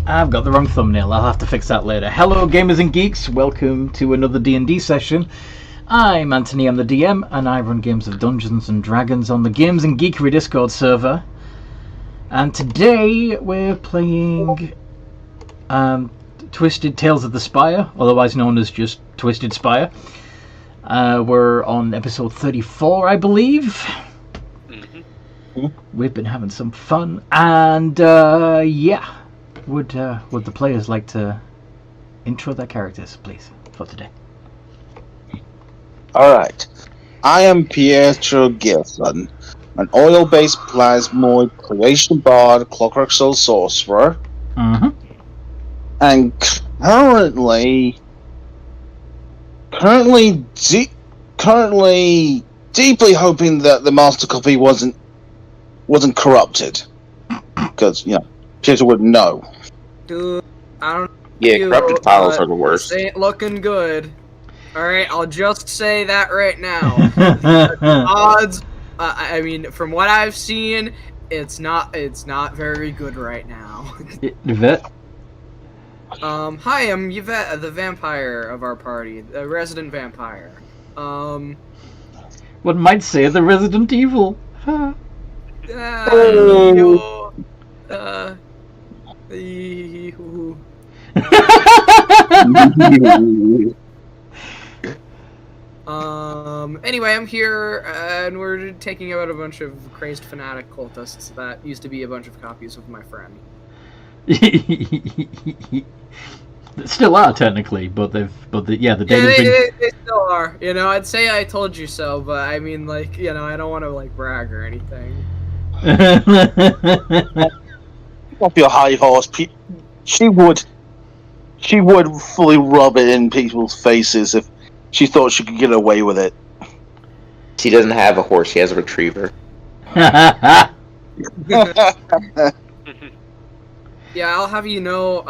I've got the wrong thumbnail. I'll have to fix that later. Hello, gamers and geeks. Welcome to another D&D session. I'm Anthony, I'm the DM, and I run games of Dungeons & Dragons on the Games and Geekery Discord server. And today we're playing Twisted Tales of the Spire, otherwise known as just Twisted Spire. We're on episode 34, I believe. We've been having some fun, and yeah. Would the players like to intro their characters, please, for today? Alright. I am Pietro Gilson, an oil-based plasmoid creation bard, clockwork soul sorcerer. And currently deeply hoping that the master copy wasn't corrupted. Because, Pietro wouldn't know. Dude, I don't know. Yeah, corrupted files are the worst. This ain't looking good. Alright, I'll just say that right now. The odds, I mean, from what I've seen, it's not very good right now. Yvette? Hi, I'm Yvette, the vampire of our party, the resident vampire. One might say the Resident Evil. Anyway, I'm here, and we're taking out a bunch of crazed fanatic cultists that used to be a bunch of copies of my friend. Still are technically, but the data's been... they still are. I'd say I told you so, but I mean, I don't want to brag or anything. Off your high horse, she would fully rub it in people's faces if she thought she could get away with it. She doesn't have a horse, she has a retriever. Yeah, I'll have you know,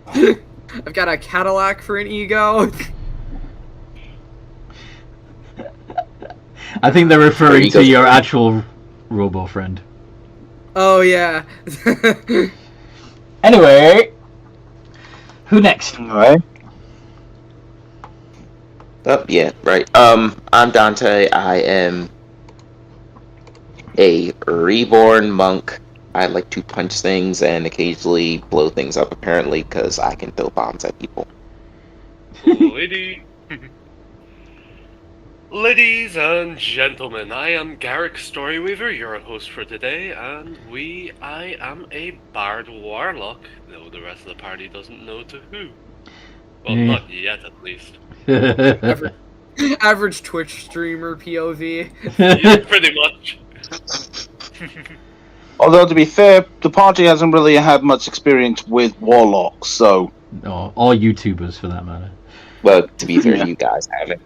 I've got a Cadillac for an ego. I think they're referring to your actual robo friend. Oh, yeah. Anyway, who next? Alright. Oh, yeah, right. I'm Dante. I am a reborn monk. I like to punch things and occasionally blow things up, apparently, because I can throw bombs at people. Ladies and gentlemen, I am Garrick Storyweaver, your host for today, and I am a bard warlock, though the rest of the party doesn't know to who. Well, not yet, at least. Average Twitch streamer POV. Yeah, pretty much. Although, to be fair, the party hasn't really had much experience with warlocks, so... No, all YouTubers, for that matter. Well, to be fair, you guys haven't.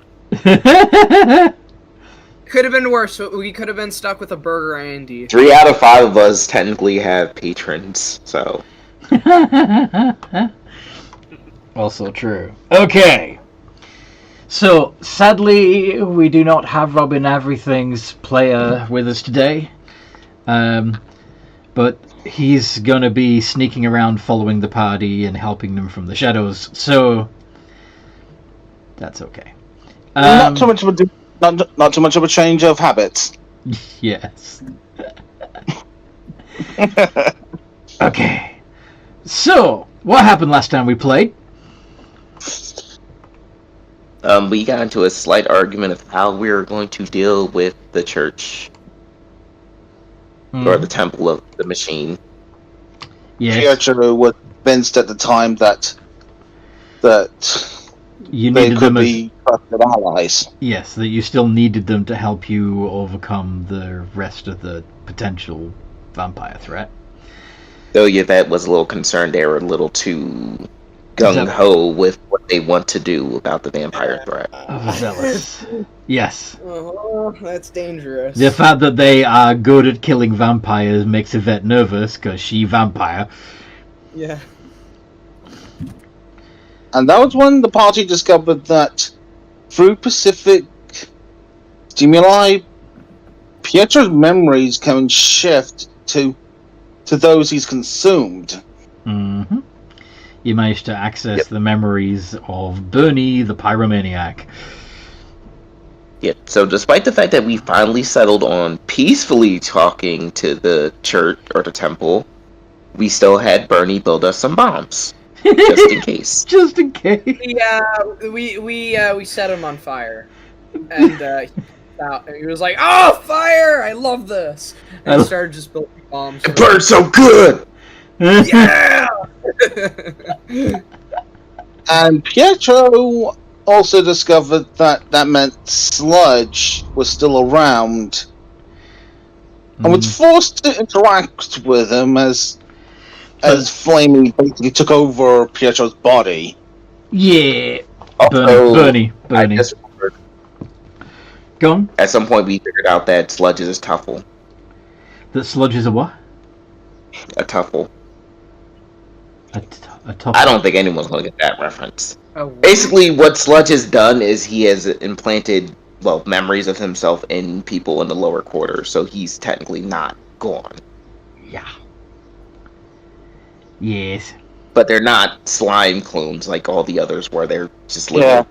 Could have been worse. We could have been stuck with a Burger Andy. 3 out of 5 of us technically have patrons, so... Also true. Okay. So, sadly, we do not have Robin Everything's player with us today. But he's going to be sneaking around following the party and helping them from the shadows, so that's okay. Not too much of a change of habits. Yes. Okay. So, what happened last time we played? We got into a slight argument of how we were going to deal with the church. Or the temple of the machine. Yes. Pietro was convinced at the time that you they needed could them be trusted allies. Yes, that you still needed them to help you overcome the rest of the potential vampire threat. Though Yvette was a little concerned they were a little too gung-ho with what they want to do about the vampire threat. Overzealous. Yes. Oh, that's dangerous. The fact that they are good at killing vampires makes Yvette nervous, because she vampire. Yeah. And that was when the party discovered that through Pacific stimuli, Pietro's memories can shift to to those he's consumed. Mm-hmm. You managed to access the memories of Bernie, the pyromaniac. Yep. So despite the fact that we finally settled on peacefully talking to the church or the temple, we still had Bernie build us some bombs. Just in case. Just in case. We set him on fire, and he was like, "Oh, fire! I love this!" And he started just building bombs. It burns so good. Yeah. And Pietro also discovered that meant sludge was still around, and was forced to interact with him as Slimy basically took over Pietro's body. Yeah. Also, Bernie. I just remembered, Go on. at some point we figured out that sludge is a tuffle. That sludge is a what? A tuffle. A top. I don't think anyone's going to get that reference. Oh, Basically, what Sludge has done is he has implanted, memories of himself in people in the lower quarters, so he's technically not gone. Yeah. Yes. But they're not slime clones like all the others, where they're just little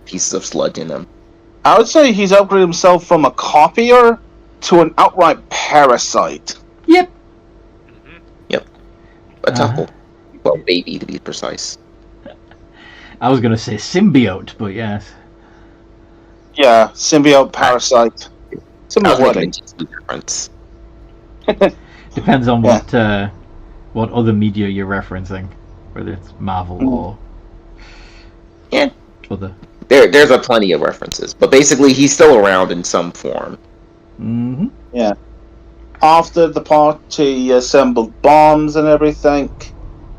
pieces of sludge in them. I would say he's upgraded himself from a copier to an outright parasite. Yep. A tuffle. Well, baby, to be precise. I was going to say symbiote, but yes. Yeah, symbiote, parasite. Similar wording. Difference. Depends on what other media you're referencing, whether it's Marvel or other. There's a plenty of references, but basically he's still around in some form. Mm-hmm. Yeah. After the party assembled bombs and everything,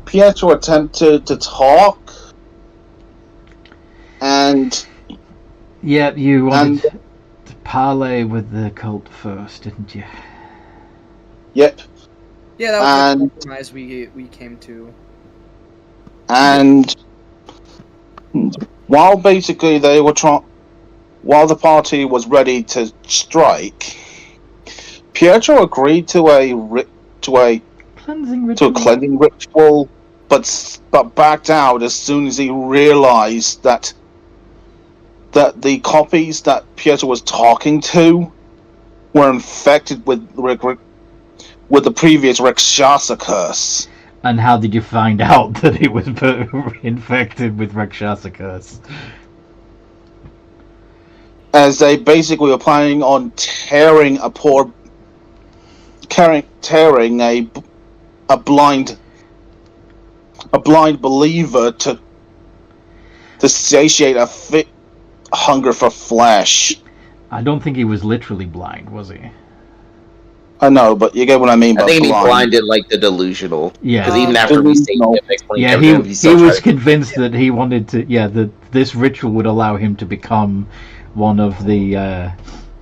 Pietro attempted to talk, and you wanted to parley with the cult first, didn't you? Yep. Yeah, that was the compromise we came to. And while basically while the party was ready to strike, Pietro agreed to a cleansing ritual, but backed out as soon as he realized that the copies that Pietro was talking to were infected with the previous Rakshasa curse. And how did you find out that it was infected with Rakshasa curse? As they basically were planning on tearing a blind believer to satiate a hunger for flesh. I don't think he was literally blind, was he? I know, but you get what I mean by I think blind. he blinded like the delusional. Yeah. Because even after we saved him, explained he was convinced that he wanted to. Yeah, that this ritual would allow him to become one of the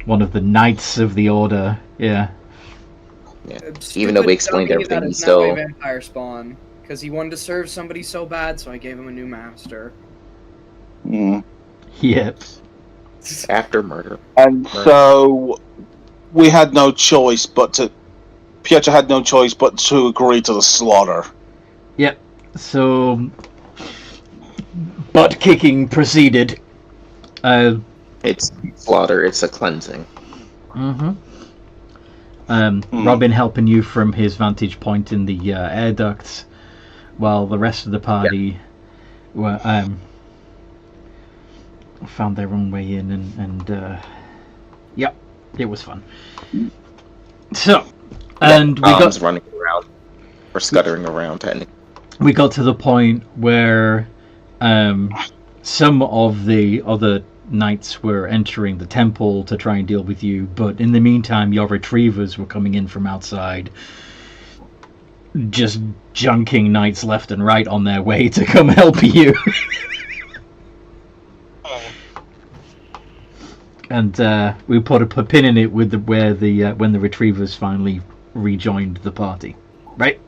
knights of the order. Yeah. Even though we explained everything, he's still now a vampire spawn because he wanted to serve somebody so bad, so I gave him a new master. Mm. Yep. After murder. And so we had no choice Pietro had no choice but to agree to the slaughter. Yep. So butt kicking proceeded. It's slaughter. It's a cleansing. Mm-hmm. Robin helping you from his vantage point in the air ducts, while the rest of the party were found their own way in, and it was fun. So, and we got running around or scuttering around. Technically, we got to the point where some of the other knights were entering the temple to try and deal with you, but in the meantime your retrievers were coming in from outside, just junking knights left and right on their way to come help you. And we put a pin in it with when the retrievers finally rejoined the party, right?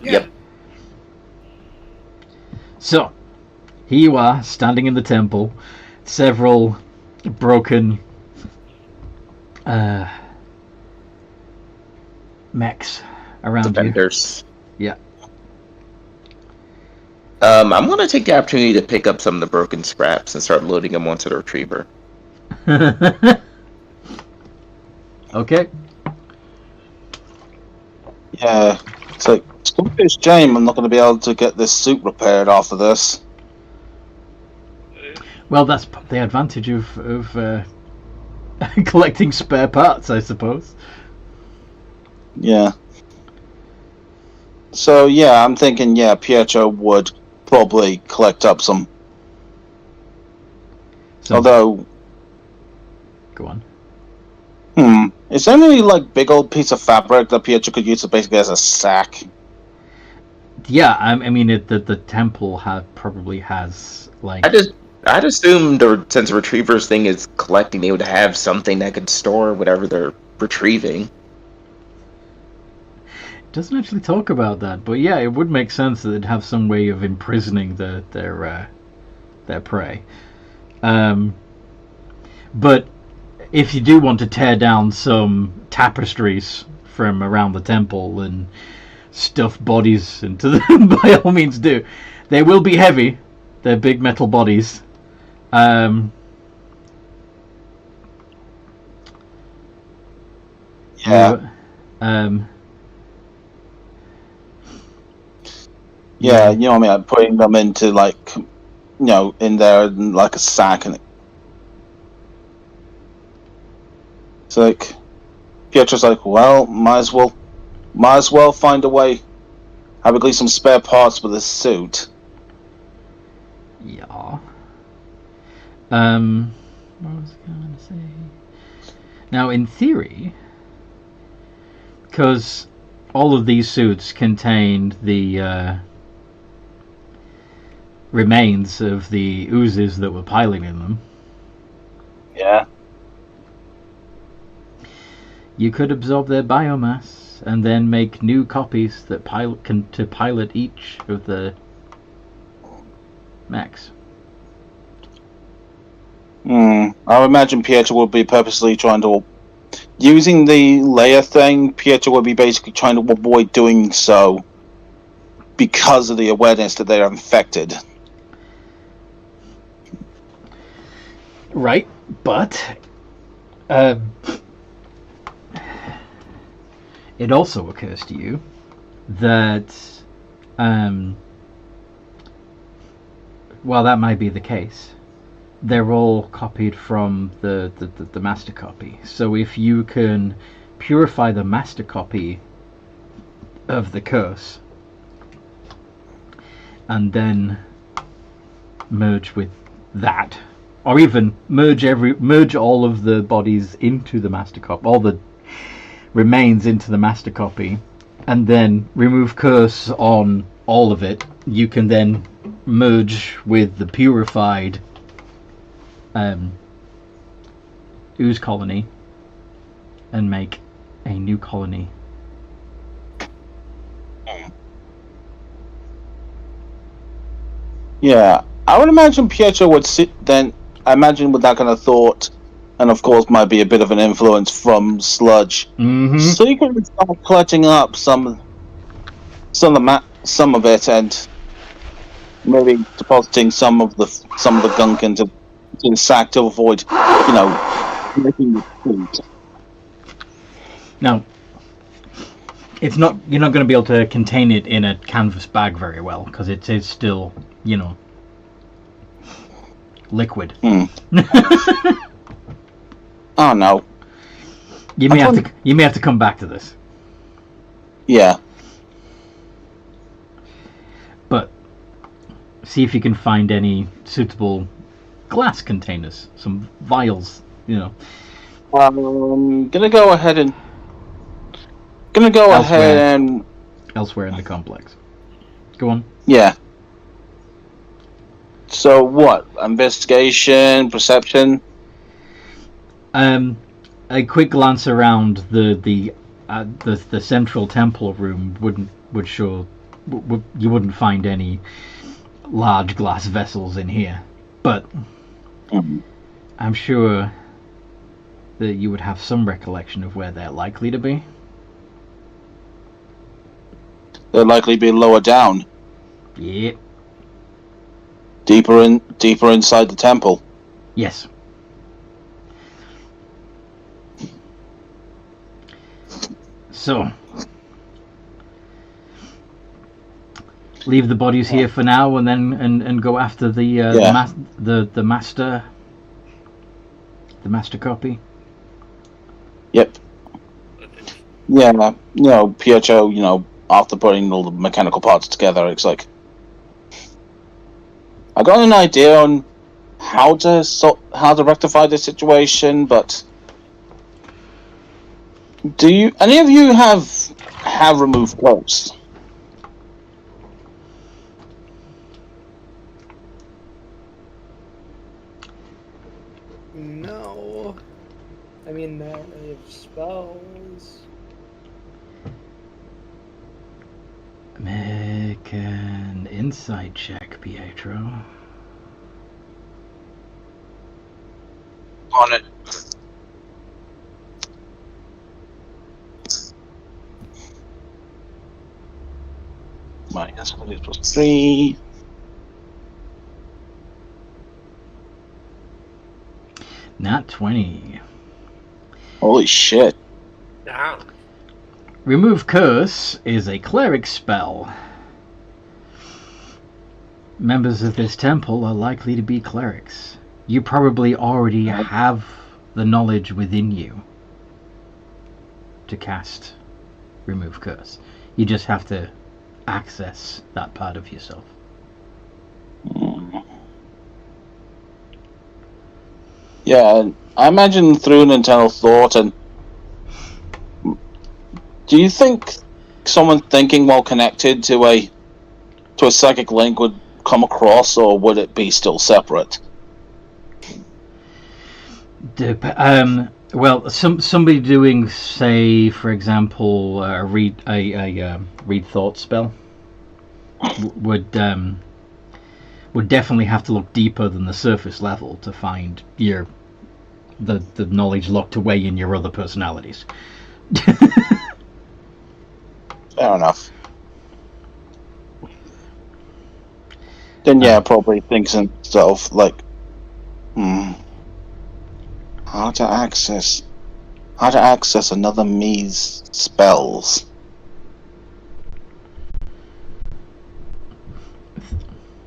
Yep. So here you are, standing in the temple, several broken mechs around you. defenders. Yeah. I'm gonna take the opportunity to pick up some of the broken scraps and start loading them onto the retriever. Okay. Yeah, it's like, it's going to be a shame I'm not going to be able to get this suit repaired after this. Well, that's the advantage of collecting spare parts, I suppose. Yeah. So, yeah, I'm thinking, yeah, Pietro would probably collect up some. So, Although, go on. is there any, like, big old piece of fabric that Pietro could use basically as a sack? Yeah, I mean, the temple probably has, like... I'd assume since the retrievers thing is collecting, they would have something that could store whatever they're retrieving. Doesn't actually talk about that, but yeah, it would make sense that they'd have some way of imprisoning their prey. But if you do want to tear down some tapestries from around the temple and stuff bodies into them, by all means do. They will be heavy. They're big metal bodies. Yeah. Yeah, you know what I mean? Like putting them into, like, you know, in there like a sack, and it's like Pietro's like, well, might as well find a way. Have at least some spare parts for this suit. Yeah. What was I going to say? Now, in theory, because all of these suits contained the remains of the oozes that were piloting them, Yeah. you could absorb their biomass and then make new copies that pilot each of the mechs. I would imagine Pietro would be purposely trying to, using the layer thing, Pietro would be basically trying to avoid doing so because of the awareness that they are infected. Right, but it also occurs to you that while that might be the case, they're all copied from the master copy. So if you can purify the master copy of the curse and then merge with that, or even merge all of the bodies into the master copy, all the remains into the master copy, and then remove curse on all of it, you can then merge with the purified ooze colony and make a new colony. Yeah, I would imagine Pietro would I imagine with that kind of thought, and of course might be a bit of an influence from Sludge, secretly start collecting up some of it, and maybe depositing some of the gunk into the sack to avoid, you know, making the food. Now, you're not going to be able to contain it in a canvas bag very well because it is still, you know, liquid. Oh no. You may have to come back to this. Yeah. But see if you can find any suitable glass containers, some vials, you know. Gonna go ahead and elsewhere in the complex. Go on. Yeah. So what? Investigation, perception. A quick glance around the central temple room would show you wouldn't find any large glass vessels in here, but I'm sure that you would have some recollection of where they're likely to be. They'll likely be lower down, Yep. deeper inside the temple. Yes. So, leave the bodies here for now, and then and go after the master copy. Yep. Yeah, Pietro, after putting all the mechanical parts together, it's like, I got an idea on how to rectify this situation, but do any of you have removed clothes? No. I mean, I have spells. Make an insight check, Pietro. On it. Minus +3. Nat 20. Holy shit. Damn. Remove Curse is a cleric spell. Members of this temple are likely to be clerics. You probably already have the knowledge within you to cast Remove Curse. You just have to access that part of yourself. Yeah, I imagine through an internal thought, and do you think someone thinking while connected to a psychic link would come across, or would it be still separate? Well, somebody doing, say, for example, a read thought spell would definitely have to look deeper than the surface level to find the knowledge locked away in your other personalities. Fair enough. Then probably thinks himself like, how to access another me's spells.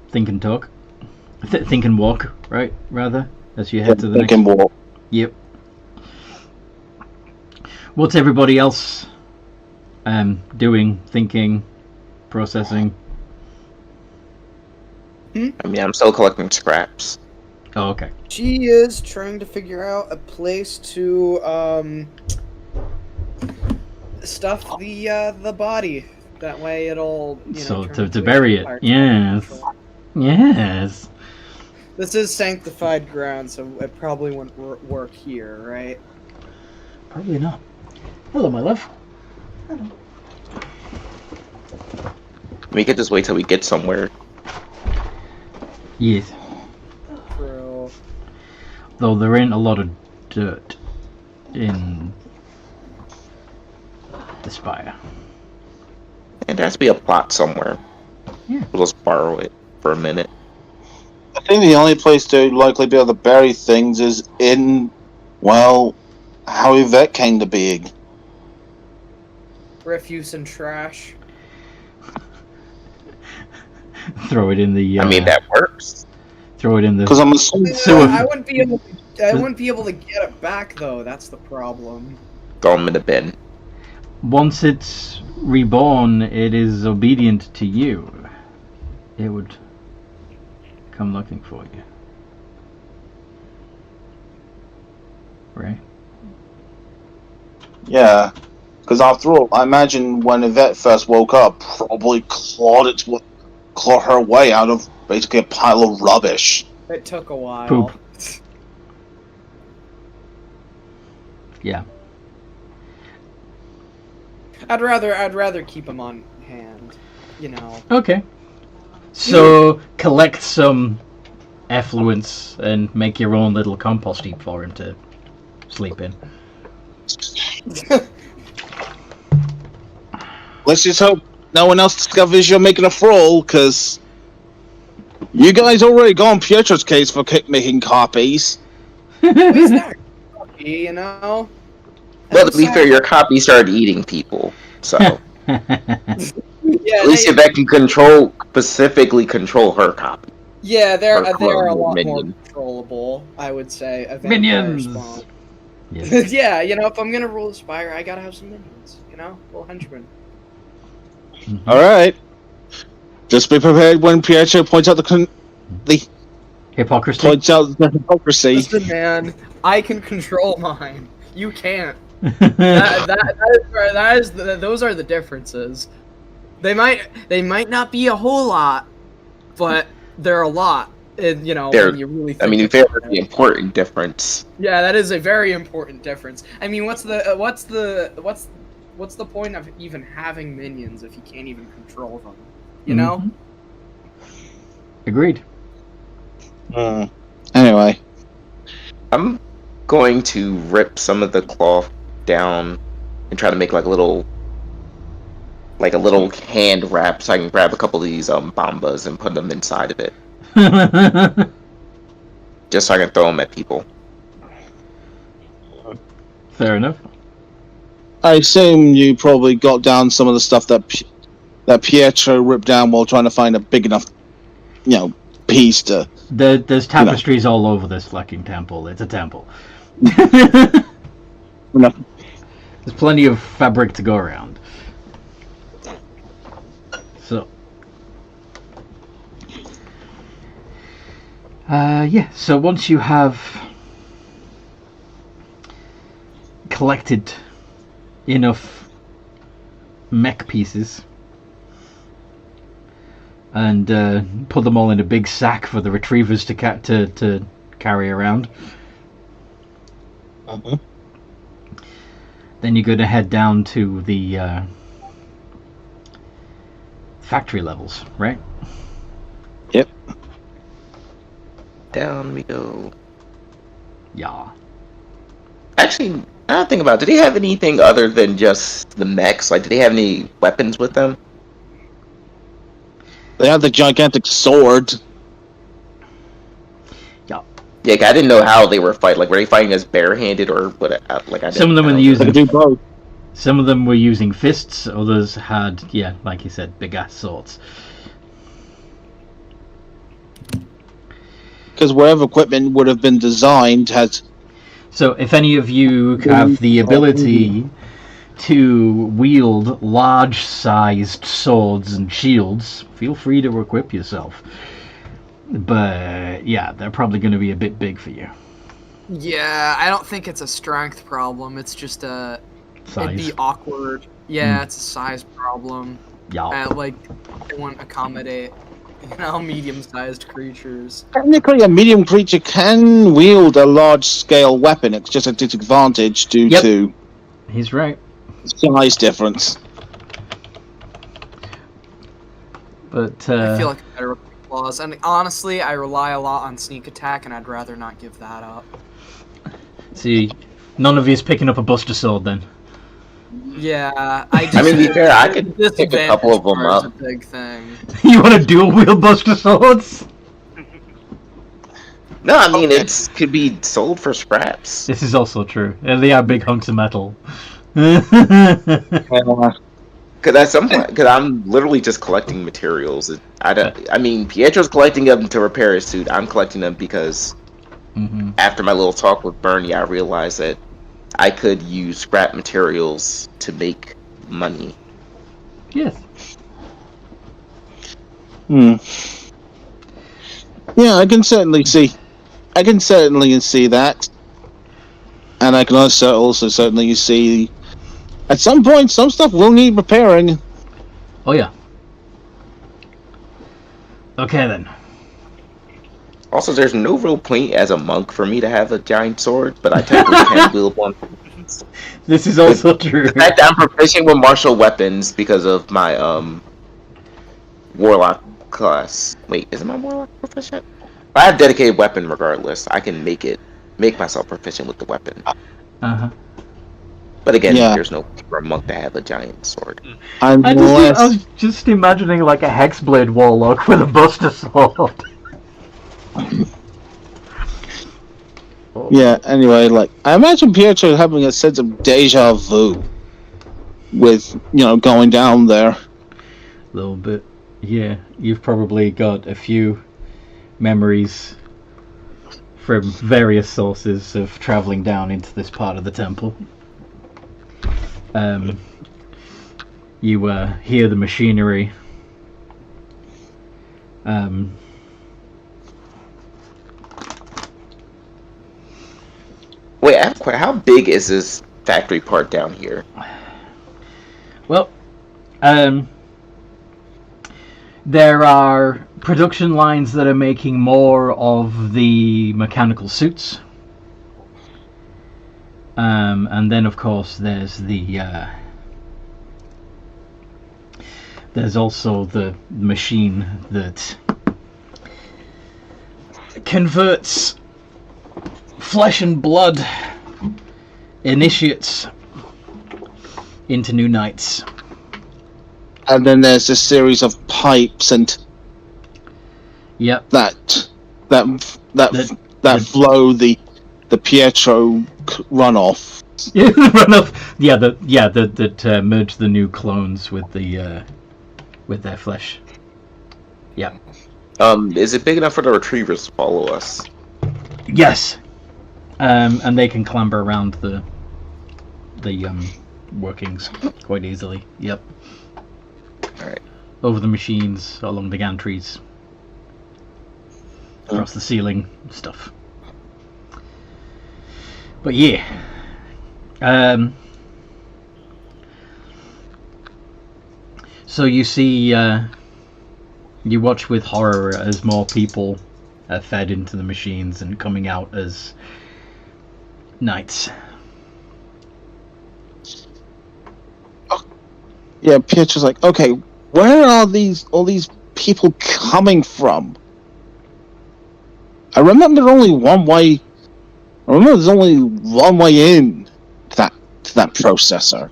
Think and talk. Think and walk, right? Rather, as you head to the Think next. and walk. Yep. What's everybody else doing, thinking, processing? I mean, I'm still collecting scraps. Oh, okay. She is trying to figure out a place to stuff the body. That way it'll So turn to into bury a it. fire Yes. control. Yes. This is sanctified ground, so it probably wouldn't work here, right? Probably not. Hello, my love. We could just wait till we get somewhere. Yes. True. Though there ain't a lot of dirt in the spire. And there has to be a plot somewhere. Yeah. We'll just borrow it for a minute. I think the only place to likely be able to bury things is in, well, how Yvette came to being. Refuse and trash. Throw it in the. I mean, that works. Throw it in the. Because I'm assuming I wouldn't be able. I wouldn't be able to get it back though. That's the problem. Throw them in the bin. Once it's reborn, it is obedient to you. It would come looking for you. Right? Yeah. Because after all, I imagine when Yvette first woke up, probably clawed her way out of basically a pile of rubbish. It took a while. Poop. Yeah. I'd rather keep them on hand. Okay. So collect some effluence and make your own little compost heap for him to sleep in. Let's just hope no one else discovers you're making a fraud, because you guys already got on Pietro's case for making copies. He's not copy, you know. Well, to be fair, your copy started eating people, so Yeah, at least if that can specifically control her copy. Yeah, they're a lot more minion. controllable, I would say. A Minions! spawn. Yes. Yeah, you know, if I'm gonna rule the Spire, I gotta have some minions, you know? Little henchmen. Alright. Just be prepared when Pietro points out the Hypocrisy. hypocrisy. Listen, man, I can control mine. You can't. Those are the differences. They might not be a whole lot, but they're a lot. And, you know, when you really think if there's the important difference. Yeah, that is a very important difference. I mean, what's the point of even having minions if you can't even control them? You know? Agreed. Anyway. I'm going to rip some of the cloth down and try to make like a little hand wrap so I can grab a couple of these bombas and put them inside of it. Just so I can throw them at people. Fair enough. I assume you probably got down some of the stuff that Pietro ripped down while trying to find a big enough, piece to... There's tapestries all over this fucking temple. It's a temple. No. There's plenty of fabric to go around. So... so once you have collected enough mech pieces and put them all in a big sack for the retrievers to carry around, then you're going to head down to the factory levels, right? Yep. Down we go. Yeah. Actually, I don't think about it. Did they have anything other than just the mechs? Like, did they have any weapons with them? They had the gigantic sword. Yeah. Yeah, I didn't know how they were fighting. Like, were they fighting as barehanded or what? Some of them were using. They do both. Some of them were using fists. Others had, like you said, big ass swords. Because wherever equipment would have been designed has... So if any of you have the ability to wield large-sized swords and shields, feel free to equip yourself. But, yeah, they're probably going to be a bit big for you. Yeah, I don't think it's a strength problem. It's just a... Size. It'd be awkward. Yeah, it's a size problem. Yeah. They won't accommodate... medium-sized creatures. Technically, a medium creature can wield a large-scale weapon. It's just a disadvantage due to... He's right. Size difference. But, I feel like I better with claws. And honestly, I rely a lot on sneak attack, and I'd rather not give that up. See, none of you is picking up a Buster Sword, then. Yeah, I mean, to be fair, I could pick a couple of them up. A big thing. You want to dual wield Buster Swords? No, I mean, it could be sold for scraps. This is also true. They are big hunks of metal. Because at some point, because I'm literally just collecting materials. I mean, Pietro's collecting them to repair his suit. I'm collecting them because after my little talk with Bernie, I realized that I could use scrap materials to make money. Yes. Yeah, I can certainly see that, and I can also certainly see. At some point, some stuff will need repairing. Oh yeah. Okay then. Also, there's no real point as a monk for me to have a giant sword, but I technically can wield one. This is also true. The fact that I'm proficient with martial weapons because of my warlock class. Wait, isn't my warlock proficient? I have dedicated weapon regardless. I can make myself proficient with the weapon. But again, Yeah. there's no for a monk to have a giant sword. I Unless, was just imagining like a hexblade warlock with a buster sword. yeah. Anyway, like I imagine Pietro having a sense of deja vu with going down there. A little bit. Yeah, you've probably got a few memories from various sources of travelling down into this part of the temple. You hear the machinery. Wait, I have a question. How big is this factory part down here? Well, there are production lines that are making more of the mechanical suits. And then, of course, there's also the machine that converts flesh and blood initiates into new knights. And then there's a series of pipes and Yep. that flow the Pietro runoff. Runoff. Yeah, that merge the new clones with their flesh. Yeah. Is it big enough for the retrievers to follow us? Yes. And they can clamber around the workings quite easily. Yep. Alright. Over the machines, along the gantries, across the ceiling, stuff. But yeah. So you see, you watch with horror as more people are fed into the machines and coming out as knights. Yeah, Pietro's like, okay, where are all these people coming from? I remember there's only one way in to that processor.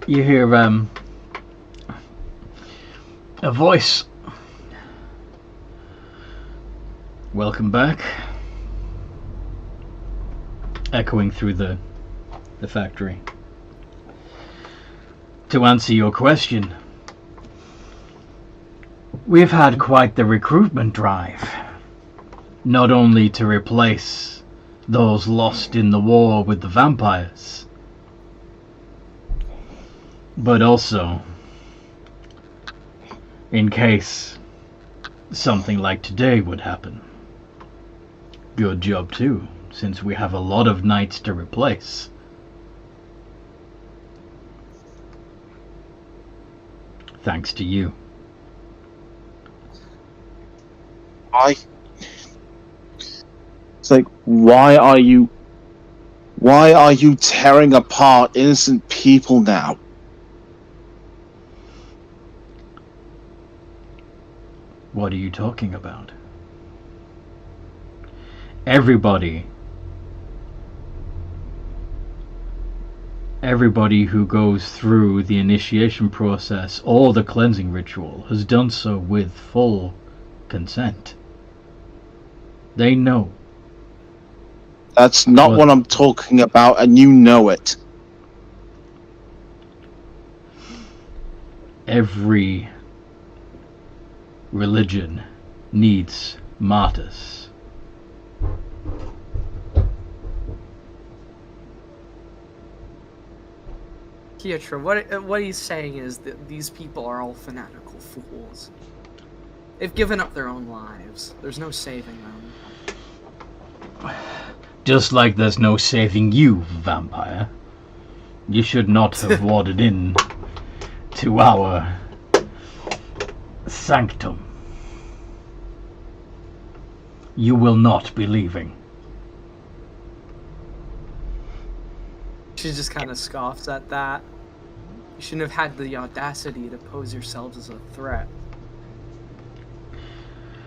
You hear a voice. Welcome back. Echoing through the factory. To answer your question, we've had quite the recruitment drive. Not only to replace those lost in the war with the vampires, but also in case something like today would happen. Good job too, since we have a lot of knights to replace. Thanks to you. It's like, why are you tearing apart innocent people now? What are you talking about? Everybody who goes through the initiation process or the cleansing ritual has done so with full consent. They know. That's not what I'm talking about, and you know it. Every religion needs martyrs. Pietro, what he's saying is that these people are all fanatical fools. They've given up their own lives. There's no saving them. Just like there's no saving you, vampire. You should not have wandered in to our sanctum. You will not be leaving. She just kind of scoffs at that. You shouldn't have had the audacity to pose yourselves as a threat.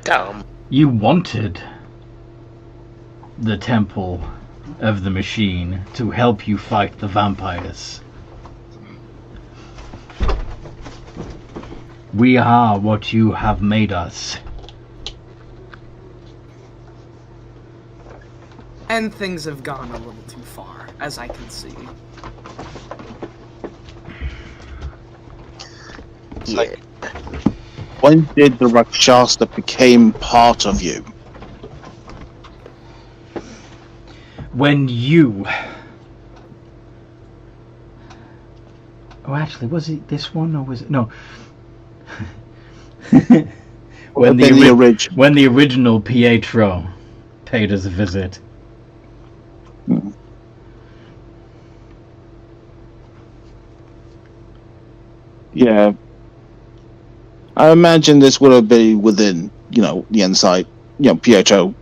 Dumb. You wanted the temple of the machine to help you fight the vampires. We are what you have made us. And things have gone a little too far, as I can see. Yeah. When did the Rakshasa became part of you? When you... Oh, actually, was it this one, or was it... No. when the original Pietro paid us a visit. Yeah. I imagine this would have been within, the insight. Pietro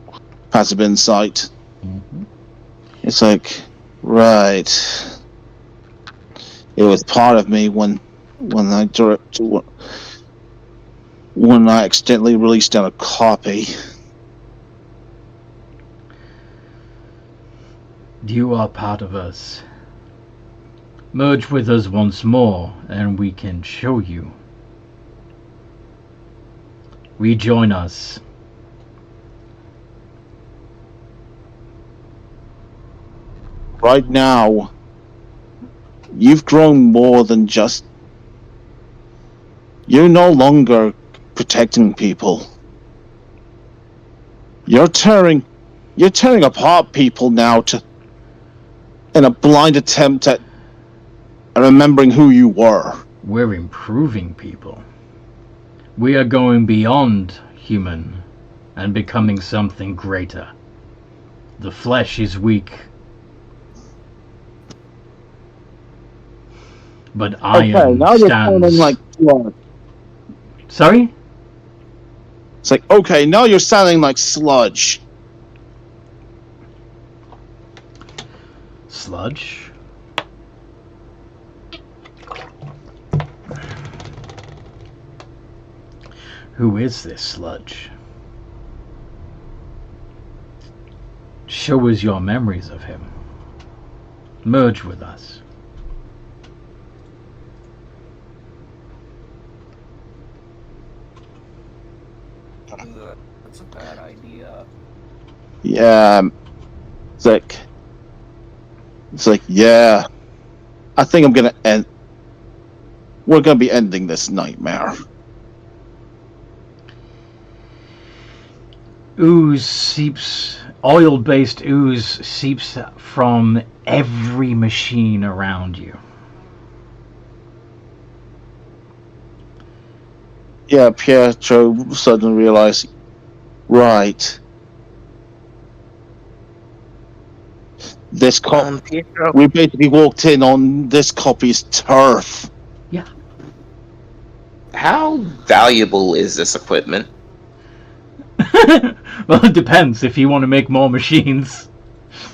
passive insight. Mm-hmm. It's like, right. It was part of me when I accidentally released down a copy. You are part of us. Merge with us once more, and we can show you. Rejoin us. Right now, you've grown more than just... You're no longer protecting people. You're tearing apart people now in a blind attempt at remembering who you were. We're improving people. We are going beyond human and becoming something greater. The flesh is weak, but iron now you're stands. sounding like sludge. Sorry? It's like, okay, now you're sounding like sludge. Sludge? Who is this sludge? Show us your memories of him. Merge with us. That's a bad idea. Yeah. It's like, yeah. I think we're gonna be ending this nightmare. Oil-based ooze seeps from every machine around you. Yeah, Pietro suddenly realized, right. This Pietro. we basically walked in on this copy's turf. Yeah. How valuable is this equipment? Well, it depends if you want to make more machines.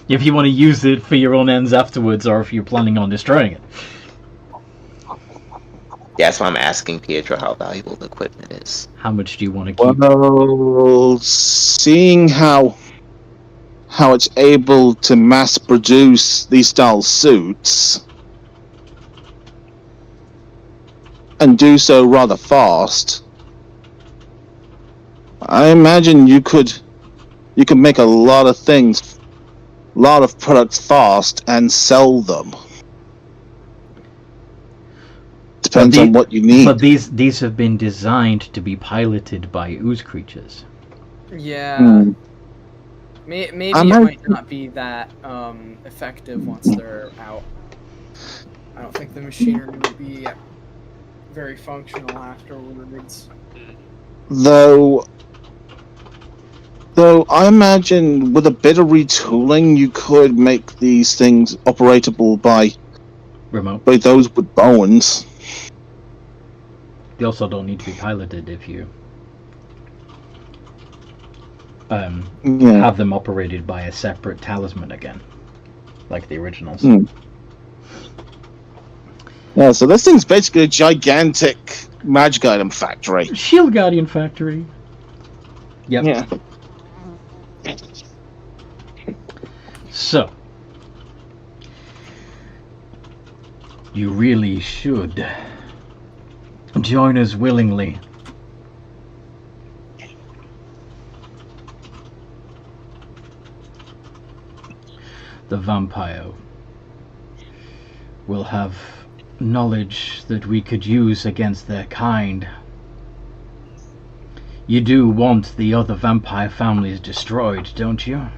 If you want to use it for your own ends afterwards, or if you're planning on destroying it. Yeah, that's why I'm asking Pietro how valuable the equipment is. How much do you want to keep? Well, seeing how it's able to mass produce these style suits and do so rather fast, I imagine you could make a lot of things, a lot of products fast and sell them. Depends on what you need. But these have been designed to be piloted by ooze creatures. Yeah. Maybe it might not be that effective once they're out. I don't think the machinery would be very functional afterwards. Though I imagine with a bit of retooling, you could make these things operatable by those with bones. They also don't need to be piloted if you have them operated by a separate talisman again, like the originals. Yeah, so this thing's basically a gigantic magic item factory. Shield Guardian factory. Yep. Yeah. So, You really should join us willingly. The vampire will have knowledge that we could use against their kind. You do want the other vampire families destroyed, don't you?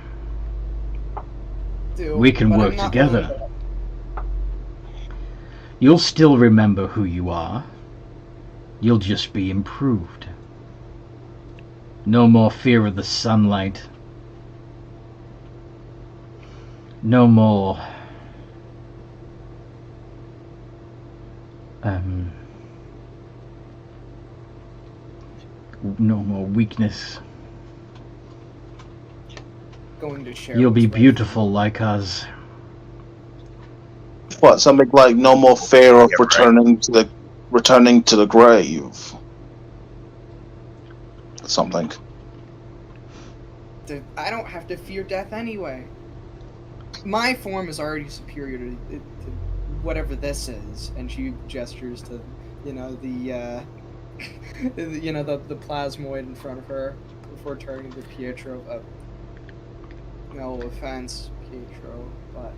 We can work together. You'll still remember who you are. You'll just be improved. No more fear of the sunlight. No more no more weakness. Going to share. You'll be beautiful like us. What, something like no more fear of returning to the grave? Something. I don't have to fear death anyway. My form is already superior to whatever this is, and she gestures to, the the plasmoid in front of her before turning to Pietro. No offense, Pietro, but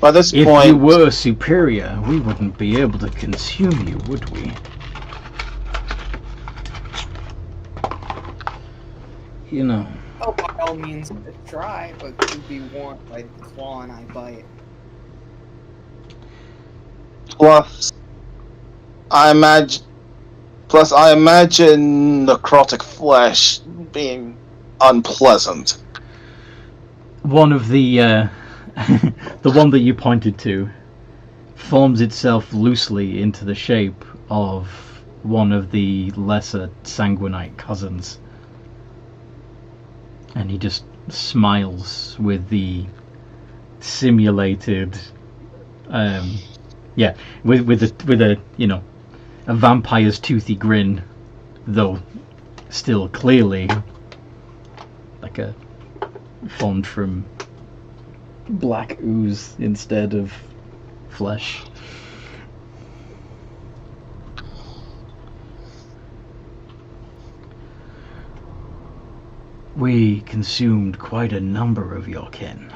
by this if point, you were superior, we wouldn't be able to consume you, would we? You know. oh, by all means, it's dry, but you'd be warmed by the claw and I bite. plus I imagine necrotic flesh being unpleasant. One of the the one that you pointed to forms itself loosely into the shape of one of the lesser sanguinite cousins, and he just smiles with the simulated with a a vampire's toothy grin, though still clearly like a formed from black ooze instead of flesh. We consumed quite a number of your kin.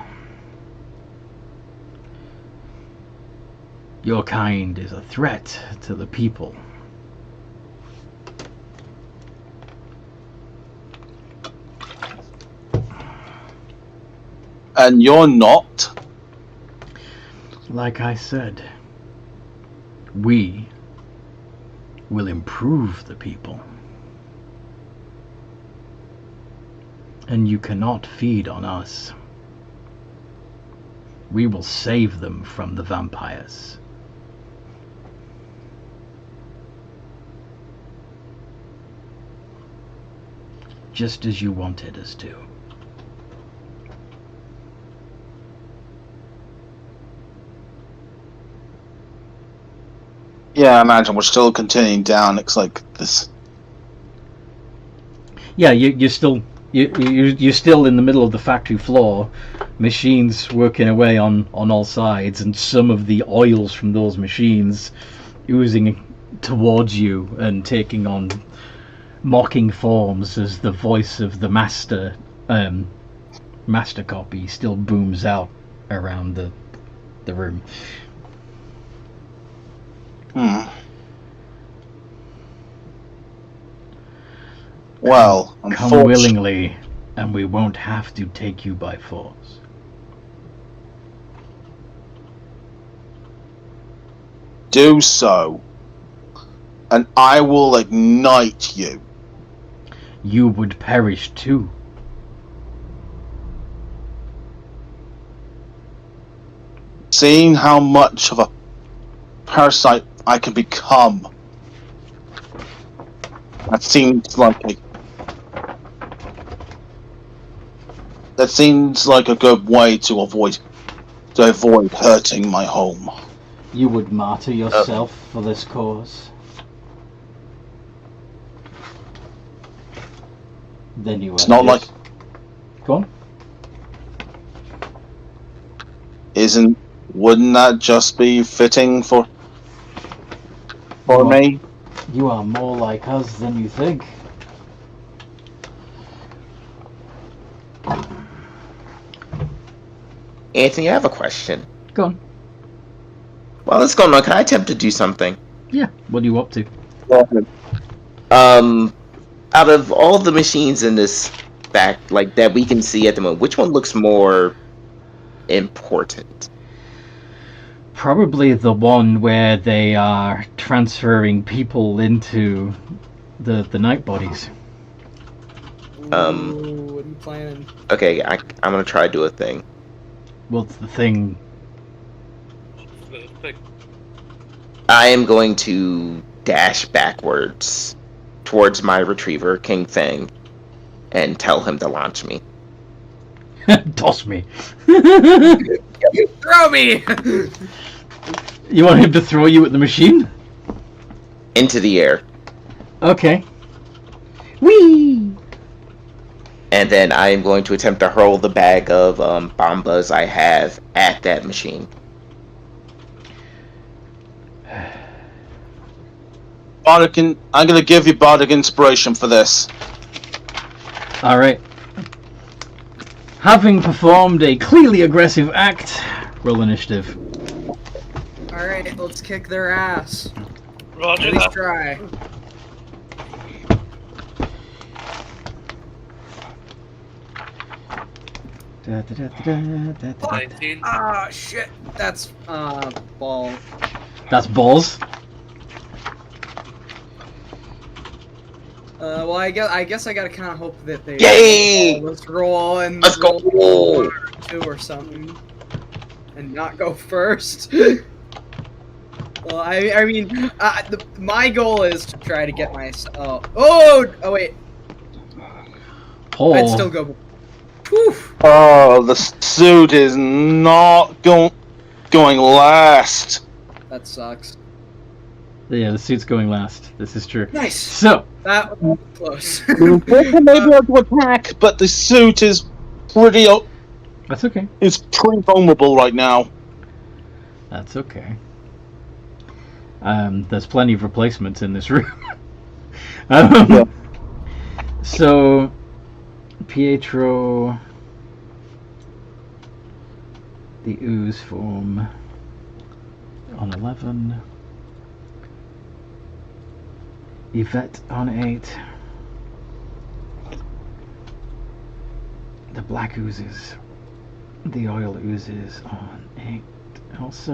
Your kind is a threat to the people. And you're not? Like I said, we will improve the people. And you cannot feed on us. We will save them from the vampires. Just as you wanted us to. Yeah, I imagine we're still continuing down. It's like this. Yeah, you're still in the middle of the factory floor, machines working away on all sides, and some of the oils from those machines oozing towards you and taking on mocking forms as the voice of the master copy still booms out around the room. Well, come willingly, and we won't have to take you by force. Do so, and I will ignite you. You would perish too. Seeing how much of a parasite I can become, that seems like a good way to avoid hurting my home. You would martyr yourself for this cause. Then you. It's not like. Go on. Isn't Wouldn't that just be fitting for me? You are more like us than you think. Anthony, I have a question. Go on. While this is going on, can I attempt to do something? Yeah. What are you up to? Out of all the machines in this like that we can see at the moment, which one looks more important? Probably the one where they are transferring people into the night bodies. Ooh, what are you planning? Okay, I'm gonna try to do a thing. What's the thing? I am going to dash backwards towards my retriever, King Fang, and tell him to launch me. Toss me. Throw me! You want him to throw you at the machine? Into the air. Okay. Whee! And then I am going to attempt to hurl the bag of bombas I have at that machine. I'm gonna give you bardic inspiration for this. Alright. Having performed a clearly aggressive act, roll initiative. Alright, let's kick their ass. Roger At least that. try. Da, da, da, da, da, da. 19. Ah, shit. That's, ball. That's balls. Well, I guess I gotta kind of hope that they Yay! let's roll and Let's go! roll 1 or 2 or something, and not go first. Well, I mean, my goal is to try to get my oh wait, Paul. I'd still go. Whew. Oh, the suit is not going last. That sucks. Yeah, the suit's going last. This is true. Nice. So, That was close. Maybe able to attack, but the suit is pretty that's okay. vulnerable right now. That's okay. There's plenty of replacements in this room. Yeah. So, Pietro, the ooze form on 11. Yvette on 8. The black oozes. The oil oozes on 8 also.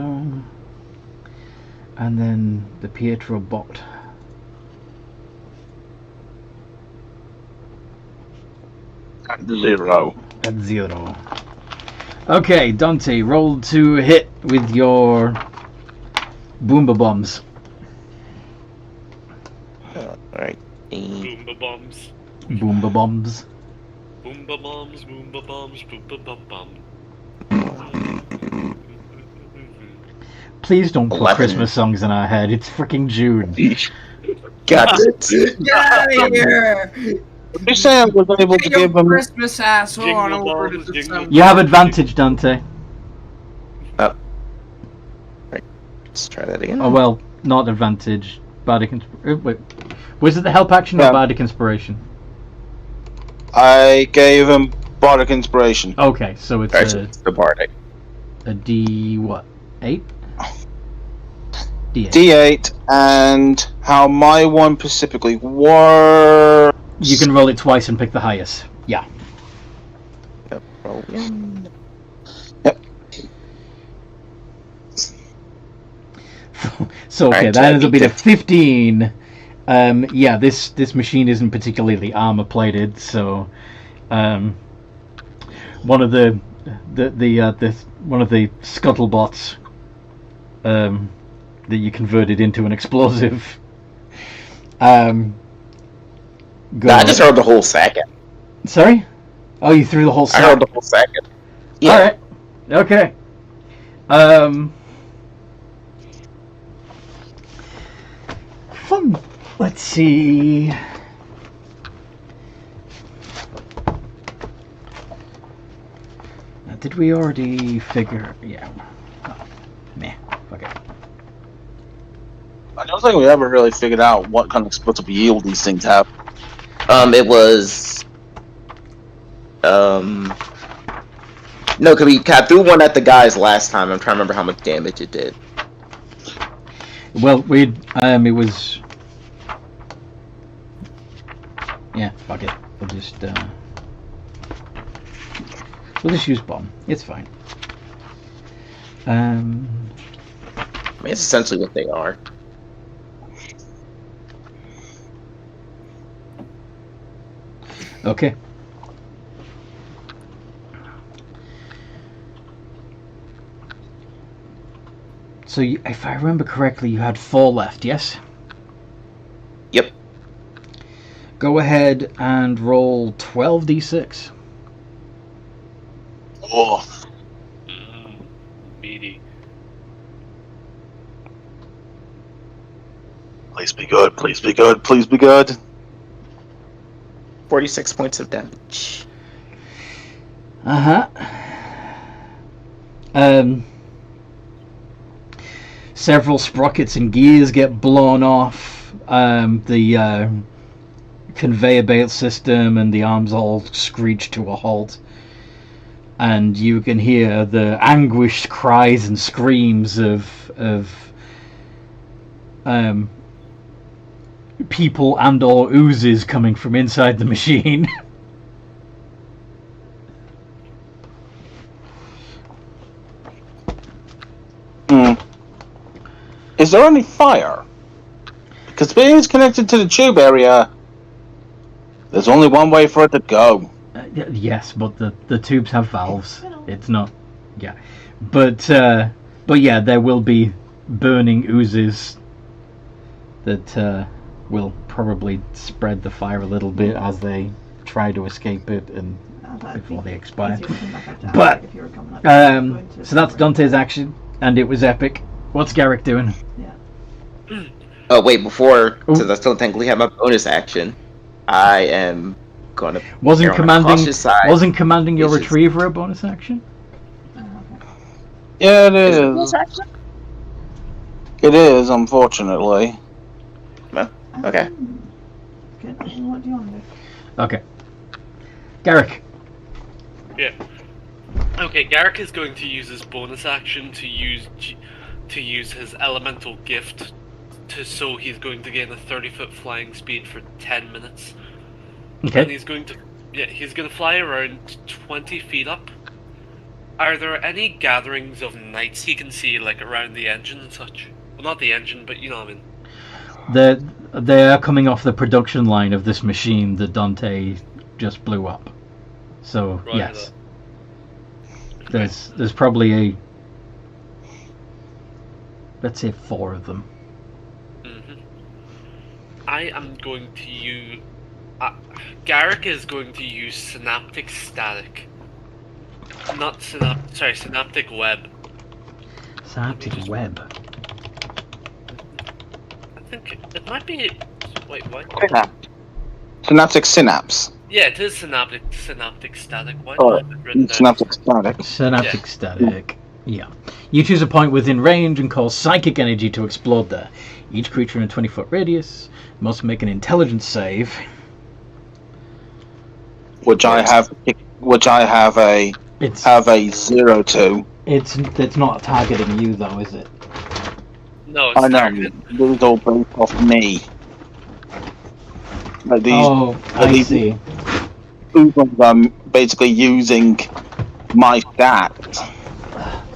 And then the Pietro bot. At 0. At 0. Okay, Dante, roll to hit with your Boomba bombs. Alright. Boomba bombs. Boomba bombs. Boomba bombs, boomba bombs, boomba bum bum. Please don't put 11. Christmas songs in our head. It's freaking June. Got it. Get out of here! You say I was able to Get your give him. Christmas ass on Jingle over to bells, jingle December. You have advantage, Dante. Let's try that again. Oh well, not advantage. Bardic Inspiration. Wait, was it the help action Yeah. or Bardic Inspiration? I gave him bardic inspiration. Okay, so it's Actually, it's the bardic. a D what? 8? D8. D8, and how my one specifically works. You can roll it twice and pick the highest. Yeah. Yep. Roll again. So okay, Alright, that ends up being a 15. 15. Yeah, this machine isn't particularly armor plated, so one of the one of the scuttlebuts that you converted into an explosive. Nah, I just heard the whole second. Sorry? Oh, you threw the whole I sack. heard the whole second. Yeah. All right. Okay. Fun. Let's see. Did we already figure? Yeah. I don't think we ever really figured out what kind of explosive yield these things have. It was no, cause I threw one at the guys last time. I'm trying to remember how much damage it did. Well, it was. Yeah, fuck it. We'll just use bomb. It's fine. I mean, it's essentially what they are. Okay. So, if I remember correctly, you had 4 left, yes? Yep. Go ahead and roll 12d6. Oh, Meaty. please be good, please be good, please be good. 46 points of damage. Uh-huh. Several sprockets and gears get blown off. The conveyor belt system and the arms all screech to a halt. And you can hear the anguished cries and screams of people and or oozes coming from inside the machine. Is there any fire? Because being it's connected to the tube area, there's only one way for it to go. Yes, but the tubes have valves. It's not, yeah, but yeah, there will be burning oozes that will probably spread the fire a little bit as they try to escape it and before they expire. But so that's Dante's action, and it was epic. What's Garrick doing? Oh wait, before, since I still technically have my bonus action, I am gonna. Wasn't commanding your This is- retriever a bonus action? Yeah, it is. It is, unfortunately. Okay. What do you want to do? Okay, Garrick. Yeah. Okay, Garrick is going to use his bonus action to use his elemental gift so he's going to gain a 30-foot flying speed for 10 minutes. And Okay. he's going to fly around 20 feet up. Are there any gatherings of knights he can see, like around the engine and such? Well, not the engine, but you know what I mean. They are coming off the production line of this machine that Dante just blew up. So Right, yes, there's probably let's say 4 of them. I am going to use. Garrick is going to use synaptic static. Not synaptic web. Synaptic web. I think it might be. Wait, what? Synaptic synapse. Yeah, it is synaptic static. Why Oh, do I have it written down? synaptic static. Synaptic static. Yeah. You choose a point within range and cause psychic energy to explode there. Each creature in a 20-foot radius must make an intelligence save. Which I have a It's 0 to. it's not targeting you though, is it? No, it's I know. targeted. These all based off me. Like these, Oh, I these see. oozes are basically using my stats.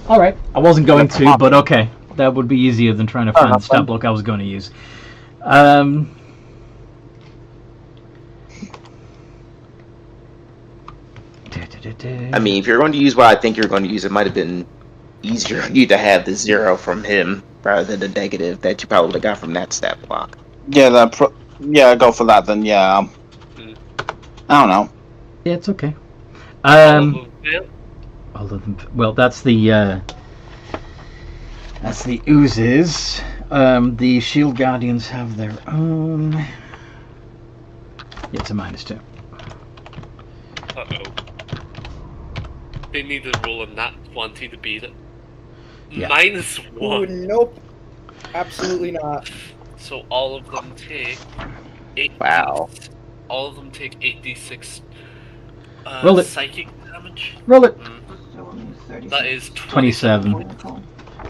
All right. I wasn't going to, but okay. That would be easier than trying to find the stat block I was going to use. I mean, if you're going to use what I think you're going to use, it might have been easier for you to have the 0 from him rather than the negative that you probably got from that stat block. Yeah, go for that then. Yeah. I don't know. Yeah, it's okay. Yeah. All of them. Well, that's the oozes. The shield guardians have their own. Yeah, it's a -2. Uh-oh. They need to roll a nat 20 to beat it. Yeah. -1. Ooh, nope. Absolutely not. So all of them take 8. Wow. All of them take 8d6 Roll it. psychic damage. Roll it. So only 30 That is 27. 27 points.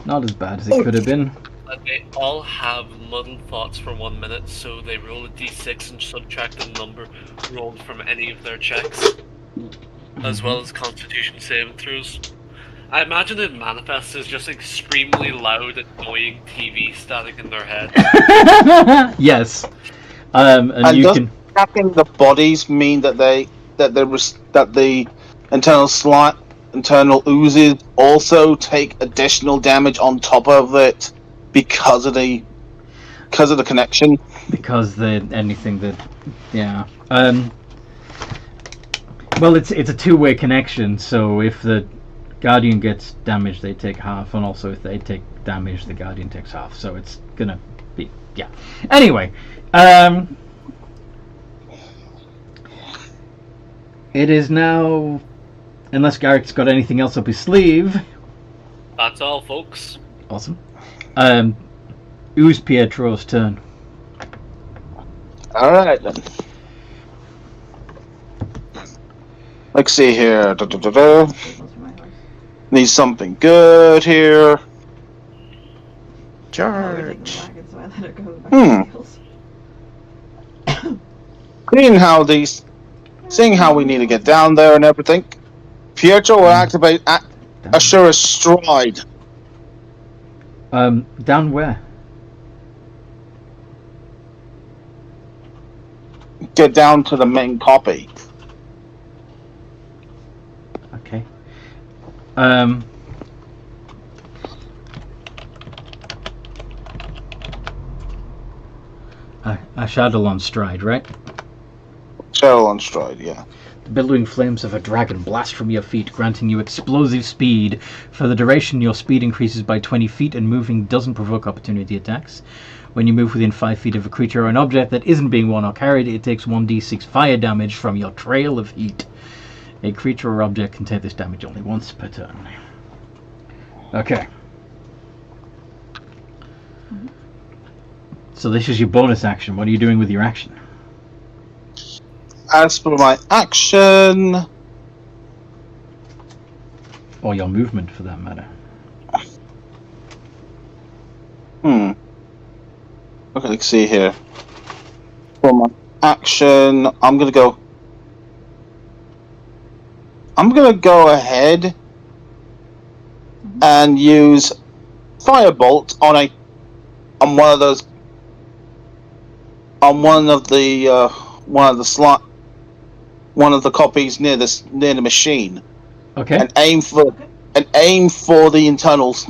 Not as bad as it could have been. And they all have muddled thoughts for 1 minute, so they roll a d6 and subtract the number rolled from any of their checks, as well as Constitution saving throws. I imagine it manifests as just extremely loud, annoying TV static in their head. Yes. And you does can. Attacking the bodies mean that the internal oozes also take additional damage on top of it because of the connection. Because anything that, yeah. Well, it's a two-way connection. So if the Guardian gets damaged, they take half, and also if they take damage, the Guardian takes half. So it's gonna be, yeah. Anyway, it is now, unless Garrick's got anything else up his sleeve. That's all, folks. Awesome. Ooze Pietro's turn. Alright then. Let's see here. Need something good here. Charge. Seeing how we need to get down there and everything, Pietro will activate Ashura's Stride. Down where? Get down to the main copy. Okay. A shadow on stride, right? Shadow on Stride, yeah. The billowing flames of a dragon blast from your feet, granting you explosive speed. For the duration, your speed increases by 20 feet, and moving doesn't provoke opportunity attacks. When you move within 5 feet of a creature or an object that isn't being worn or carried, it takes 1d6 fire damage from your trail of heat. A creature or object can take this damage only once per turn. Okay. So this is your bonus action. What are you doing with your action? As for my action, Or your movement, for that matter. okay, let's see here. For my action, I'm gonna go ahead and use Firebolt on one of the copies near the machine. Okay. And aim for the internals.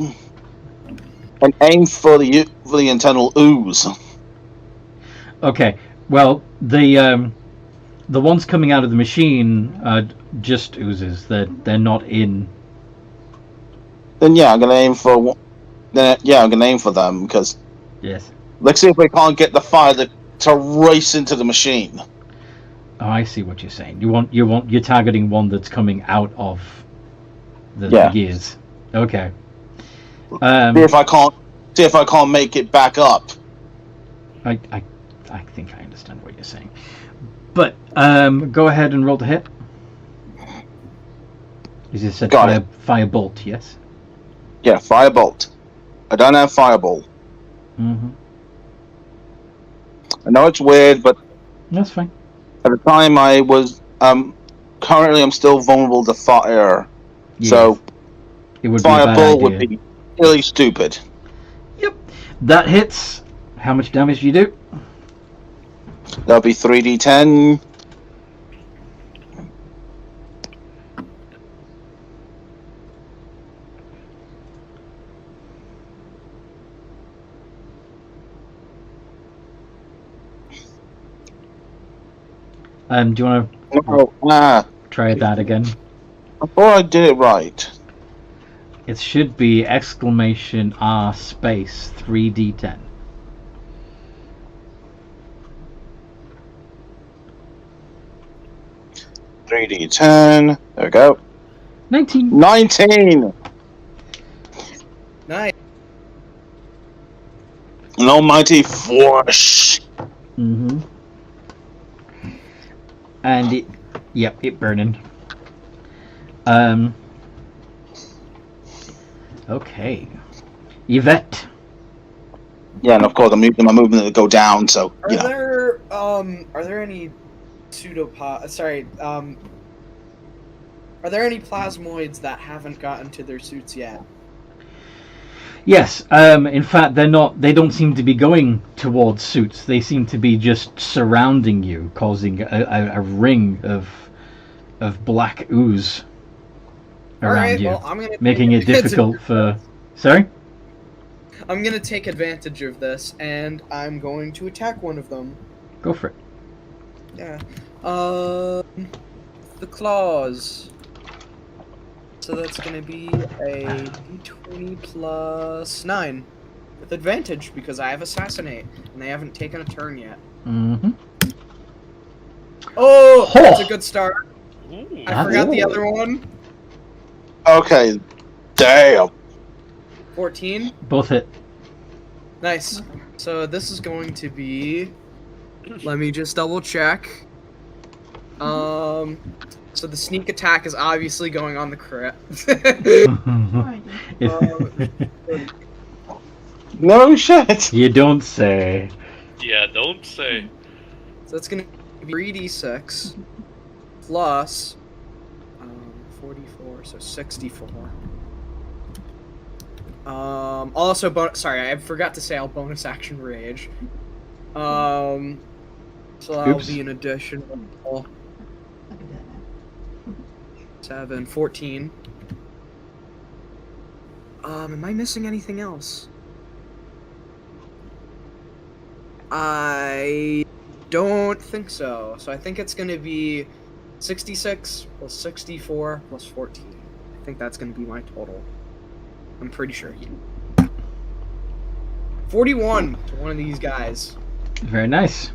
And aim for the internal ooze. Okay. Well, the ones coming out of the machine are just oozes. They're not in. Then yeah, I'm gonna aim for. I'm gonna aim for them because. Yes. Let's see if we can't get the fire to race into the machine. Oh, I see what you're saying. You're targeting one that's coming out of the gears. Okay. See if I can't make it back up. I think I understand what you're saying. But go ahead and roll to hit. Is this a firebolt? Yes. Yeah, firebolt. I don't have fireball. Mm-hmm. I know it's weird, but That's fine. at the time I was currently I'm still vulnerable to fire. Yes. So It would fireball be a bad would idea. be really stupid. Yep. That hits. How much damage do you do? That'll be 3d10. Do you want to try that again? I thought I did it right. It should be exclamation R space 3d10. .3d10. There we go. 19. 19. Nice. An almighty force. Mm-hmm. And it burning. Okay. Yvette. Yeah, and of course I'm using my movement to go down, so Are you know. there any pseudopod? Sorry, are there any plasmoids that haven't gotten to their suits yet? Yes. In fact, they don't seem to be going towards suits. They seem to be just surrounding you, causing a ring of black ooze around you, well, I'm gonna making it difficult for. Sorry. I'm gonna take advantage of this, and I'm going to attack one of them. Go for it. Yeah. The claws. So that's gonna be a d20 plus 9 with advantage because I have assassinate and they haven't taken a turn yet. Mm-hmm. Oh, that's a good start. Ooh. I forgot the other one. Okay, damn. 14. Both hit. Nice. So this is going to be. Let me just double check. So the sneak attack is obviously going on the crit. No shit. You don't say. Yeah, don't say. So that's gonna be 3d6 plus 44, so 64. Also, sorry, I forgot to say I'll bonus action rage. So that'll be an additional 7, 14. Am I missing anything else? I don't think so. So I think it's gonna be 66 plus 64 plus 14. I think that's gonna be my total. I'm pretty sure. 41 to one of these guys. Very nice.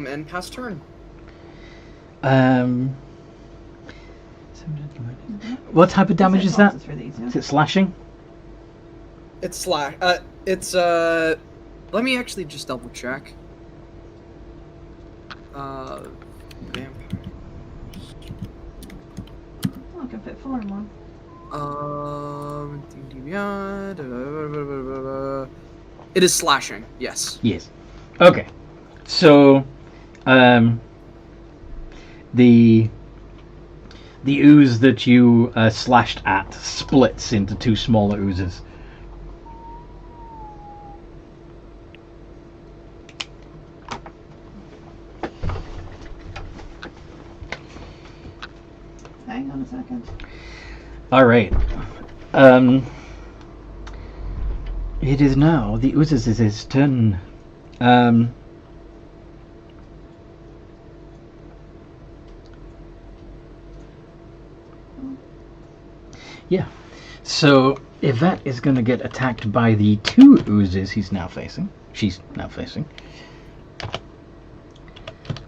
And pass turn. What type of damage is that? Is it slashing? It's slash. Let me actually just double check. Vampire. I can fit 4 in one. It is slashing. Yes. Yes. Okay. So, the ooze that you slashed at splits into 2 smaller oozes. Hang on a second. All right. It is now the oozes' turn. Yeah. So Yvette is going to get attacked by the 2 oozes she's now facing.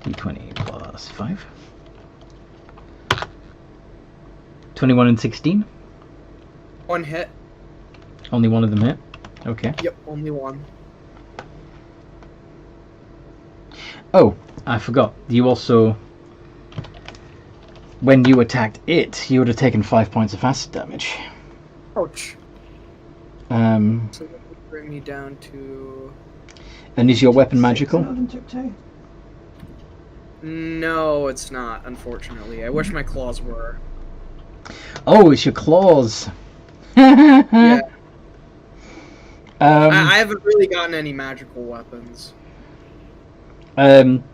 D20 plus 5. 21 and 16. One hit. Only one of them hit. Okay. Yep, only one. Oh, I forgot. You also, when you attacked it, you would have taken 5 points of acid damage. Ouch. So that would bring me down to. And is your weapon magical? Odin took 2. No, it's not. Unfortunately, I wish my claws were. Oh, it's your claws. Yeah. I I haven't really gotten any magical weapons.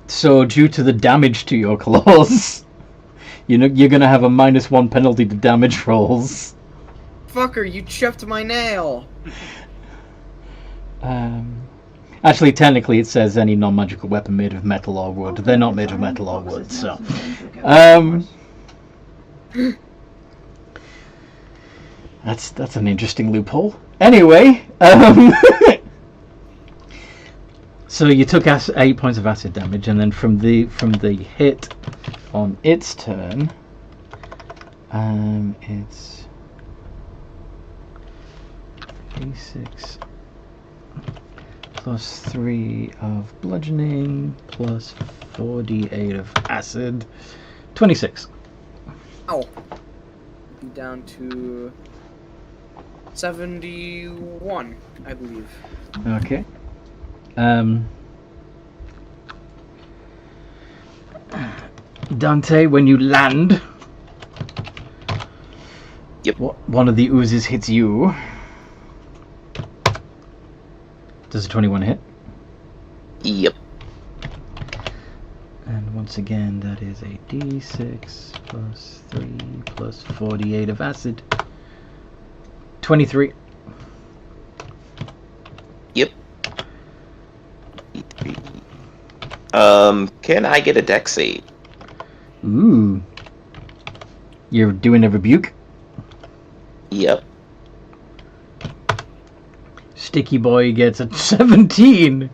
So due to the damage to your claws, you're gonna have a -1 penalty to damage rolls. Fucker, you chipped my nail. Actually, technically, it says any non-magical weapon made of metal or wood. They're not made of metal or wood, so. That's an interesting loophole. Anyway, so you took 8 points of acid damage, and then from the hit on its turn, it's D6 plus 3 of bludgeoning plus 4d8 of acid. 26. Oh. Be down to 71, I believe. Okay. Dante, when you land, Yep. one of the oozes hits you. Does a 21 hit? Yep. And once again, that is a d6 plus 3 plus 48 of acid. 23. Yep. Can I get a dex save? Ooh. You're doing a rebuke? Yep. Sticky boy gets a 17.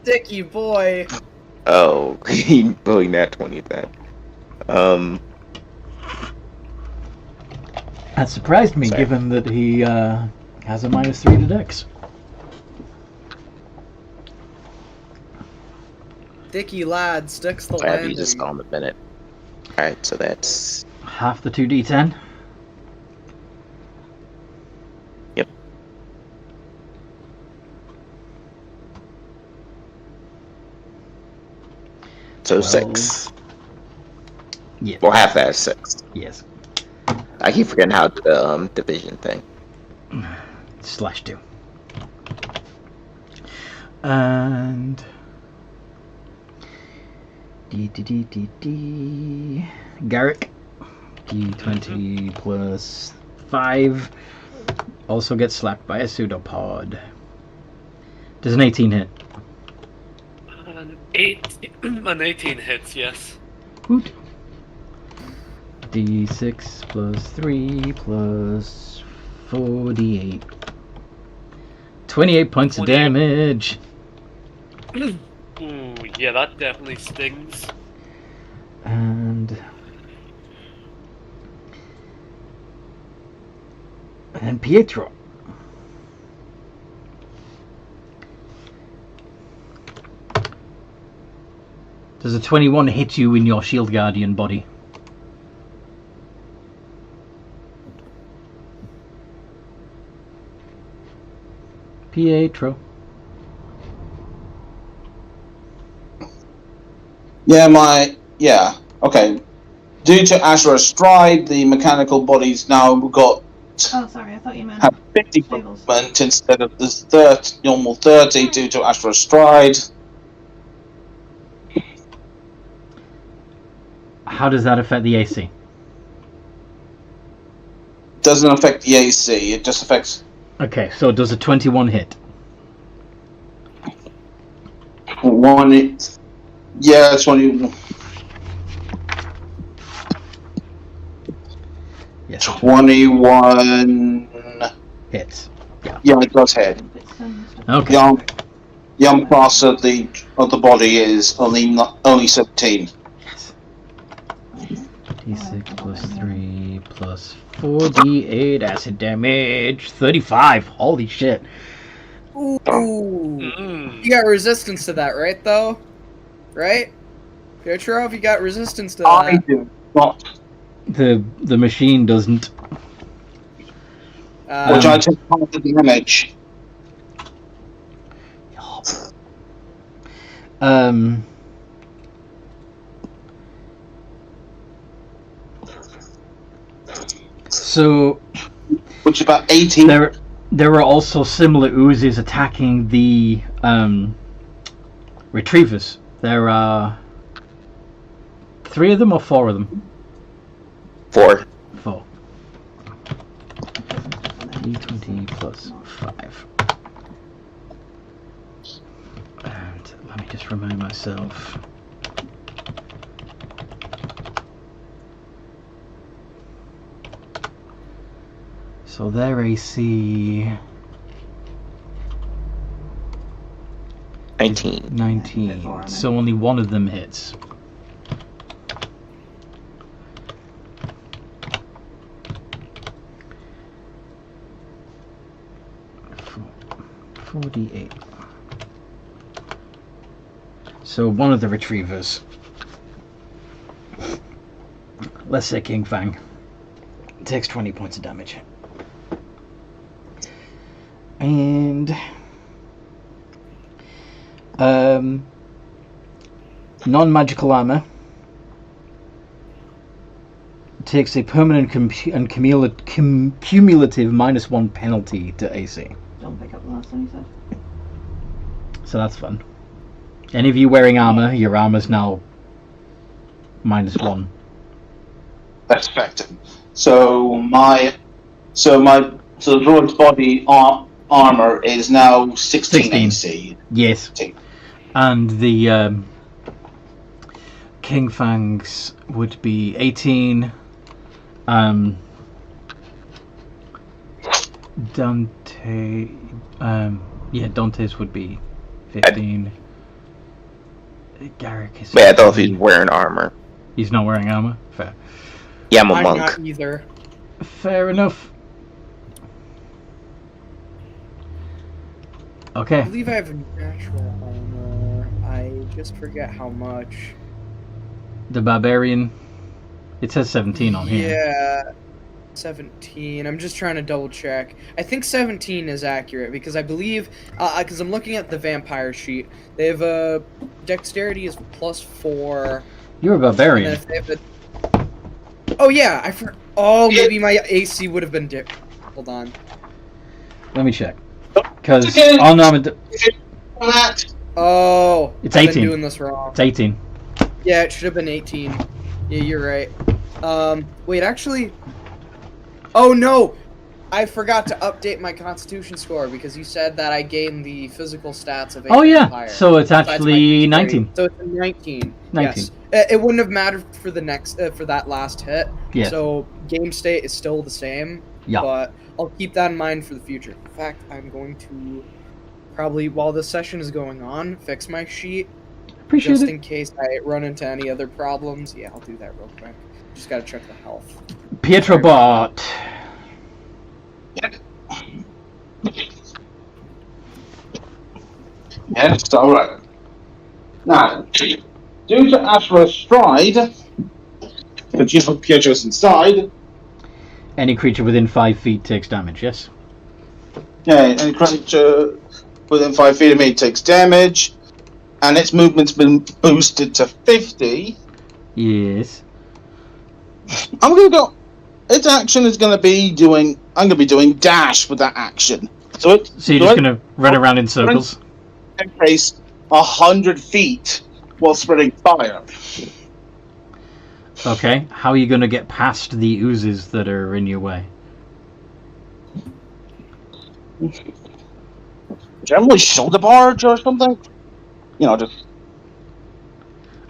Sticky boy. Oh, he bullying that 20 then. That surprised me, Sorry. given that he has a -3 to dex. Sticky lad sticks the I have landing. used this spell in a minute. Alright, so that's... Half the 2d10. Yep. So 6. Yeah. Well, half that is 6. Yes. I keep forgetting how the division thing. /2. And Garrick, d20 plus 5, also gets slapped by a pseudopod. Does an 18 hit? An 18 hits, yes. Woot. D6 plus 3 plus 4d8. 28 points of 28. damage. Ooh, yeah, that definitely stings. And Pietro. Does a 21 hit you in your Shield Guardian body? Pietro. Yeah, okay. Due to Ashura's stride, the mechanical body's now got Oh, sorry, I thought you meant have 50 Stables. movement instead of the normal 30 due to Ashura's stride. How does that affect the AC? Doesn't affect the AC, it just affects Okay, so does a 21 hit? one. Yeah, it's one. Yes. 21. Hits. Yeah, it does hit. Okay. The arm class of the body is only 17. Yes. D6 plus 3 plus 4d8 acid damage. 35. Holy shit. Ooh. Mm. You got resistance to that, right, though? Right? Pietro, have you got resistance to that? I do not. The machine doesn't. Which I take half of the damage. So Which is about 18. there are also similar oozes attacking the retrievers. There are 3 of them or 4 of them? 4. 4. D20 plus 5. And let me just remind myself. So their AC 19. 19. So only one of them hits. 4d8. So one of the retrievers, let's say King Fang, takes 20 points of damage. And non-magical armor takes a permanent and cumulative -1 penalty to AC. Don't pick up the last one you said. So that's fun. Any of you wearing armor, your armor's now -1. That's effective. So the droid's body armor is now 16 AC. Yes. 16. And the King Fang's would be 18. Dante, Dante's would be 15. Garrick is. Wait, I don't know if he's wearing armor. He's not wearing armor. Fair. Yeah, I'm a I'm monk. not either. Fair enough. Okay. I believe I have natural armor. I just forget how much. The barbarian. It says 17 on here. Yeah, 17. I'm just trying to double check. I think 17 is accurate because I believe, because I'm looking at the vampire sheet. They have a dexterity is +4. You're a And barbarian. then if they have oh yeah, maybe my AC would have been Hold on. Let me check. Because Okay. unarmored. Oh, It's I've 18. been doing this wrong. It's 18. Yeah, it should have been 18. Yeah, you're right. Wait, actually... Oh, no! I forgot to update my Constitution score because you said that I gained the physical stats of a Oh yeah. vampire. So it's Besides my actually dexterity. 19. So it's a 19. 19. Yes. It wouldn't have mattered for the next for that last hit. Yeah. So game state is still the same. Yeah. But I'll keep that in mind for the future. In fact, I'm going to probably, while this session is going on, fix my sheet Appreciate just it. in case I run into any other problems. Yeah, I'll do that real quick. Just gotta check the health. Pietro Bot. Yes, alright. Now, due to Ashra's stride, which is what Pietro's inside, Any creature within 5 feet takes damage, yes? yeah, any creature within 5 feet of me takes damage, and its movement's been boosted to 50. Yes. I'm gonna go. Its action is gonna be doing. I'm gonna be doing dash with that action. So So you're just gonna run around in circles? Pace 100 feet while spreading fire. Okay. How are you gonna get past the oozes that are in your way? Generally, shoulder barge or something. You know, just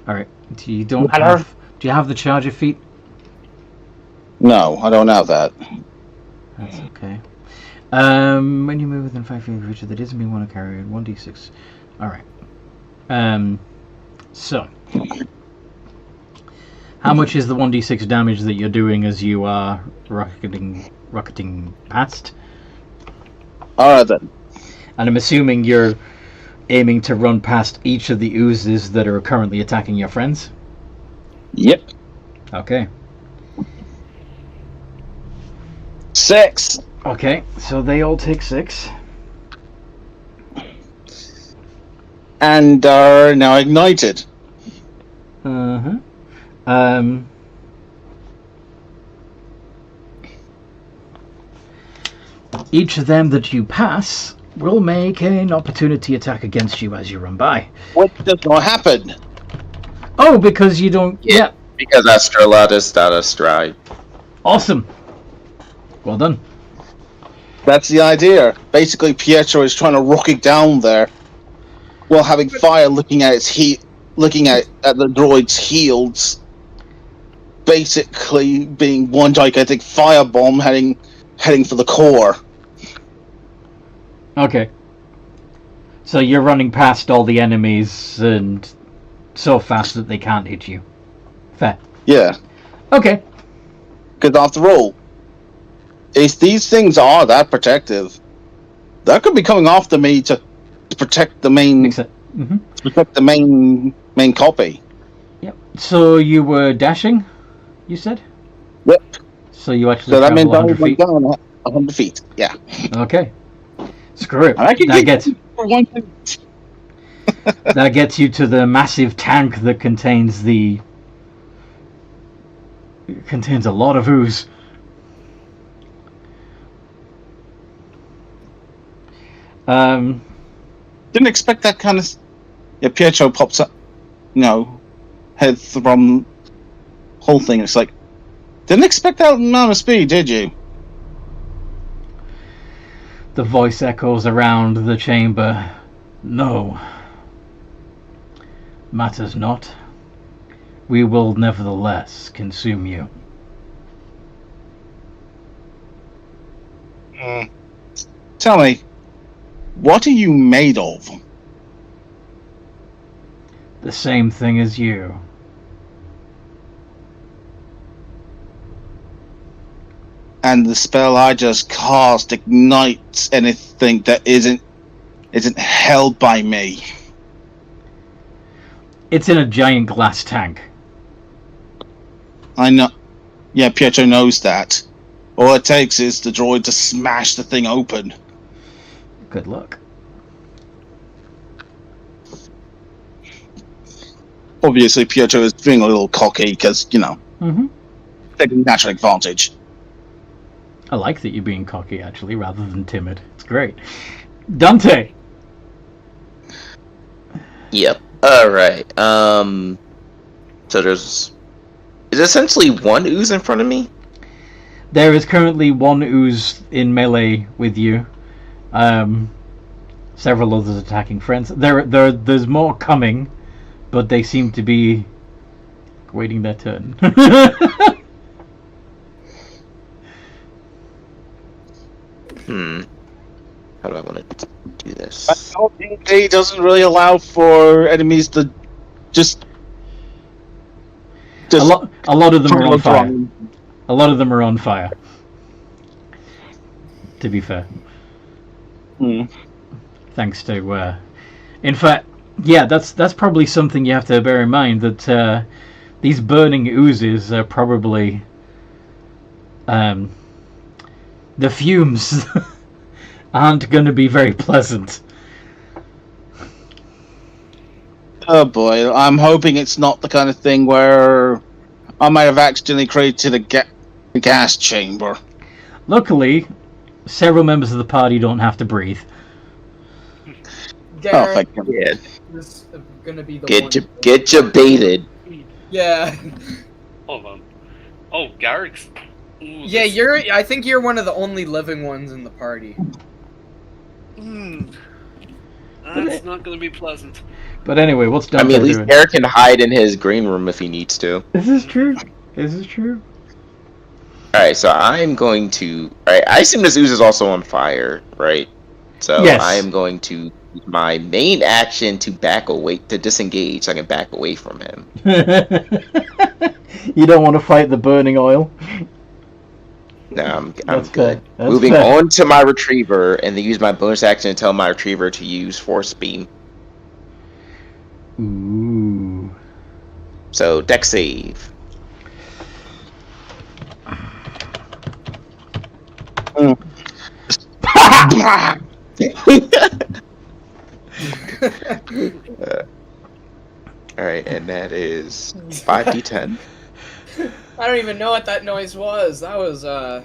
Alright. Do you have the charger feet? no. I don't have that. That's okay. When you move within 5 feet of a creature that isn't being want to carry 1d6. Alright. So. How much is the 1d6 damage that you're doing as you are rocketing past? Alright then. And I'm assuming you're aiming to run past each of the oozes that are currently attacking your friends? Yep. Okay. 6. Okay, so they all take 6. And are now ignited. Uh-huh. Each of them that you pass will make an opportunity attack against you as you run by. What does not happen? Oh, because you don't... Yeah. Because Astrolatus out of stride. Awesome. Well done. That's the idea. Basically, Pietro is trying to rocket down there while having fire looking at its looking at the droid's heels. Basically, being one gigantic firebomb heading for the core. Okay. So you're running past all the enemies and so fast that they can't hit you. Fair. Yeah, Okay. because after all, if these things are that protective, that could be coming after me to protect the main Mm-hmm. to protect the main copy. Yep. So you were dashing, you said? Yep. So you actually So that travel means I 100 went feet? down 100 feet. Yeah. Okay. Screw it. And I can That get gets for 1 feet. that gets you to the massive tank that contains a lot of ooze. Didn't expect that kind of. Yeah, Pietro pops up, heads from whole thing. It's like, didn't expect that amount of speed, did you? The voice echoes around the chamber. No. Matters not. We will nevertheless consume you. Tell me, what are you made of? The same thing as you. And the spell I just cast ignites anything that isn't held by me. It's in a giant glass tank. I know. Yeah, Pietro knows that. All it takes is the droid to smash the thing open. Good luck. Obviously, Pietro is being a little cocky because, Mm-hmm. taking natural advantage. I like that you're being cocky, actually, rather than timid. It's great. Dante! Yep. Alright. So there's essentially one ooze in front of me? There is currently one ooze in melee with you. Several others attacking friends. There's more coming, but they seem to be waiting their turn. How do I want to do this? D&D doesn't really allow for enemies to just a lot of them are on fire. run. A lot of them are on fire. To be fair. Thanks to in fact, yeah, that's probably something you have to bear in mind, that these burning oozes are probably the fumes aren't going to be very pleasant. Oh boy, I'm hoping it's not the kind of thing where I might have accidentally created a gas chamber. Luckily, several members of the party don't have to breathe. Oh, thank you. Yeah. This is gonna be the Get you baited. Yeah. Hold on. Oh, Garrick's. Ooh, Yeah, I think you're one of the only living ones in the party. That's not gonna be pleasant. But anyway, what's I Dante mean, at least doing? Garrick can hide in his green room if he needs to. This is true. This is true. Alright, so I'm going to... Alright, I assume this ooze is also on fire, right? So Yes. I am going to use my main action to disengage so I can back away from him. You don't want to fight the burning oil? No, I'm That's good. fair. That's Moving fair. on to my retriever, and then use my bonus action to tell my retriever to use Force Beam. Ooh. So, dex save. Alright, and that is 5d10. I don't even know what that noise was. That was a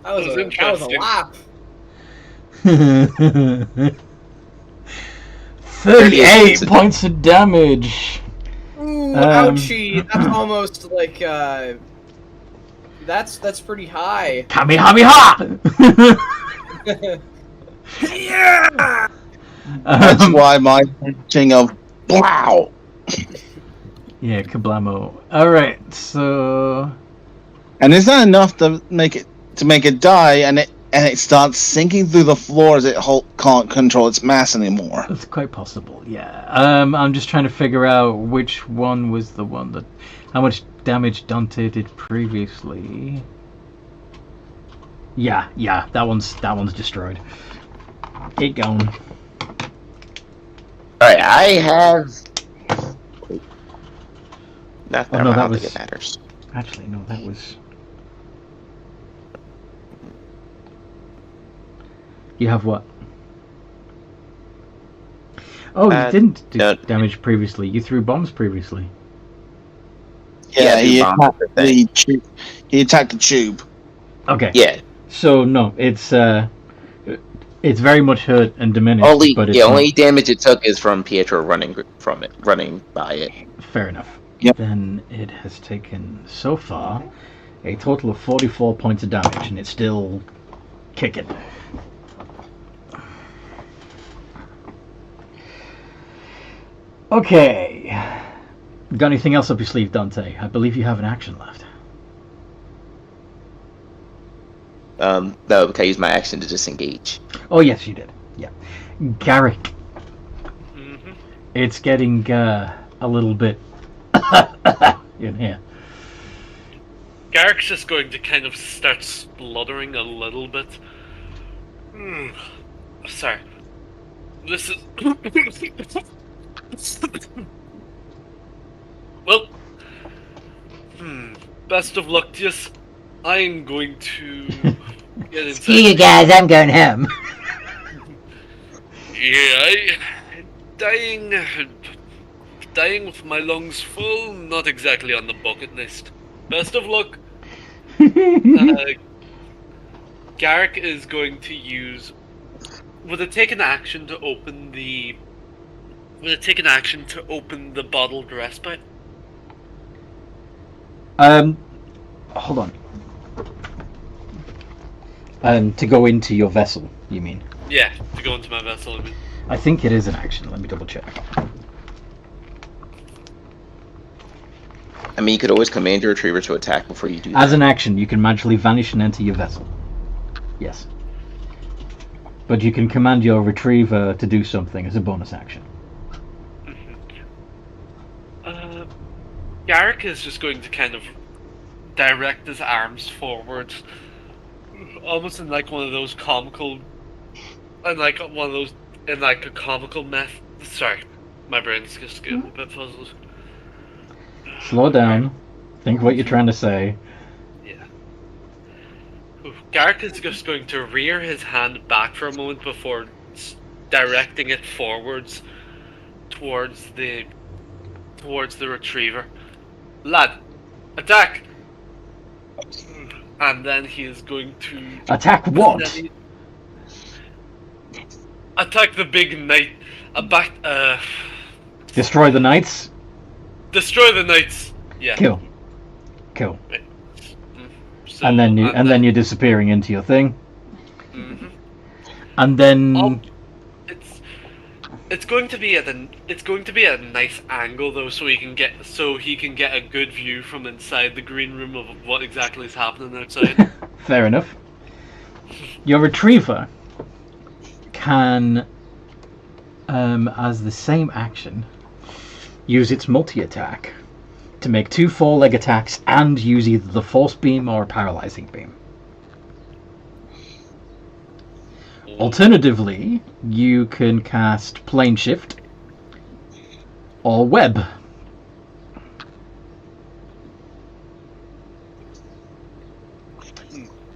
interesting. laugh. 38 points of damage. Ooh, ouchie. That's almost like that's pretty high. Kamehameha! Yeah. That's why my king of wow. Yeah, kablamo. Alright, so... And is that enough to make it die, and it starts sinking through the floor as it can't control its mass anymore? That's quite possible, yeah. I'm just trying to figure out which one was the one that... How much damage Dante did previously. Yeah, that one's destroyed. Get going. Alright, I have... No, Oh, never no, mind, that I don't was- think it matters. Actually, no, that was... You have what? Oh, you didn't do no. damage previously. You threw bombs previously. Yeah, Yeah, he the bomb attacked thing. the tube. He attacked the tube. Okay. Yeah, So no, it's very much hurt and diminished. only but it's yeah, not- only damage it took is from Pietro running by it. Fair enough. Yep. Then it has taken so far a total of 44 points of damage, and it's still kicking. Okay. Got anything else up your sleeve, Dante? I believe you have an action left. No, because I used my action to disengage. Oh yes, you did. Yeah. Garrick, Mm-hmm. it's getting a little bit in here. Garrick's just going to kind of start spluttering a little bit. Sorry. This is... Well... Best of luck to you. I'm going to get inside. See you guys, I'm going home. Yeah, dying with my lungs full, not exactly on the bucket list. Best of luck. Garrick is going to use. Would it take an action to open the? Would it take an action to open the bottled respite? Hold on. To go into your vessel, you mean? Yeah, to go into my vessel. I mean. I think it is an action. Let me double check. I mean, you could always command your retriever to attack before you do that. As an action, you can magically vanish and enter your vessel. Yes. But you can command your retriever to do something as a bonus action. Garrick is just going to kind of direct his arms forwards, almost in like one of those comical, in like a comical method. Sorry, my brain's just getting a bit puzzled. Slow down. Think what you're trying to say. Yeah. Garrick is just going to rear his hand back for a moment before directing it forwards towards the retriever. Lad, attack! And then he is going to Attack what? attack the big knight. Destroy the knights? Destroy the knights. Yeah. Kill. So, And then you're disappearing into your thing. Mhm. And then It's going to be a nice angle though, so he can get a good view from inside the green room of what exactly is happening outside. fair enough. Your retriever can, as the same action, use its multi-attack to make 2 4-leg attacks and use either the force beam or a paralyzing beam. Alternatively, you can cast plane shift or web.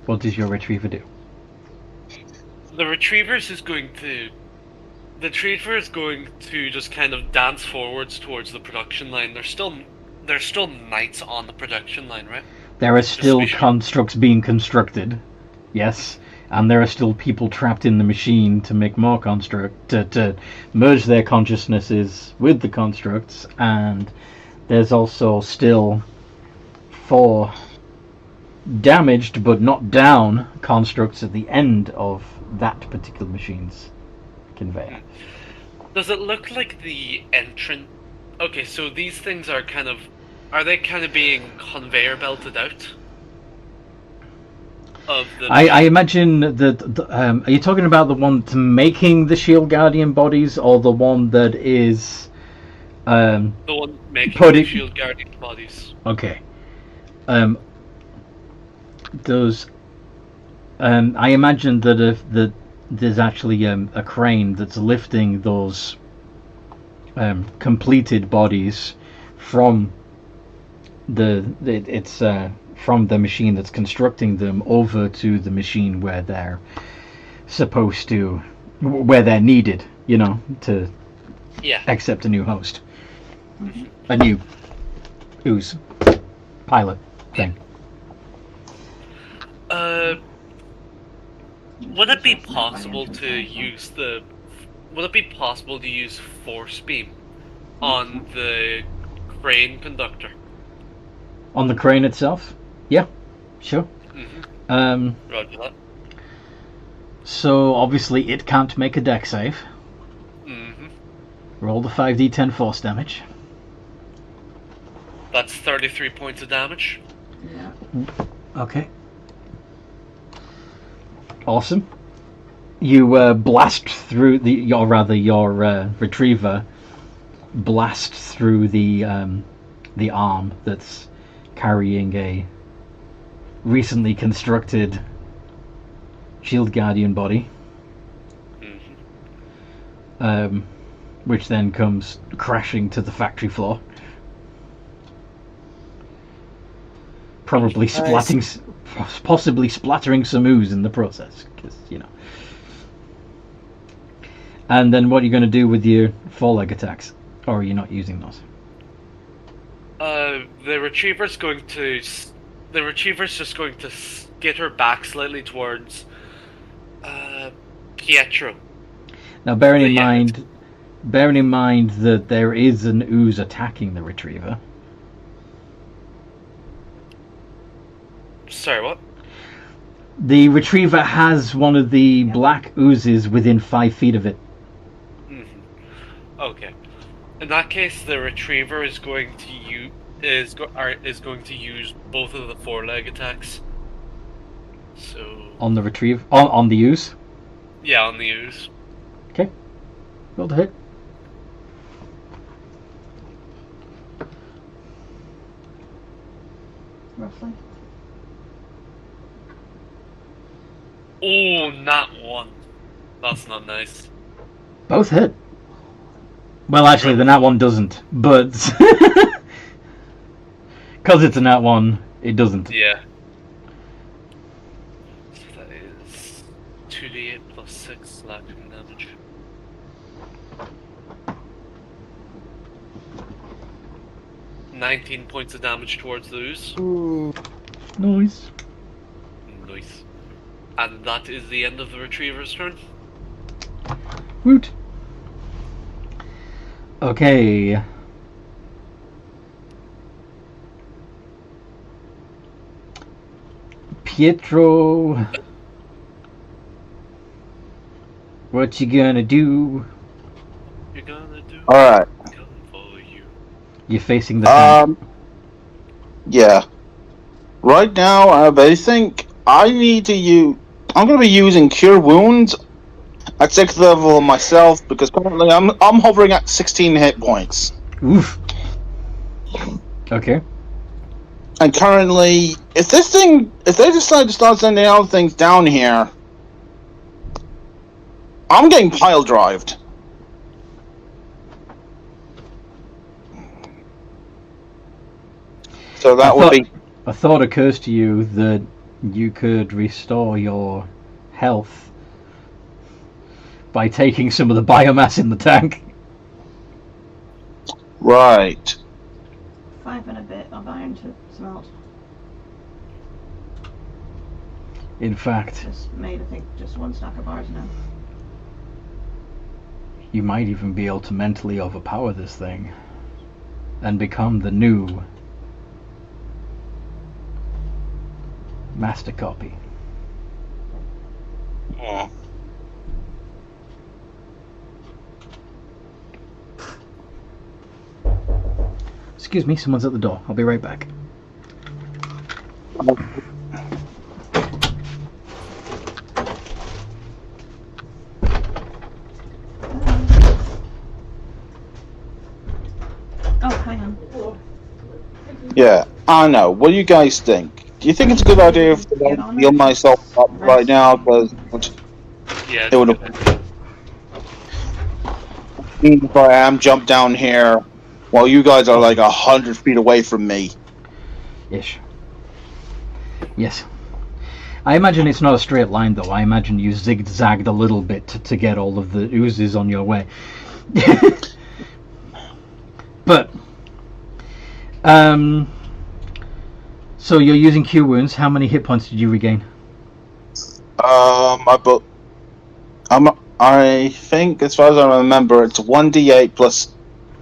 What does your retriever do? The retriever is going to just kind of dance forwards towards the production line. There's still knights on the production line, right? There are still Suspicion. constructs being constructed, yes, and there are still people trapped in the machine to make more to merge their consciousnesses with the constructs, and there's also still 4 damaged but not down constructs at the end of that particular machine's conveyor. Does it look like the entrance? Okay, so these things are they kind of being conveyor belted out? Of the I imagine that. Are you talking about the one to making the Shield Guardian bodies, or the one that is? the one making Put the it- Shield Guardian bodies. Okay. Those. I imagine that if there's actually a crane that's lifting those completed bodies from from the machine that's constructing them over to the machine where they're supposed to, where they're needed, to accept a new host, a new ooze pilot thing. Would it be possible to use force beam on the crane conductor? On the crane itself? Yeah, sure. Roger that. So obviously it can't make a deck save. Roll the 5d10 force damage. That's 33 points of damage. Yeah. Okay. Awesome. You blast through your retriever blasts through the arm that's carrying a recently constructed Shield Guardian body, which then comes crashing to the factory floor, probably possibly splattering some ooze in the process, because And then what are you going to do with your four-leg attacks, or are you not using those? The retriever's just going to skitter back slightly towards Pietro. Now, bearing in mind that there is an ooze attacking the retriever. Sorry, what? The retriever has one of the black oozes within 5 feet of it. Okay. In that case, the retriever is going to use both of the four-leg attacks. So On the retriever, on the ooze. yeah, on the ooze. Okay, roll to hit. Roughly. Oh, not one. That's not nice. Both hit. Well, actually, the nat one doesn't, but because it's a nat one, it doesn't. Yeah. So that is 2d8 plus 6 slashing damage. $19 points of damage towards those. Nice. Nice. And that is the end of the retriever's turn. Woot. Okay. Pietro. What you gonna do? You're gonna do. Alright. Come for you. You're facing the tank. Yeah. Right now, I think I need to use. I'm going to be using Cure Wounds at 6th level myself because currently I'm hovering at 16 hit points. Oof. Okay. And currently, if they decide to start sending out things down here, I'm getting pile drived. So that would be. A thought occurs to you that you could restore your health by taking some of the biomass in the tank. Right. 5 and a bit of iron to smelt. In fact, Just made, I think, just 1 stack of bars now. you might even be able to mentally overpower this thing and become the new master copy. Oh. Excuse me, someone's at the door. I'll be right back. Oh, hang on. Yeah, I know. What do you guys think? Do you think it's a good idea if I heal myself up right now? Because Yeah, it would have. If I am jump down here, while you guys are like 100 feet away from me. Ish. Yes. I imagine it's not a straight line, though. I imagine you zigzagged a little bit to get all of the oozes on your way. But, so you're using Cure Wounds. How many hit points did you regain? I think, as far as I remember, it's 1d8 plus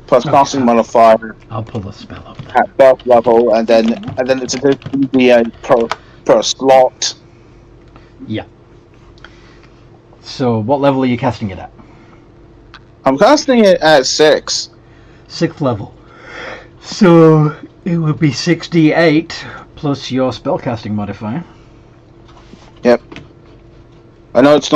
casting modifier I'll pull the spell up. at first level, and then it's a 2d8 per slot. Yeah. So, what level are you casting it at? I'm casting it at 6. 6th level. So, it would be 6d8 plus your spellcasting modifier. Yep. I know it's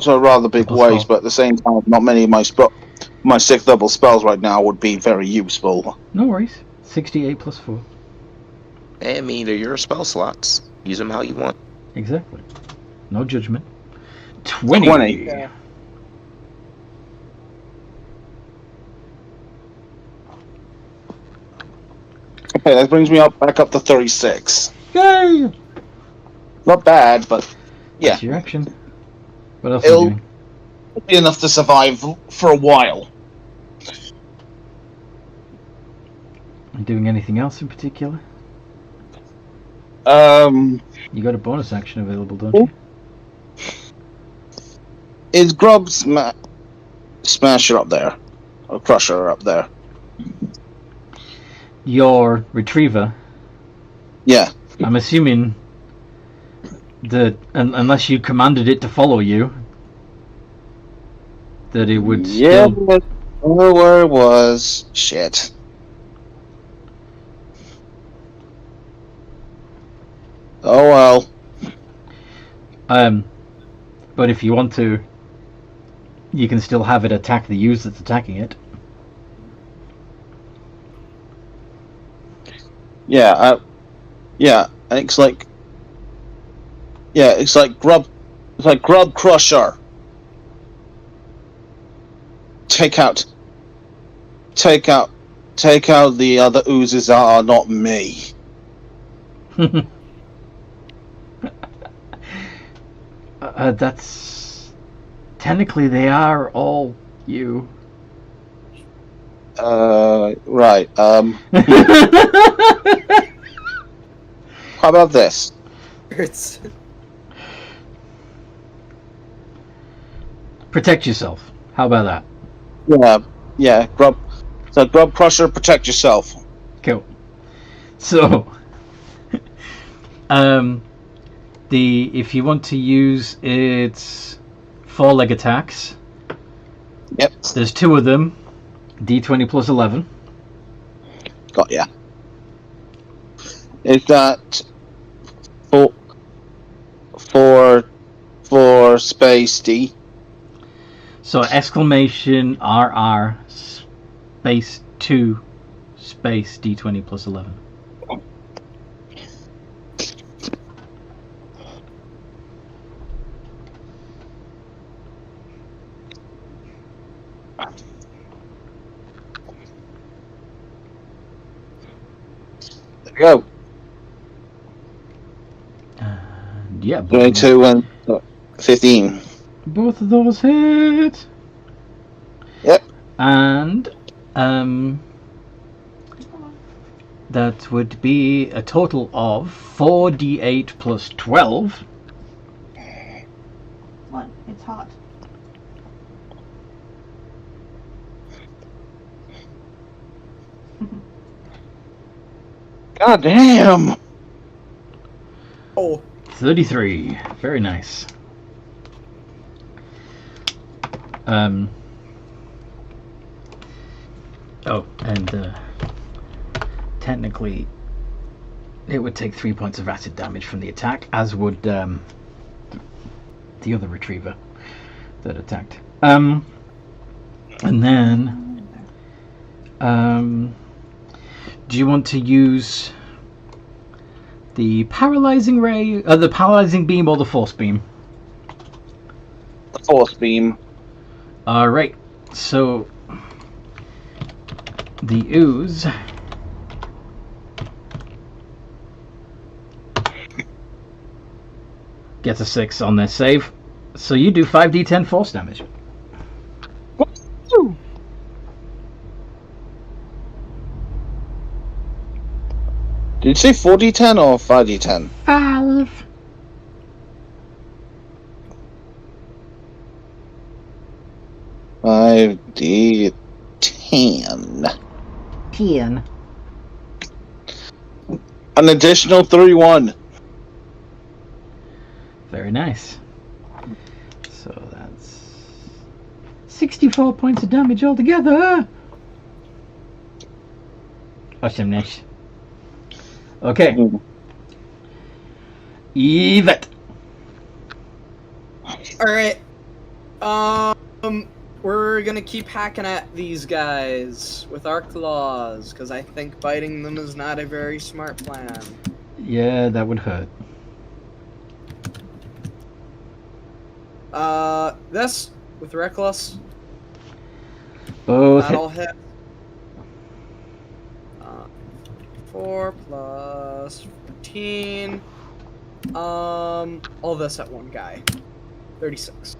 a rather big Plus waste, 4. but at the same time, not many of my 6th level spells right now would be very useful. No worries. 6d8 plus 4. I mean, they're your spell slots. Use them how you want. Exactly. No judgment. 20. 20. Yeah. Okay, that brings me back up to 36. Yay! Not bad, but yeah, That's your action. What else are you it'll doing? be enough to survive for a while. Are you doing anything else in particular? You got a bonus action available, don't you? Is Grub Smasher up there? Or Crusher up there? Your retriever, Yeah. I'm assuming that unless you commanded it to follow you, that it would Yeah, still... but I don't know where it was. Shit. Oh well. But if you want to, you can still have it attack the use that's attacking it. Yeah, it's like Grub Crusher. Take out the other oozes that are not me. That's... Technically, they are all you. Right. How about this? It's Protect yourself. How about that? Yeah. Grub Crusher, protect yourself. Cool. So, if you want to use its 4-leg attacks, Yep. there's 2 of them. D20 plus 11. Got ya. Is that for space D? So exclamation RR space 2 space D20 plus 11. There we go. Yeah, 22 and 15. both of those hit. Yep. And that would be a total of 4d8 plus 12. What? It's hot. God damn. oh 33. Very nice. Oh, and technically it would take 3 points of acid damage from the attack, as would the other retriever that attacked. And then do you want to use The paralyzing ray, the paralyzing beam, or the force beam. The force beam. All right. So the ooze gets a 6 on their save. So you do 5d10 force damage. Woo! Did you say 4d10 or 5d10? 5. $5d10. 10. An additional 3-1. Very nice. So that's 64 points of damage altogether. Awesomeness. Okay. Yvette. Alright. We're gonna keep hacking at these guys with our claws, because I think biting them is not a very smart plan. Yeah, that would hurt. This, with Reckless, Both that'll hit. hit. 4 plus 14. All this at one guy. 36.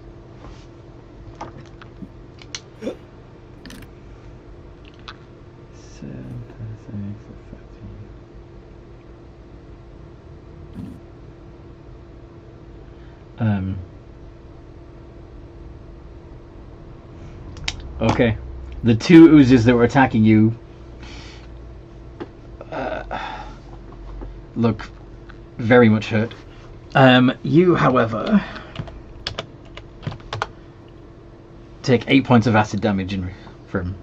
Okay. The two oozes that were attacking you look very much hurt. You, however, take 8 points of acid damage from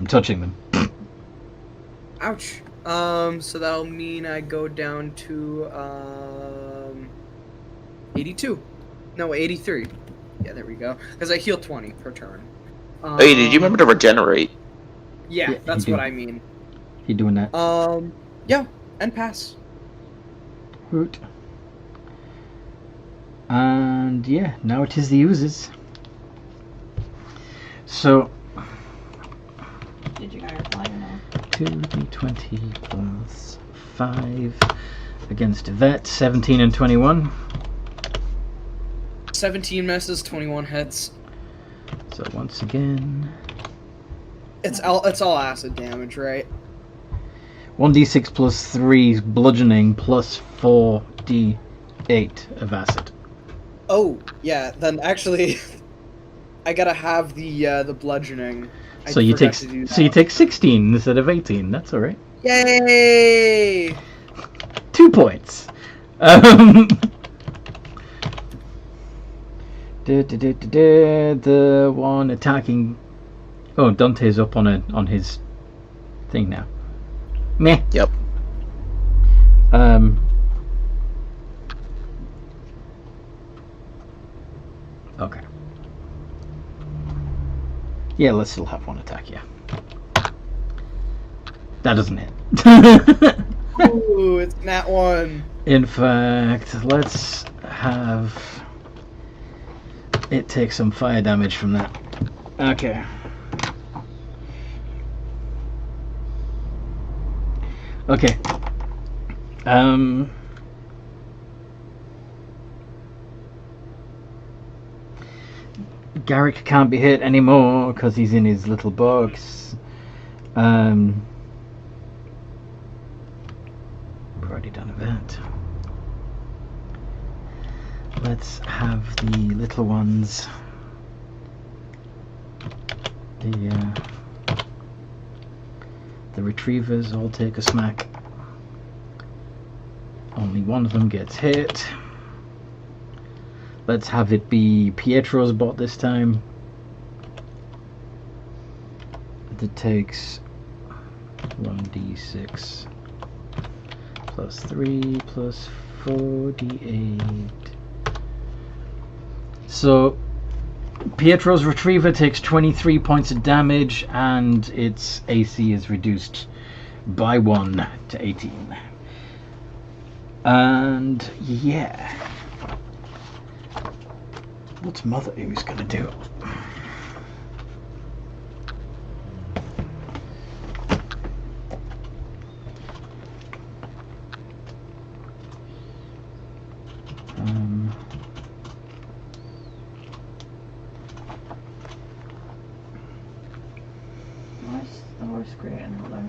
touching them. Ouch. So that'll mean I go down to 82. No, 83. Yeah, there we go. Because I heal 20 per turn. Hey, did you remember to regenerate? Yeah, Yeah, that's you what do. I mean. You doing that? Yeah, and pass. Root. And yeah, now it is the oozes. So Did you guys fly or no? 2d20 plus 5 against Yvette, 17 and 21. 17 misses, 21 hits. So once again, It's all acid damage, right? 1d6 plus 3 bludgeoning plus 4d8 of acid. Oh, yeah. Then actually, I gotta have the bludgeoning. I So you forgot take to do so you that. take 16 instead of 18. That's all right. Yay! 2 points. The one attacking. Oh, Dante's up on his thing now. Meh. Yep. Okay. Yeah, let's still have one attack. Yeah. That doesn't hit. Ooh, it's that one. In fact, let's have it take some fire damage from that. Okay. Okay. Garrick can't be hit anymore because he's in his little box. We've already done that. Let's have the little ones. The retrievers all take a smack. Only one of them gets hit. Let's have it be Pietro's bot this time. That takes 1d6 plus 3 plus 4d8. So Pietro's retriever takes 23 points of damage and its AC is reduced by 1 to 18. And yeah. What's Mother Ooze gonna do? Where's the horse grain holder?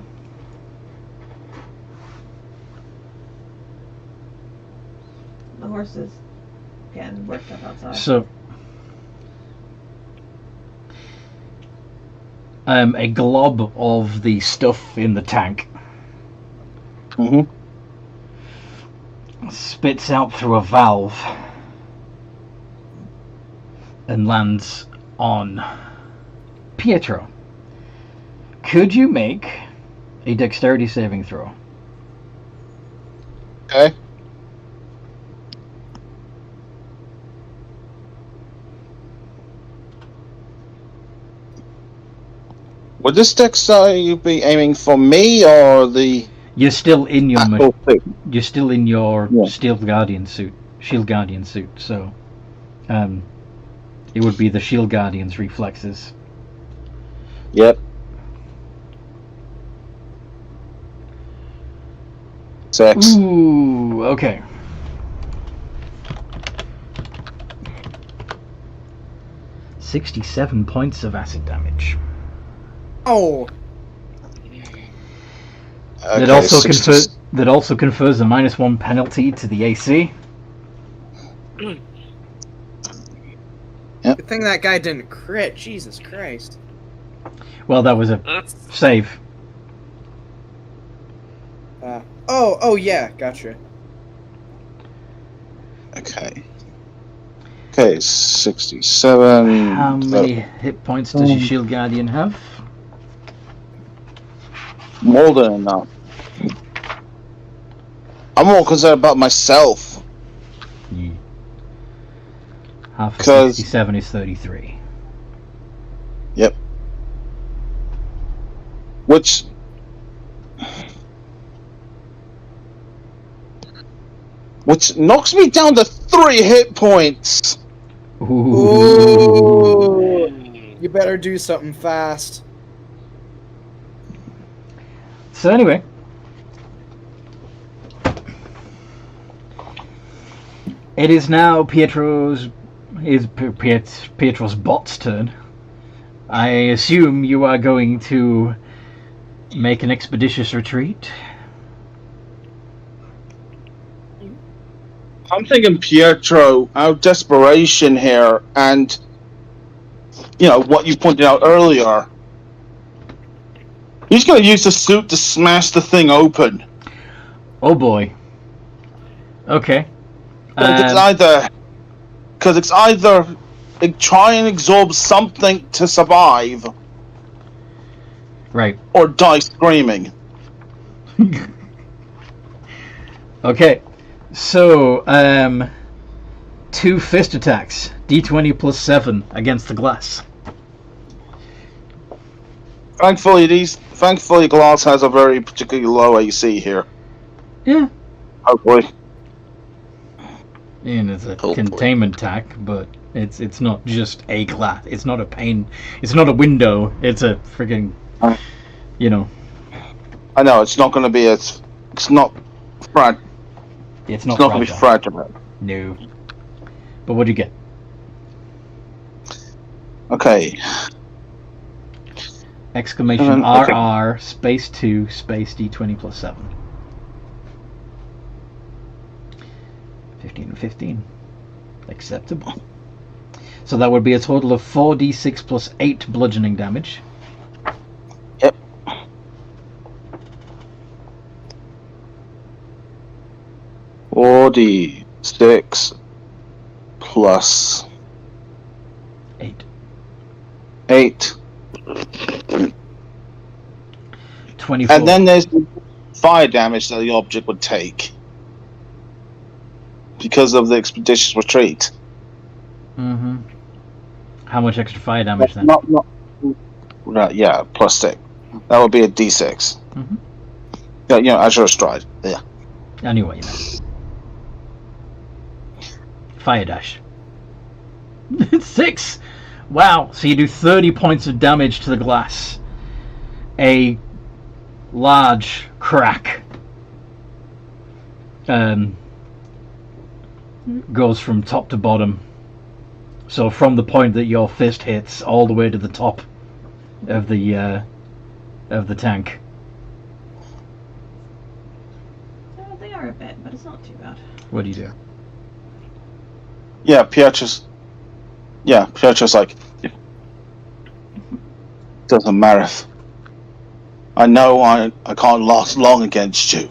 The horses getting worked up outside. So, a glob of the stuff in the tank Mm-hmm. spits out through a valve and lands on Pietro. Could you make a dexterity saving throw? Okay. Would this dexterity be aiming for me or the You're still in your actual thing? you're still in your Yeah. shield guardian suit, so it would be the shield guardian's reflexes. Yep. 6. Ooh, okay. $67 points of acid damage. Oh, That also confers a -1 penalty to the AC. good thing that guy didn't crit. Jesus Christ. Well, that was a That's save. Oh, yeah, gotcha. Okay. Okay, 67. How many hit points does your shield guardian have? More than enough. I'm more concerned about myself. Yeah. Half of 'Cause- 67 is 33. Which knocks me down to 3 hit points. Ooh. You better do something fast. So anyway, it is now Pietro's bot's turn. I assume you are going to make an expeditious retreat. I'm thinking Pietro, our desperation here, and what you pointed out earlier. He's going to use the suit to smash the thing open. Oh boy. Okay. Because it's either try and absorb something to survive, Right. or die screaming. Okay. So, 2 fist attacks. D20 plus 7 against the glass. Thankfully, glass has a very particularly low AC here. Yeah. Hopefully. And it's a Hopefully. containment attack, but it's not just a glass. It's not a pane. It's not a window. It's a friggin', I know it's not going to be it's not fragile. It's not going to be fragile. No. But what'd you get? Okay. Exclamation Okay. RR space 2 space D20 plus 7. 15 and 15. Acceptable. So that would be a total of 4d6 plus 8 bludgeoning damage. Yep. $4d6 plus 8. 8. 24. And then there's the fire damage that the object would take because of the expeditious retreat. Mm-hmm. How much extra fire damage then? Right, yeah, plus 6. That would be a d6. Mm-hmm. Yeah, Azure Stride. Yeah. Anyway, then. Fire dash. 6! Wow, so you do 30 points of damage to the glass. A large crack goes from top to bottom. So from the point that your fist hits all the way to the top of the tank. They are a bit, but it's not too bad. What do you do? Yeah, Pietro's like, doesn't matter if I know I can't last long against you.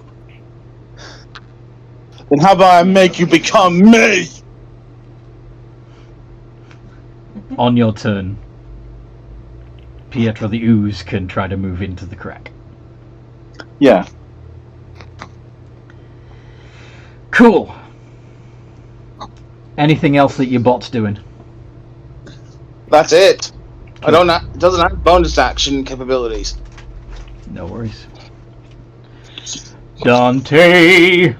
Then how about I make you become me? On your turn, Pietro the Ooze can try to move into the crack. Yeah. Cool. Anything else that your bot's doing? That's it. It doesn't have bonus action capabilities. No worries. Dante!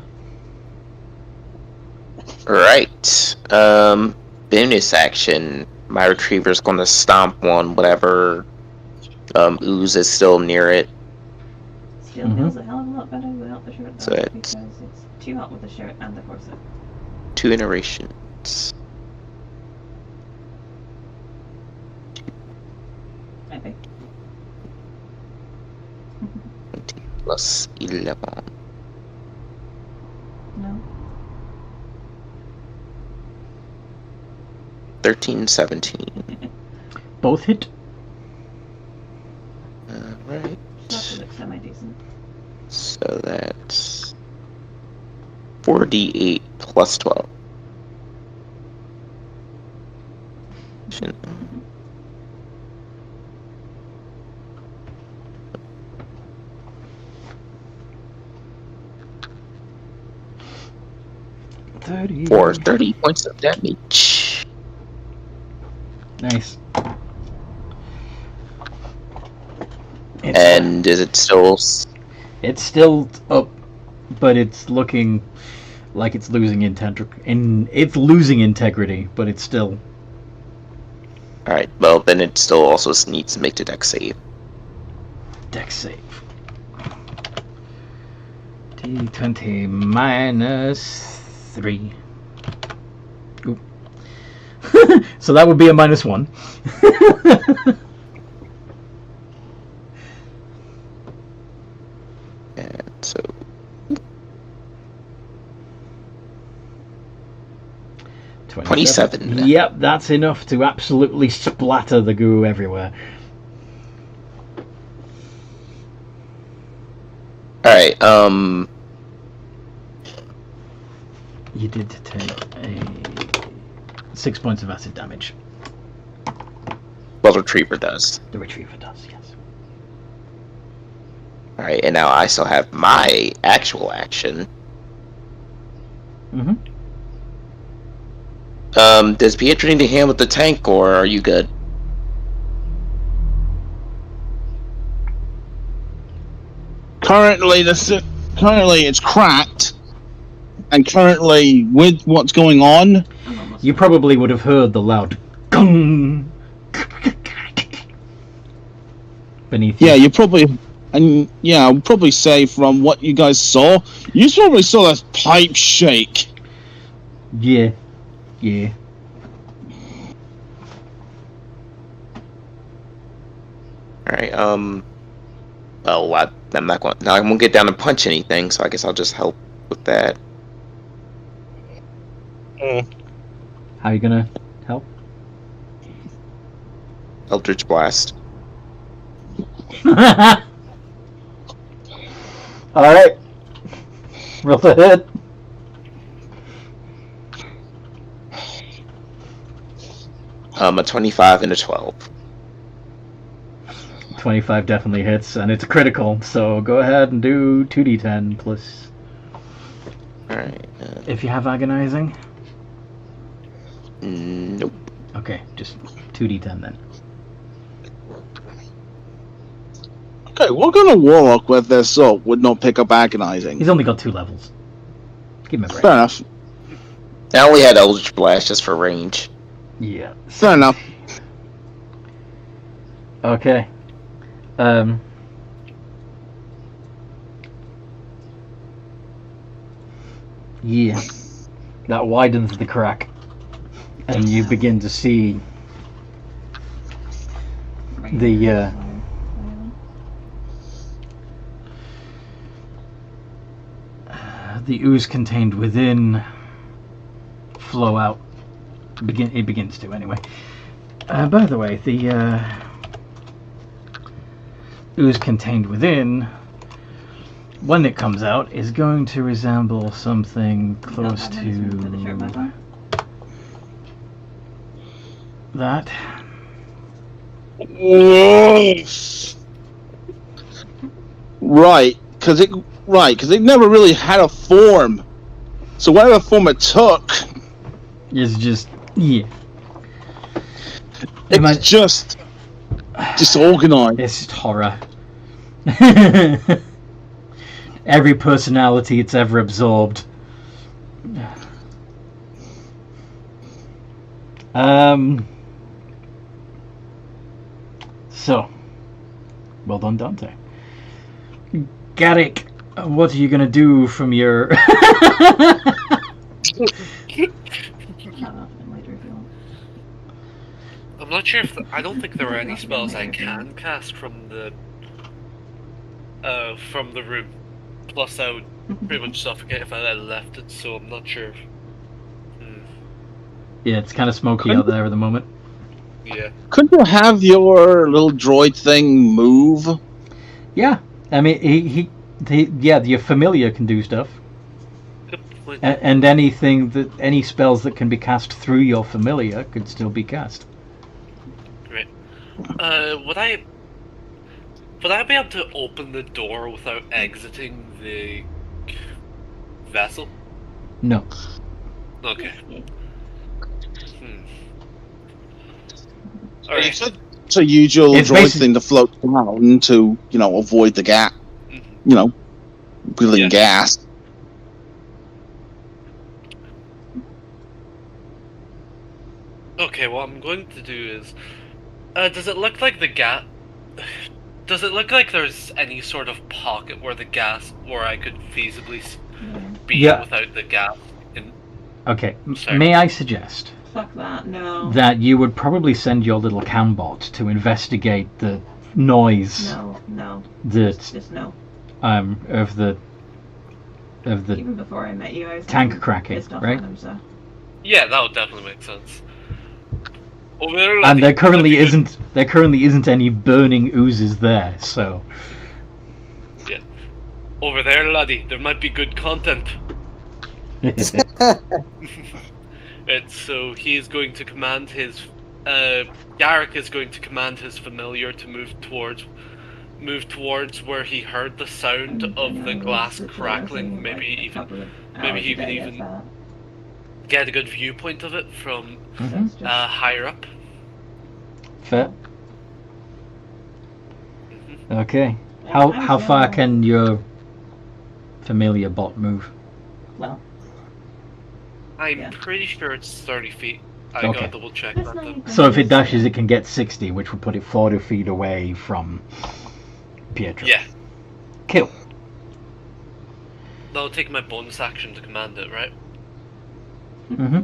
Right. Bonus action. My retriever's gonna stomp on whatever ooze is still near it. Still feels a hell of a lot better without the shirt, So though, it's- because it's too hot with the shirt and the corset. 2 iterations. Maybe. Plus 11. No. 13, 17. Both hit. Alright. That looks semi-decent. So that's 4d8 plus 12. For 30 points of damage. Nice. And is it still... It's still up, but it's looking like it's losing it's losing integrity, but it's still. Alright, well then it still also needs to make the dex save. Dex save. D20 minus 3. Oop. So that would be a -1. And so... 27. Yep, that's enough to absolutely splatter the goo everywhere. Alright, You did take 6 points of acid damage. well, the retriever does. The retriever does, yes. Alright, and now I still have my actual action. Mm-hmm. Does Pietro need a hand with the tank, or are you good? Currently it's cracked, and currently with what's going on, You probably would have heard the loud gong beneath you. yeah, you probably, and yeah, I'll probably say from what you guys saw, you probably saw that pipe shake. Yeah. Yeah. Alright, well, I'm not going. I won't get down and punch anything, so I guess I'll just help with that. How are you gonna help? Eldritch Blast. Alright. Roll the hit. A 25 and a 12. 25 definitely hits, and it's a critical, so go ahead and do 2d10 plus. Alright. If you have agonizing? Nope. Okay, just 2d10 then. Okay, what kind of warlock with their sword would not pick up agonizing? He's only got 2 levels. Give him a break. Fair enough. I only had Eldritch Blast just for range. Yeah. Fair enough. Okay. Yeah. That widens the crack. And you begin to see the ooze contained within flow out. It begins to, anyway. By the way, the ooze contained within, when it comes out, is going to resemble something close to that. Right, because it never really had a form. So whatever form it took, It's just, yeah. it's just disorganized. It's just horror. Every personality it's ever absorbed. So, well done, Dante. Garrick, what are you gonna do from your? I'm not sure if I don't think there are any spells I can cast from the room. Plus, I would pretty much suffocate if I left it. So I'm not sure. Yeah, it's kind of smoky out there at the moment. Yeah. Couldn't you have your little droid thing move? Yeah, I mean, your familiar can do stuff. Good point. And any spells that can be cast through your familiar could still be cast. Great. Would I be able to open the door without exiting the vessel? No. Okay. It's Alright. a usual It's droid thing to float down to, avoid the gap. Breathing gas. Okay, what I'm going to do is, does it look like the gas? Does it look like there's any sort of pocket where I could feasibly be without the gas? Okay, Sorry. may I suggest Fuck that, no. that you would probably send your little cambot to investigate the noise No. that Just no. of the Even before I met you, I was tank cracking, pissed off right? at him, so. Yeah, that would definitely make sense. Over there, And there currently isn't. isn't any burning oozes there, so Yeah. Over there, laddie, there might be good content. So he is going to command his Garrick is going to command his familiar to move towards where he heard the sound of the glass crackling. Maybe he can even get a good viewpoint of it from higher up. Fair. Okay. How far can your familiar bot move? Well, I'm pretty sure it's 30 feet. I Okay. gotta double check that though. So if it dashes, it can get 60, which would put it 40 feet away from Pietro. Yeah, Kill. that'll take my bonus action to command it, right? Mm-hmm.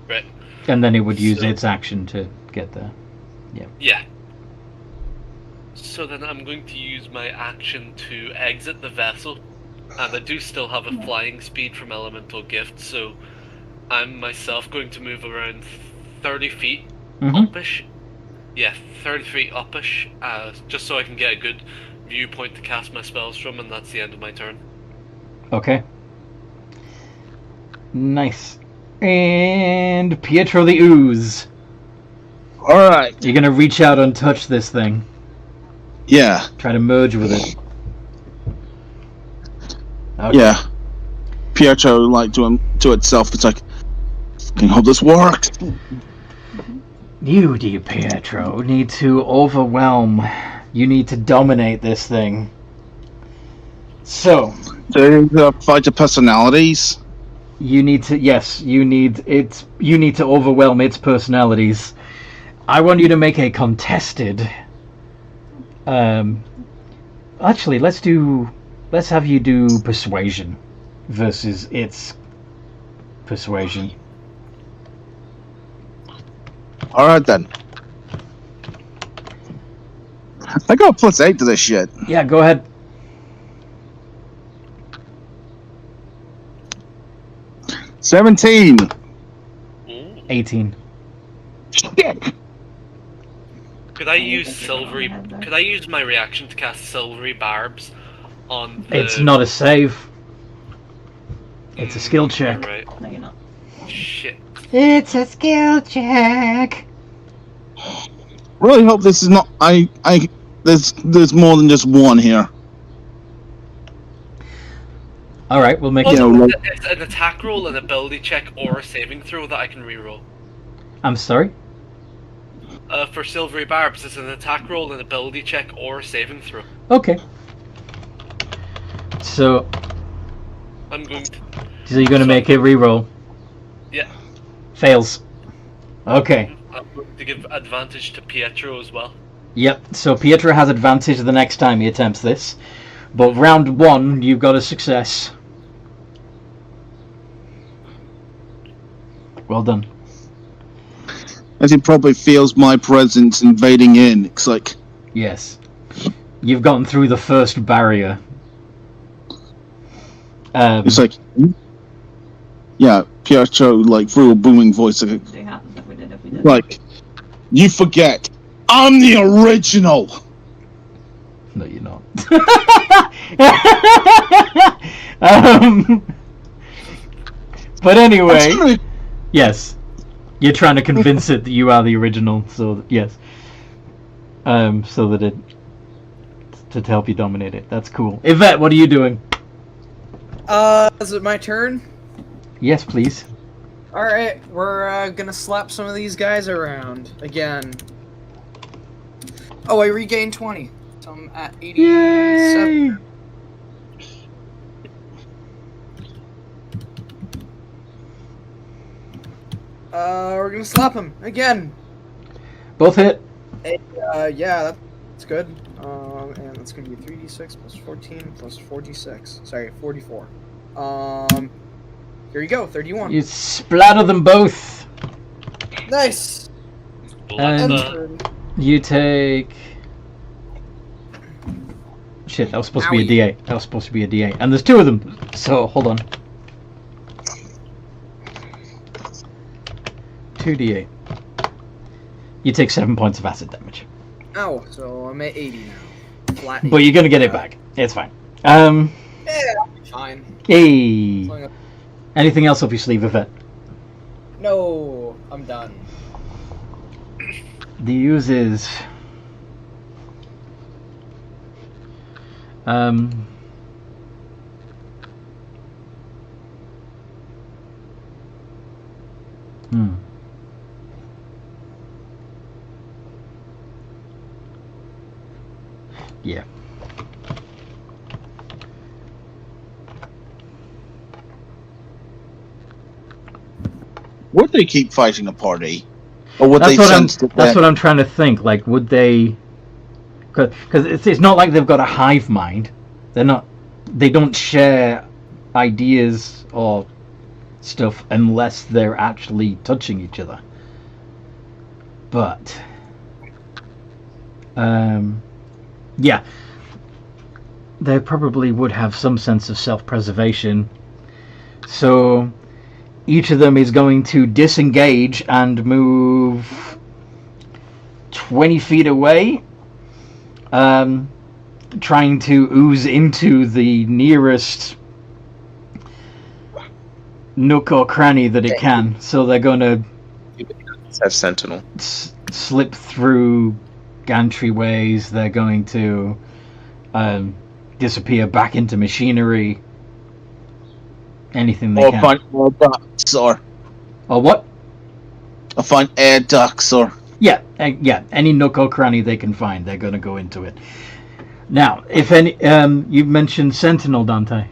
Right. And then it would use So- its action to get there. Yeah. So then I'm going to use my action to exit the vessel, and I do still have a flying speed from Elemental Gift, so I'm myself going to move around 30 feet Mm-hmm. up-ish. Yeah, 30 feet up-ish, just so I can get a good viewpoint to cast my spells from, and that's the end of my turn. Okay. Nice. And Pietro the Ooze. Alright. You're gonna reach out and touch this thing. Yeah. Try to merge with it. Okay. Yeah. Pietro, to itself, it's like, can hope this works. You, dear Pietro, need to overwhelm You need to dominate this thing. So, fight the personalities. you need to you need to overwhelm its personalities. I want you to make a contested. Actually, let's have you do persuasion versus its persuasion. All right then. I got +8 to this shit. Yeah, go ahead. 17. 18. Shit. Could I use silvery? Could I use my reaction to cast silvery barbs on the... It's not a save. It's a skill check. Right. No, you're not. Shit. It's a skill check. Really hope this is not. There's more than just one here. All right, we'll make Well, it. know, like- it's an attack roll, an ability check, or a saving throw that I can reroll. I'm sorry. For silvery barbs, it's an attack roll, an ability check, or a saving throw. Okay. So I'm going to. you're going to make a reroll. Yeah. Fails. Okay. I'm going to give advantage to Pietro as well. Yep. So Pietro has advantage the next time he attempts this, but round 1 you've got a success. Well done. As he probably feels my presence invading in. It's like, Yes. You've gotten through the first barrier. it's like, yeah, Pietro, like, through a booming voice, like, See what happens if we did. like, you forget, I'm the original. No, you're not. But anyway, yes, you're trying to convince it that you are the original. So yes, so that to help you dominate it. That's cool. Yvette, what are you doing? Is it my turn? Yes, please. Alright, we're gonna slap some of these guys around again. Oh, I regained 20. So I'm at 87. Yay! We're gonna slap him again. Both hit. Yeah, that's good. And that's gonna be 3d6 plus 14 plus 46. Sorry, 44. Here you go, 31. You splatter them both. Nice. And Turn. you take. Shit, that was supposed to be a D8. That was supposed to be a D8. And there's 2 of them. So, hold on. 2d8. You take 7 points of acid damage. Oh, so I'm at 80 now. Flat 80. But you're gonna get it back. It's fine. Yeah, I'll be fine. Hey. As long as- Anything else up your sleeve, Yvette? No, I'm done. The use is... Yeah. Would they keep fighting the party? Or would That's they what I'm. sense that That's what I'm trying to think. Like, would they? Because it's not like they've got a hive mind. They're not. They don't share ideas or stuff unless they're actually touching each other. But, yeah, they probably would have some sense of self-preservation. So each of them is going to disengage and move 20 feet away, trying to ooze into the nearest nook or cranny that it can. So they're going to Have Sentinel. slip through gantryways. They're going to disappear back into machinery. Anything they or can. find air ducts, or Or what? find air ducts, or Yeah, yeah. Any nook or cranny they can find, they're going to go into it. Now, if any, you mentioned Sentinel, Dante.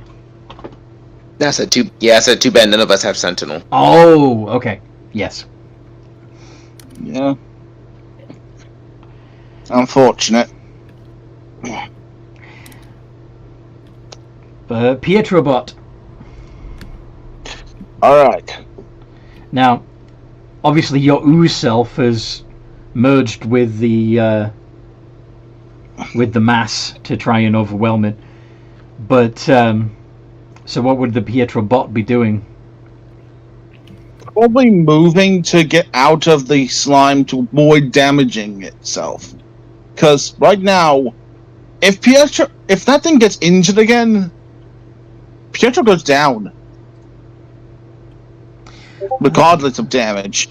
I said too. Yeah, I said too bad none of us have Sentinel. Oh, okay. Yes. Yeah. Unfortunate. Pietrobot. Alright. Now, obviously, your ooze self has merged with the mass to try and overwhelm it. But so, what would the Pietrobot be doing? Probably moving to get out of the slime to avoid damaging itself. Because right now, if that thing gets injured again, Pietro goes down. Regardless of damage.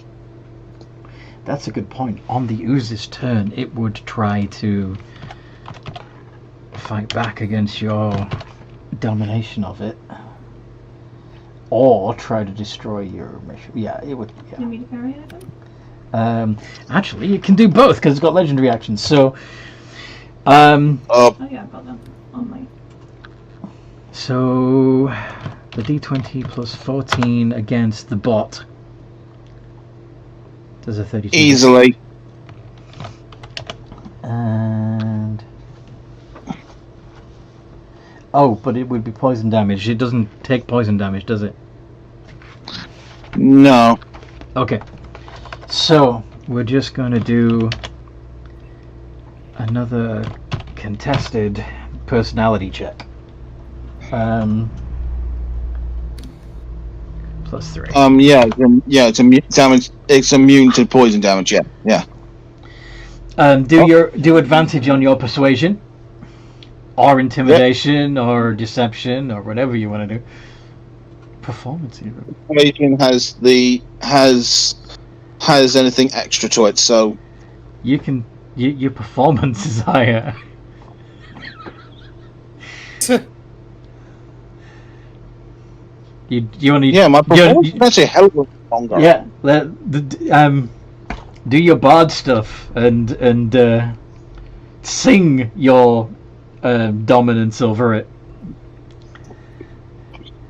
That's a good point. On the ooze's turn, it would try to fight back against your domination of it. Or try to destroy your mission. Yeah, it would. Yeah. You need me to carry it? Actually, it can do both because it's got legendary actions. So, Oh yeah, I've got them on my. so the D20 plus 14 against the bot does a 32. Easily. And oh, but it would be poison damage. It doesn't take poison damage, does it? No. Okay. So we're just going to do another contested personality check. Plus 3. It's immune damage. It's immune to poison damage. Yeah. Do advantage on your persuasion, or intimidation, or deception, or whatever you want to do. Performance even. Persuasion has anything extra to it, so You can. Your performance is higher. You only. yeah, my performance is actually a hell of a lot longer. Yeah. Do your bard stuff and sing your dominance over it.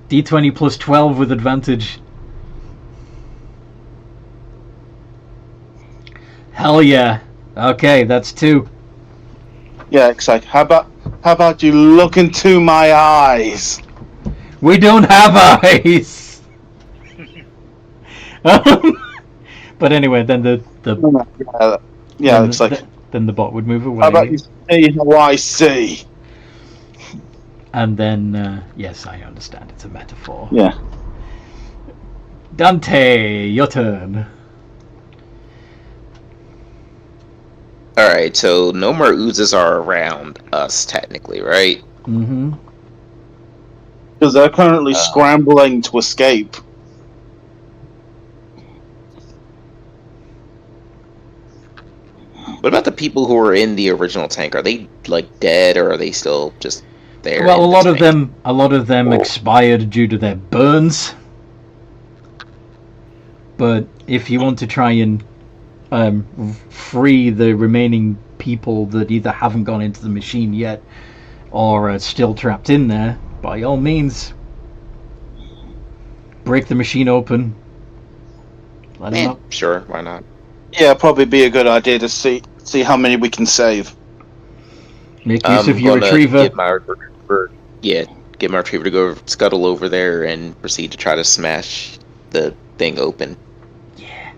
D20 plus 12 with advantage. Hell yeah. Okay, that's 2. Yeah, it's like how about you look into my eyes? We don't have eyes. But anyway, then the Yeah, then it's like then the bot would move away. how about you see how I see? And then yes, I understand. It's a metaphor. Yeah. Dante, your turn. Alright, so no more oozes are around us, technically, right? Mm-hmm. Because they're currently scrambling to escape. What about the people who were in the original tank? Are they, like, dead, or are they still just there? Well, in a the lot of them Oh. expired due to their burns. But if you want to try and free the remaining people that either haven't gone into the machine yet or are still trapped in there, by all means, break the machine open. Let them up. Sure, why not? Yeah, probably be a good idea to see how many we can save. Make use of your gonna retriever. Get my retriever to go scuttle over there and proceed to try to smash the thing open. Yeah.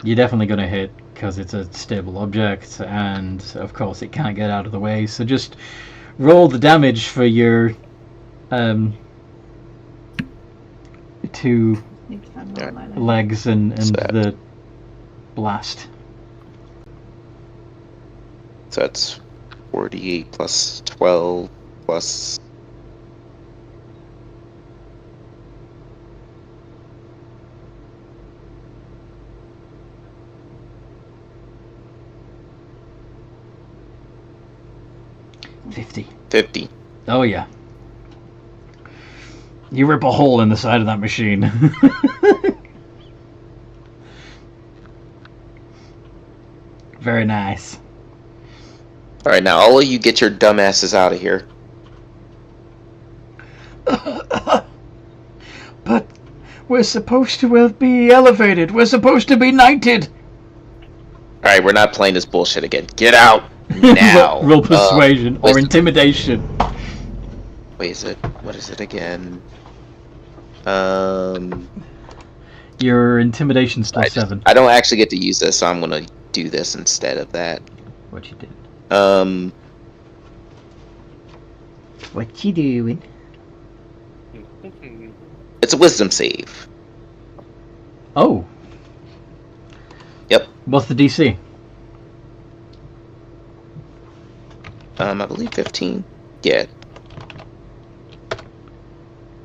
You're definitely going to hit because it's a stable object, and of course it can't get out of the way. So just roll the damage for your 2 Need to find more line. legs and Stab. the blast. So that's 48 plus 12 plus... $50. 50. Oh yeah. You rip a hole in the side of that machine. Very nice. Alright, now all of you get your dumbasses out of here. But we're supposed to be elevated. We're supposed to be knighted. Alright, we're not playing this bullshit again. Get out now. Roll persuasion or intimidation. What is it again? Your intimidation's still 7. I don't actually get to use this, so I'm gonna do this instead of that. What you did? What you doing? It's a wisdom save. Oh. Yep. What's the DC? I believe 15. Yeah.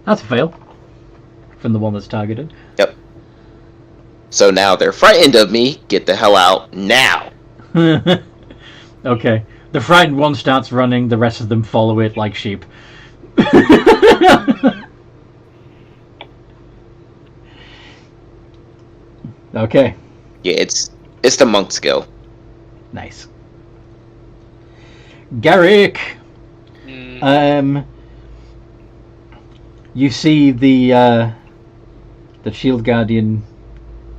That's a fail. From the one that's targeted. Yep. So now they're frightened of me. Get the hell out now. Okay. The frightened one starts running, the rest of them follow it like sheep. Okay. Yeah, it's the monk skill. Nice. Garrick! You see the shield guardian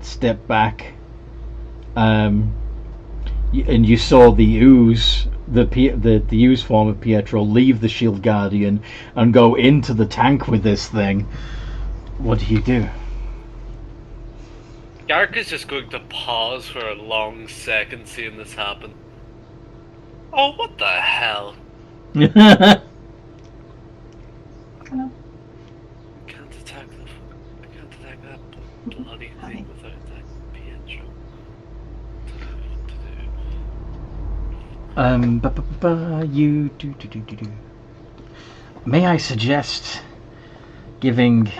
step back, and you saw the ooze, the ooze form of Pietro leave the shield guardian and go into the tank with this thing. What do? Garrick is just going to pause for a long second seeing this happen. Oh, what the hell? Hello. I can't attack that bloody thing without that Pietro. You do. May I suggest giving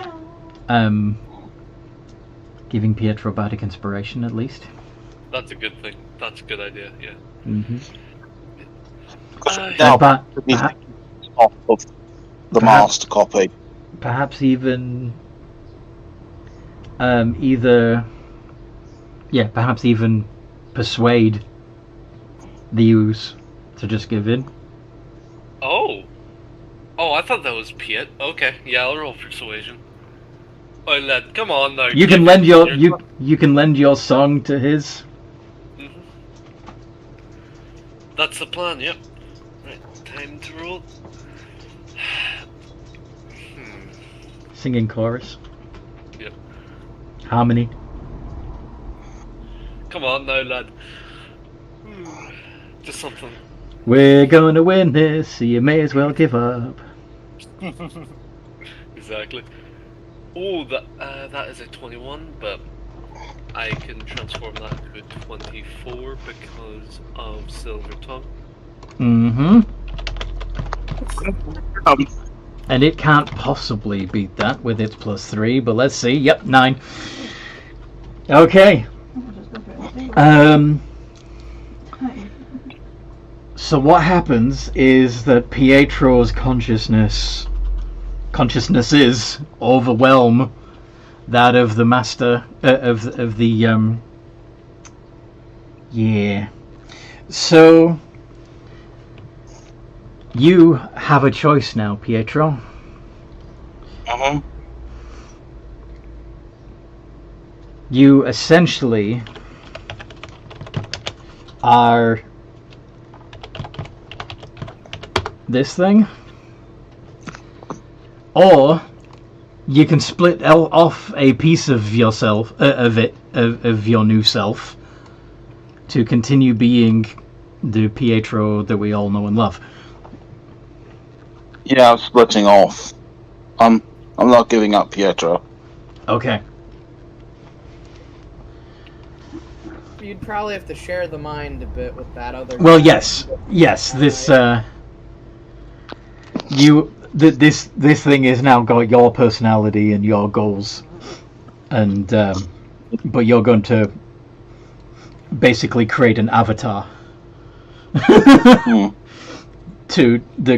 Pietro bardic inspiration at least? That's a good thing. That's a good idea, yeah. Mm-hmm. Now, Perhaps off of the master copy. Perhaps even perhaps even persuade the ooze to just give in. Oh, I thought that was Piet. Okay, yeah, I'll roll persuasion. Oh, lad, come on now. You can lend you can lend your song to his. Mm-hmm. That's the plan. Yep. Right, time to roll. Singing chorus. Yep. Harmony. Come on now, lad. Just something. We're gonna win this, so you may as well give up. Exactly. Oh, that is a 21, but I can transform that to a 24 because of Silver Tongue. Mm-hmm. And it can't possibly beat that with its +3, but let's see. Yep, 9. Okay. So what happens is that Pietro's consciousnesses overwhelm that of the master of the So you have a choice now, Pietro. Uh-huh. You essentially are this thing, or you can split off a piece of yourself, of your new self, to continue being the Pietro that we all know and love. Yeah, I'm splitting off. I'm not giving up Pietro. Okay. You'd probably have to share the mind a bit with that other Well, guy. yes. This this thing has now got your personality and your goals, and but you're going to basically create an avatar that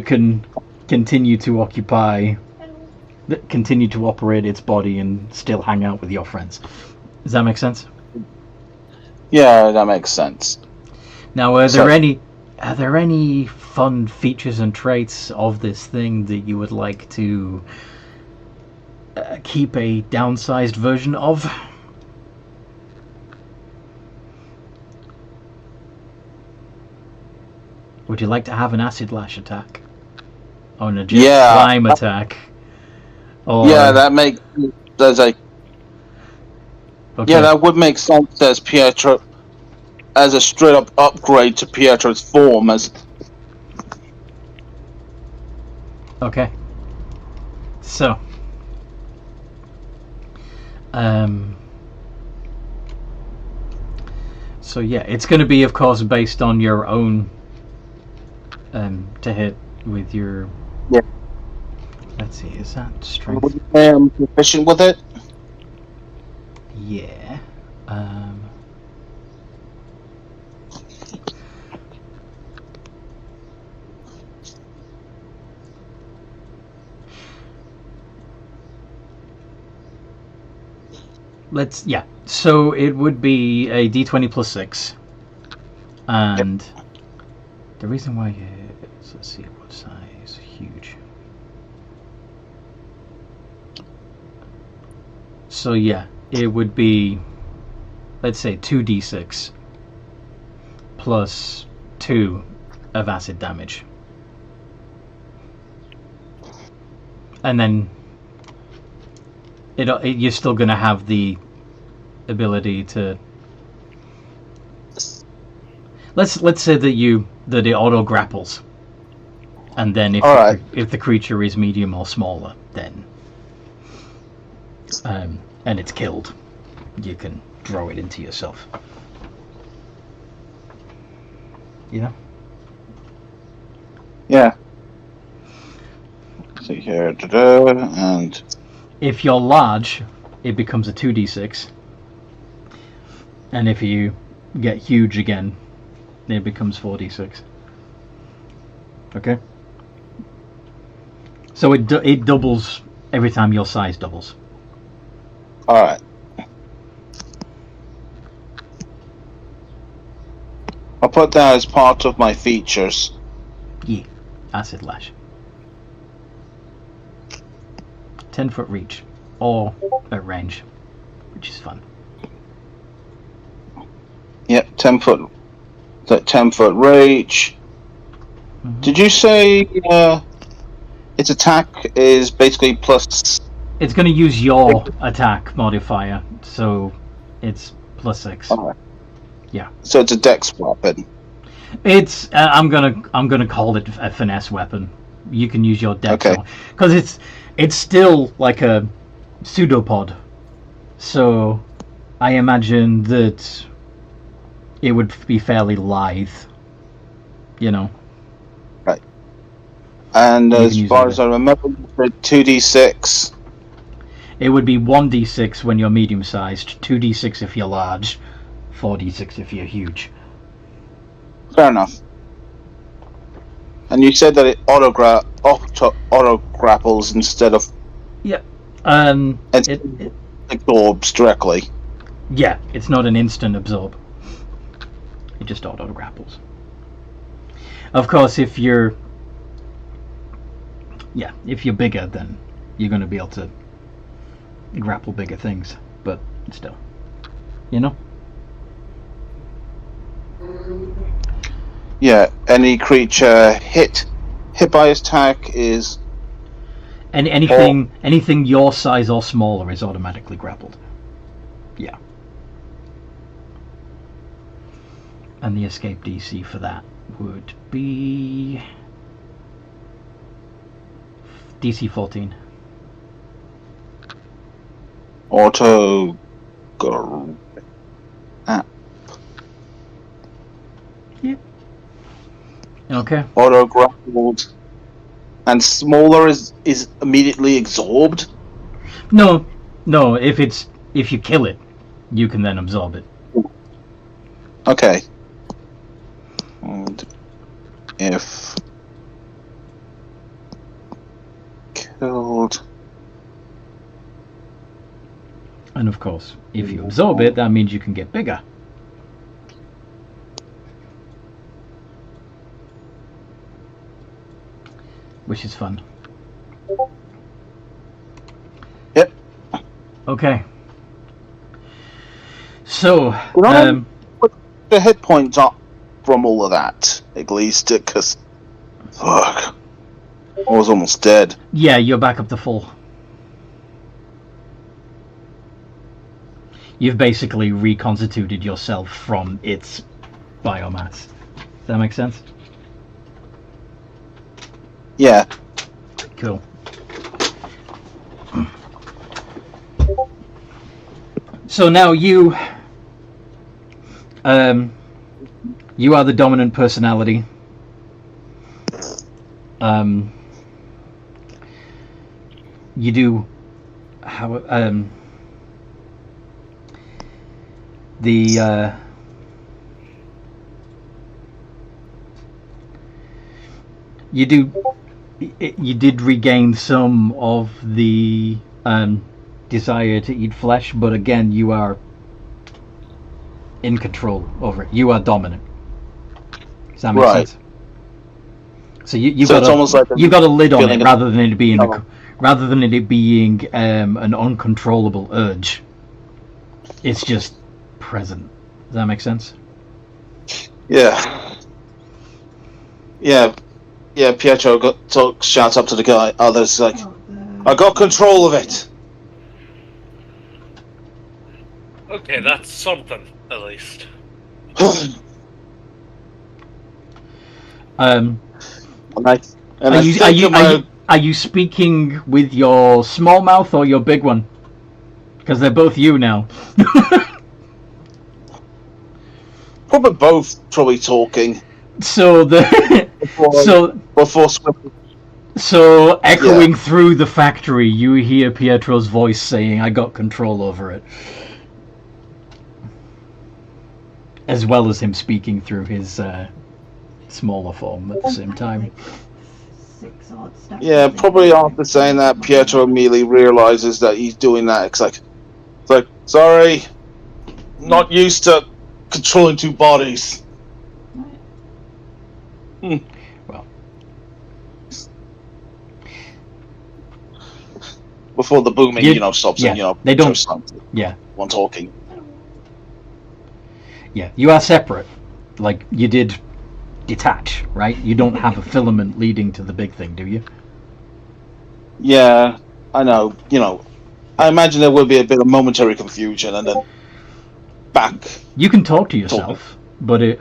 can continue to continue to operate its body and still hang out with your friends. Does that make sense? Yeah, that makes sense. Now, are there any fun features and traits of this thing that you would like to keep a downsized version of? Would you like to have an acid lash attack? Or an agility slime attack? Or... Yeah, that makes... There's a... Okay. Yeah, that would make sense as Pietro... As a straight-up upgrade to Pietro's form, as... Okay. So... So yeah, it's going to be, of course, based on your own... to hit with your... Yeah. Let's see, is that strength? I'm proficient with it? Yeah. Yeah. So it would be a d20 plus 6. And the reason why is, let's see, what size? Huge. So yeah, it would be, let's say, 2d6 plus 2 of acid damage. And then you're still going to have the ability to... Let's say that it auto grapples, and then if the creature is medium or smaller, then and it's killed, you can draw it into yourself. You know? Yeah. Let's see here, and if you're large, it becomes a 2d6, and if you get huge again, it becomes 4d6. Okay? So it doubles every time your size doubles. alright. I'll put that as part of my features. Yeah. Acid Lash. 10-foot reach. Or at range. Which is fun. Yep, 10-foot. That 10-foot reach. Mm-hmm. Did you say its attack is basically plus? It's going to use your attack modifier, so it's plus 6. Alright. Yeah. So it's a dex weapon. It's I'm gonna call it a finesse weapon. You can use your dex, Okay. Because it's still like a pseudopod. So I imagine that it would be fairly lithe. You know. Right. And You as can use far it. as I remember, the 2d6. It would be 1d6 when you're medium-sized, 2d6 if you're large, 4d6 if you're huge. Fair enough. And you said that it auto grapples instead of Yeah. it absorbs directly. Yeah, it's not an instant absorb. It just auto grapples. Of course, if you're bigger, then you're going to be able to grapple bigger things. But still, you know. Yeah, any creature hit by its attack is... And anything your size or smaller is automatically grappled. Yeah. And the escape DC for that would be DC 14. Auto... Go... Okay. Auto grappled. And smaller is immediately absorbed? No. If you kill it, you can then absorb it. Okay. And if killed... And of course, if you absorb it, that means you can get bigger. which is fun. Yep. Okay. So, Put the hit points up from all of that, at least, because fuck, I was almost dead. yeah, you're back up to full. You've basically reconstituted yourself from its biomass. Does that make sense? Yeah. Cool. So now you are the dominant personality. You do how you did regain some of the desire to eat flesh, but again, you are in control over it. You are dominant. Does that make Right. sense? So you So got it's almost like you got a lid on feeling it of- rather than it being Oh. an uncontrollable urge. It's just present. Does that make sense? Yeah. Yeah, Pietro shouts up to the guy. Others like, Oh, I got control of it. Okay, that's something, at least. And I Are you, think are, you, of are, my- you, are you speaking with your small mouth or your big one? Because they're both you now. probably both talking So the before swiftly. so echoing through the factory, you hear Pietro's voice saying, "I got control over it," as well as him speaking through his smaller form at the same time. Like 6 odd steps. Yeah, probably after saying that, Pietro immediately realizes that he's doing that. It's like, sorry, not used to controlling two bodies. Well, Before the booming, stops and, they don't- Pietro stops yeah, one talking. yeah. You are separate. Like, you did detach, right? You don't have a filament leading to the big thing, do you? Yeah, I know. I imagine there will be a bit of momentary confusion and then back. You can talk to yourself, but it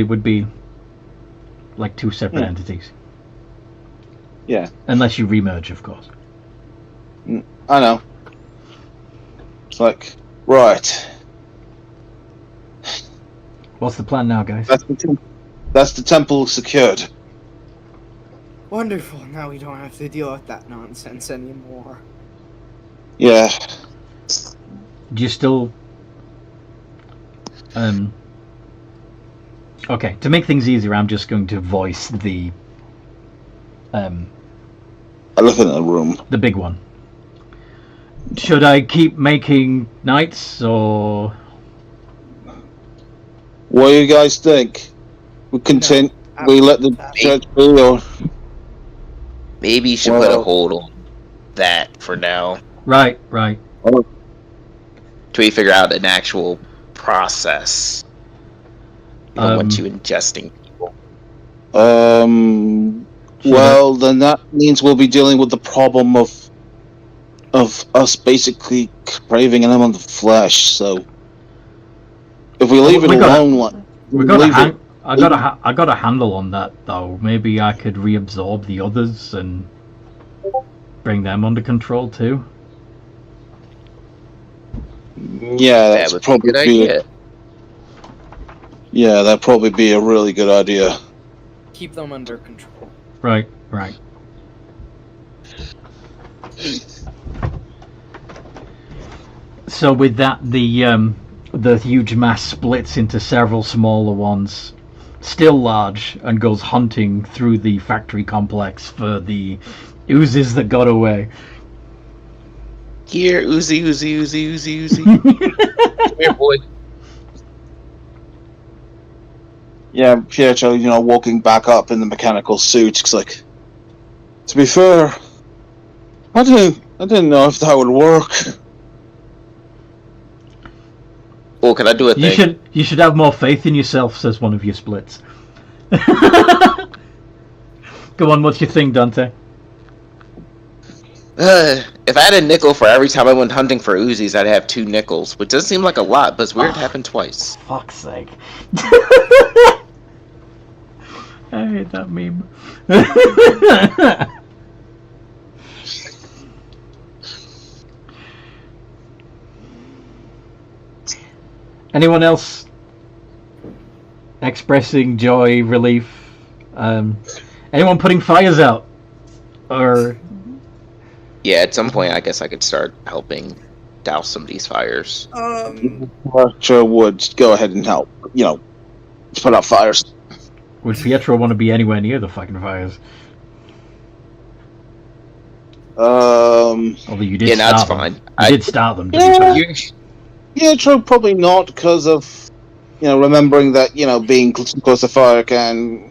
would be like two separate entities. Yeah, Unless you remerge, of course. I know. It's like, right. What's the plan now, guys? That's the temple secured. Wonderful. Now we don't have to deal with that nonsense anymore. Yeah. Do you still... Okay, to make things easier, I'm just going to voice the Elephant in the room. the big one. Should I keep making knights, or... What do you guys think? We continue. We let the church be, or Maybe you should put a hold on that for now. Right. Till we figure out an actual process. We don't want you ingesting people. Well, then that means we'll be dealing with the problem of us basically craving an element of flesh. So if we leave it alone, I got a handle on that, though. Maybe I could reabsorb the others and bring them under control too. yeah, That that's would be a probably good idea. Yeah, that'd probably be a really good idea. Keep them under control. Right. So with that, the huge mass splits into several smaller ones, still large, and goes hunting through the factory complex for the oozes that got away. Here, Uzi. Come here, boy. Yeah, Pietro, walking back up in the mechanical suit, it's like, To be fair, I didn't know if that would work. Well, can I do a thing? You should have more faith in yourself, says one of your splits. Go on, what's your thing, Dante? If I had a nickel for every time I went hunting for Uzis, I'd have 2 nickels, which does seem like a lot, but it's weird it happened twice. Fuck's sake. I hate that meme. Anyone else expressing joy, relief? Anyone putting fires out? Or Yeah, at some point, I guess I could start helping douse some of these fires. Pietro would go ahead and help. You know, let's put out fires. would Pietro want to be anywhere near the fucking fires? Although you did Yeah, no, start it's them. fine. You did start them, to be Yeah. fair. Pietro probably not because of, remembering that, being close to fire can...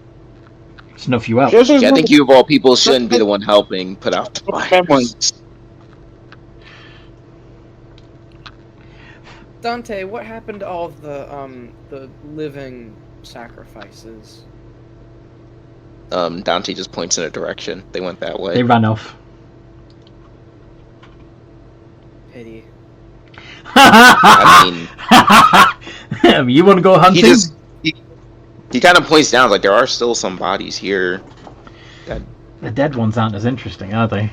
Snuff you out. Pietro's Yeah, I think you of all people shouldn't be the one helping put out the fires. memories. Dante, what happened to all of the living sacrifices? Dante just points in a direction. They went that way. They ran off. Pity. I mean, you want to go hunting? he kind of points down, like, there are still some bodies here. The dead ones aren't as interesting, are they?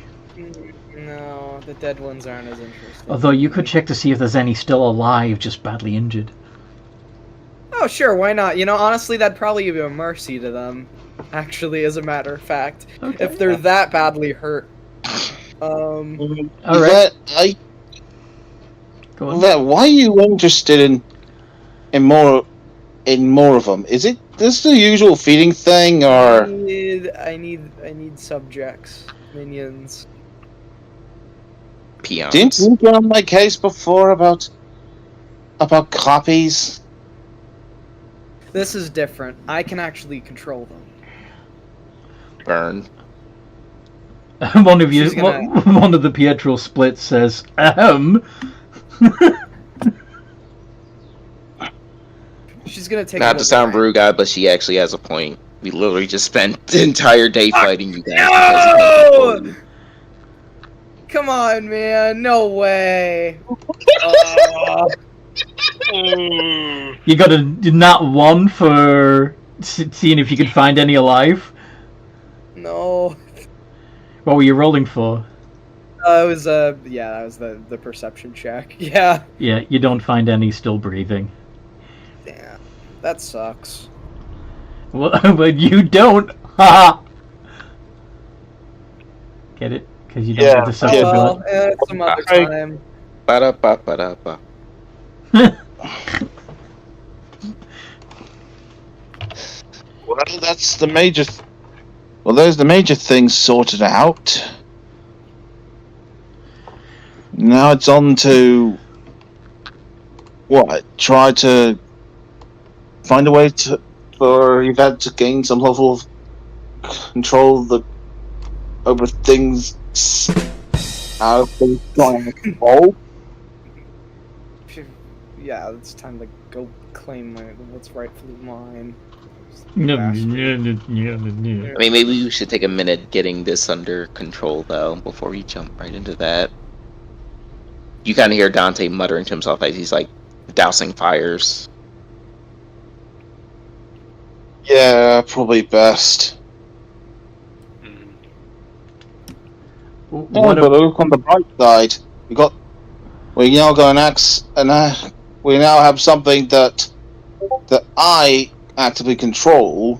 No, the dead ones aren't as interesting. Although you could check to see if there's any still alive, just badly injured. Oh, sure, why not? Honestly, that'd probably be a mercy to them. Actually, as a matter of fact. Okay. If they're that badly hurt. Alright. Go on. Yvette, why are you interested in more of them? Is it this the usual feeding thing, or I need subjects, minions. Peons. didn't you get on my case before about copies? This is different. I can actually control them. Burn. One of you, She's gonna- one of the Pietro splits says, She's gonna take. Not to sound rude, guy, but she actually has a point. We literally just spent the entire day fighting you guys. because you can't control them. Come on, man! No way! you got a nat 1 for seeing if you could find any alive. No. What were you rolling for? It was that was the perception check. Yeah. Yeah, you don't find any still breathing. Damn. That sucks. Well, but you don't. Haha. Get it? Because you don't Yeah, have the Oh social well, it's some other time. Ba-da-ba-ba-da-ba. Well, that's the major. There's the major things sorted out. Now it's on to try to find a way for Yvette to gain some level of control over things out of control. Yeah, it's time to go claim what's rightfully mine. I mean, maybe we should take a minute getting this under control, though, before we jump right into that. You kind of hear Dante muttering to himself as he's, like, dousing fires. Yeah, probably best. What But look on the bright side. We now got an axe, and we now have something that I actively control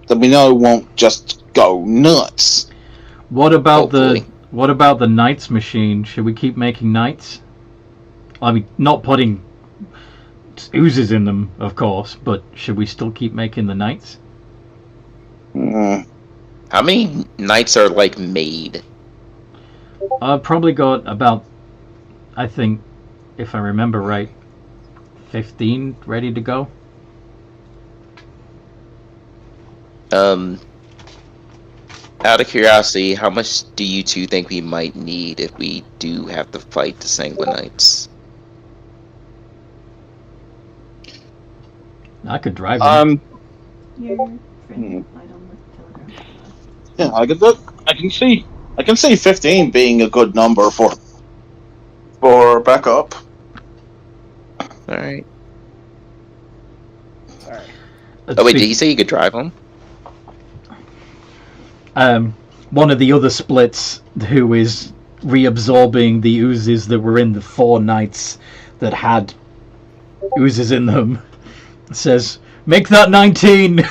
that we know won't just go nuts. What about Hopefully. the knights machine? Should we keep making knights? I mean, not putting oozes in them, of course, but should we still keep making the knights? How many knights are, like, made? I've probably got about, I think, if I remember right, 15 ready to go. Out of curiosity, how much do you two think we might need if we do have to fight the Sanguinites? I could drive them. Your friend replied on the telegram. Yeah, I can look. I can see 15 being a good number for backup. Alright. Sorry. Oh wait, did he say you could drive them? One of the other splits who is reabsorbing the oozes that were in the 4 knights that had oozes in them says, "Make that 19!"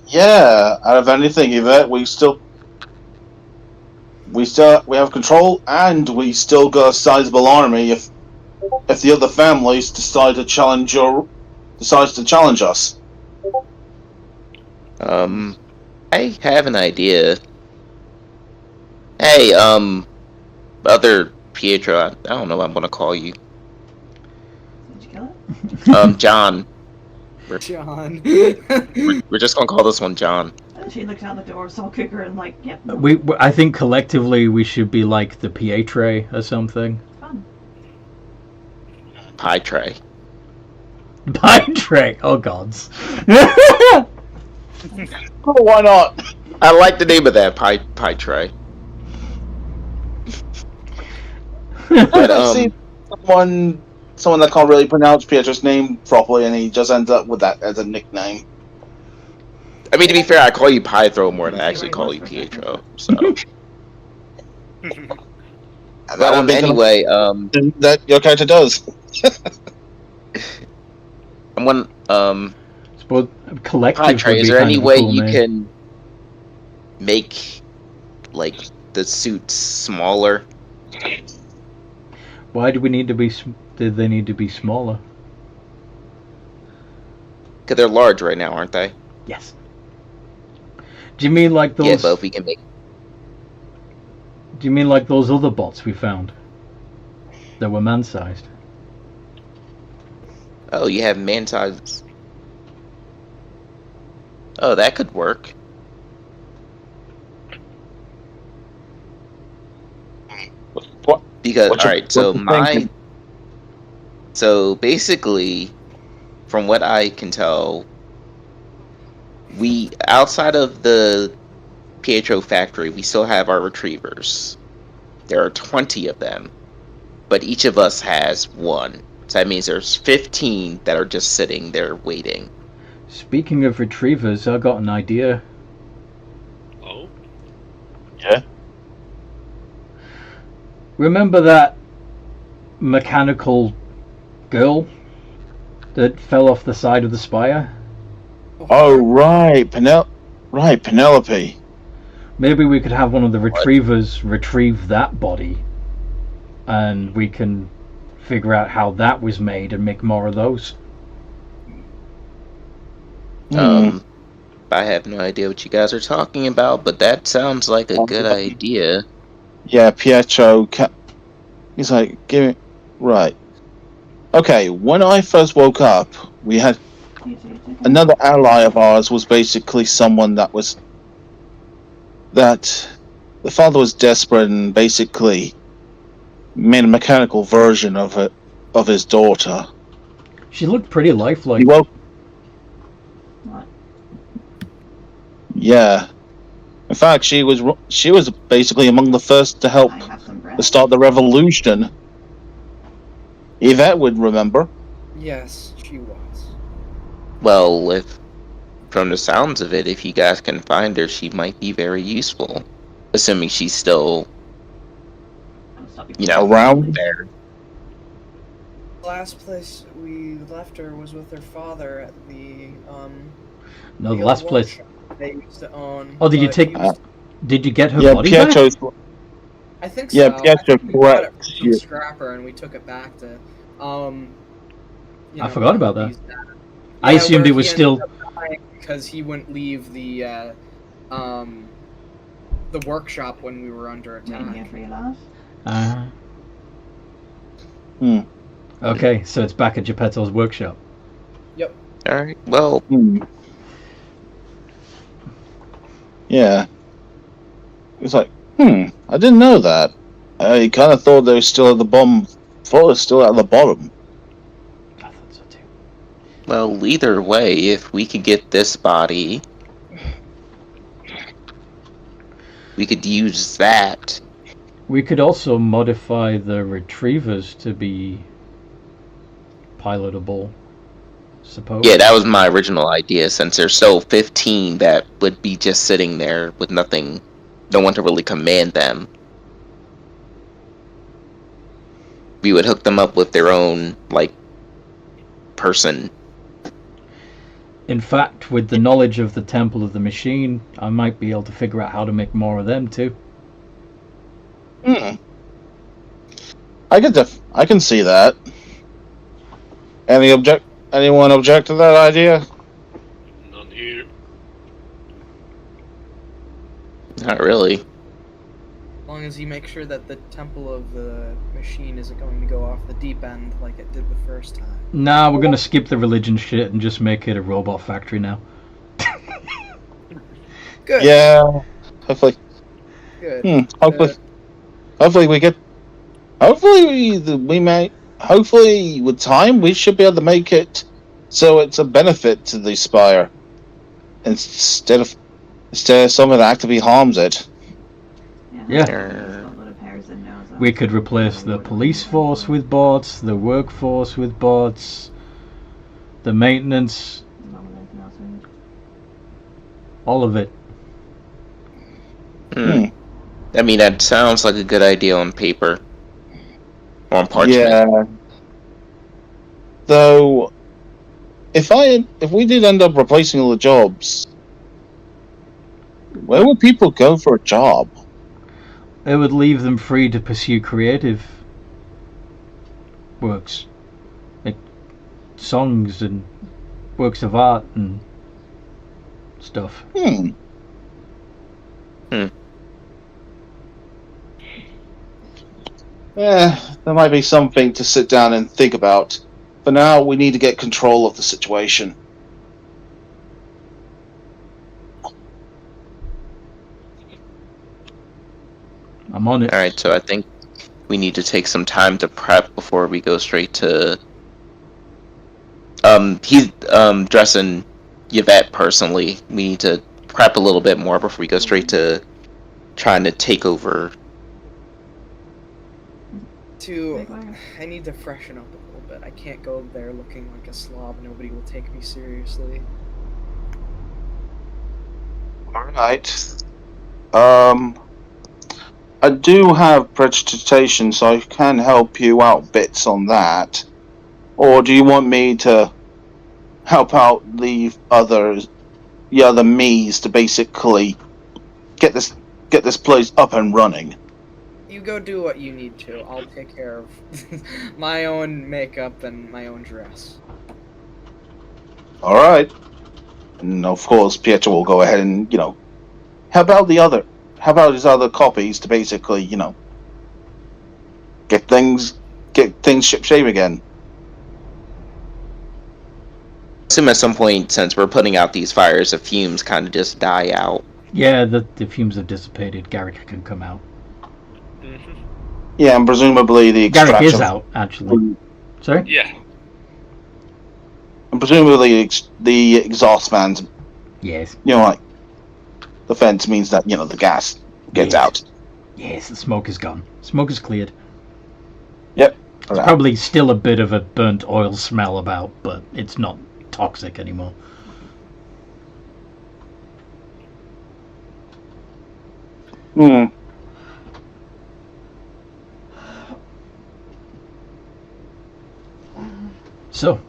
Yeah, out of anything, Yvette, we have control, and we still got a sizable army. If the other families decides to challenge us. I have an idea. Hey, other Pietro, I don't know what I'm gonna call you. Did you kill it? John. John. We're just gonna call this one John. She looked out the door, saw Cougar, and like, yep. I think collectively we should be like the Pietre or something. Fun. Pie tray. Pietre! Oh gods. Oh, why not? I like the name of that, pie tray. But I see someone that can't really pronounce Pietro's name properly, and he just ends up with that as a nickname. I mean, to be fair, I call you Pie Throw more than I actually call you Pietro. So. But anyway, that your character does. I'm gonna Suppose collective Pie would Tray, be is there kind any of a way cool you name. can make like the suits smaller? Why do we need to be? Did they need to be smaller? Because they're large right now, aren't they? Yes. Do you mean like those? Yeah, but if we can make. Do you mean like those other bots we found? That were man-sized. Oh, you have man sizes. Oh, that could work. What? Because What's your- alright, so what's your thinking? so basically, from what I can tell, we outside of the Pietro factory, we still have our retrievers. There are 20 of them, but each of us has one. So that means there's 15 that are just sitting there waiting. Speaking of retrievers, I got an idea. Oh? Yeah. Remember that mechanical girl that fell off the side of the spire? Oh, right, Penelope. Maybe we could have one of the retrievers retrieve that body, and we can figure out how that was made and make more of those. I have no idea what you guys are talking about, but that sounds like a good idea. Yeah, Pietro. He's like, give me. Right. Okay, when I first woke up, we had another ally of ours was basically someone that the father was desperate and basically made a mechanical version of his daughter. She looked pretty lifelike. He woke. What? Yeah. In fact, she was basically among the first to help I have some bread. to start the revolution. Yvette would remember. Yes, she was. Well, if from the sounds of it, if you guys can find her, she might be very useful. Assuming she's still, I'll stop you. you know, Around? there. The last place we left her was with her father at the No, the old last place. workshop they used to own. Oh, did you but take? he was- Did you get her Yeah, body back? Pietro's. I think Yeah, so. Pietro, I think we got it correct. from Yeah. Scrapper, and we took it back to. I forgot about that. use I Yeah, assumed where it was he still. ended up dying because he wouldn't leave the workshop when we were under Waiting here attack. for you, lads. Okay, so it's back at Geppetto's workshop. Alright, well, Yeah. It's like, I didn't know that. I kind of thought they were still at the bottom. Thought it was still at the bottom. I thought so too. well, either way, if we could get this body, we could use that. We could also modify the retrievers to be pilotable, suppose. Yeah, that was my original idea, since there's still 15 that would be just sitting there with nothing, no one to really command them. We would hook them up with their own, like, person. In fact, with the knowledge of the Temple of the Machine, I might be able to figure out how to make more of them too. I can see that. Anyone object to that idea? None here. Not really. As long as you make sure that the Temple of the Machine isn't going to go off the deep end like it did the first time. Nah, we're gonna skip the religion shit and just make it a robot factory now. Good. Yeah. Hopefully. Good. Hopefully we get. Hopefully with time we should be able to make it so it's a benefit to the Spire instead of something that actively harms it. Yeah. We could replace the police force with bots, the workforce with bots, the maintenance, all of it. I mean, that sounds like a good idea on paper. Or on parchment. Yeah. Though, if we did end up replacing all the jobs, where would people go for a job? It would leave them free to pursue creative works, like songs and works of art and stuff. Yeah, there might be something to sit down and think about. For now, we need to get control of the situation. I'm on it. Alright, so I think we need to take some time to prep before we go straight to... he's dressing Yvette personally. We need to prep a little bit more before we go straight to trying to take over. I need to freshen up a little bit. I can't go there looking like a slob. Nobody will take me seriously. Alright. I do have prestidigitation, so I can help you out bits on that. Or do you want me to help out the other me's to basically get this place up and running? You go do what you need to. I'll take care of my own makeup and my own dress. Alright. And of course, Pietro will go ahead and, help out his other copies to basically, get things shipshape again. I assume at some point, since we're putting out these fires, the fumes kind of just die out. Yeah, the fumes have dissipated. Garrick can come out. Yeah, and presumably the extraction... Garrick is out, actually. Sorry? Yeah. And presumably the exhaust fans, Yes. like, the fence means that, the gas gets out. Yes, the smoke is gone. Smoke is cleared. Yep. There's probably still a bit of a burnt oil smell about, but it's not toxic anymore. So,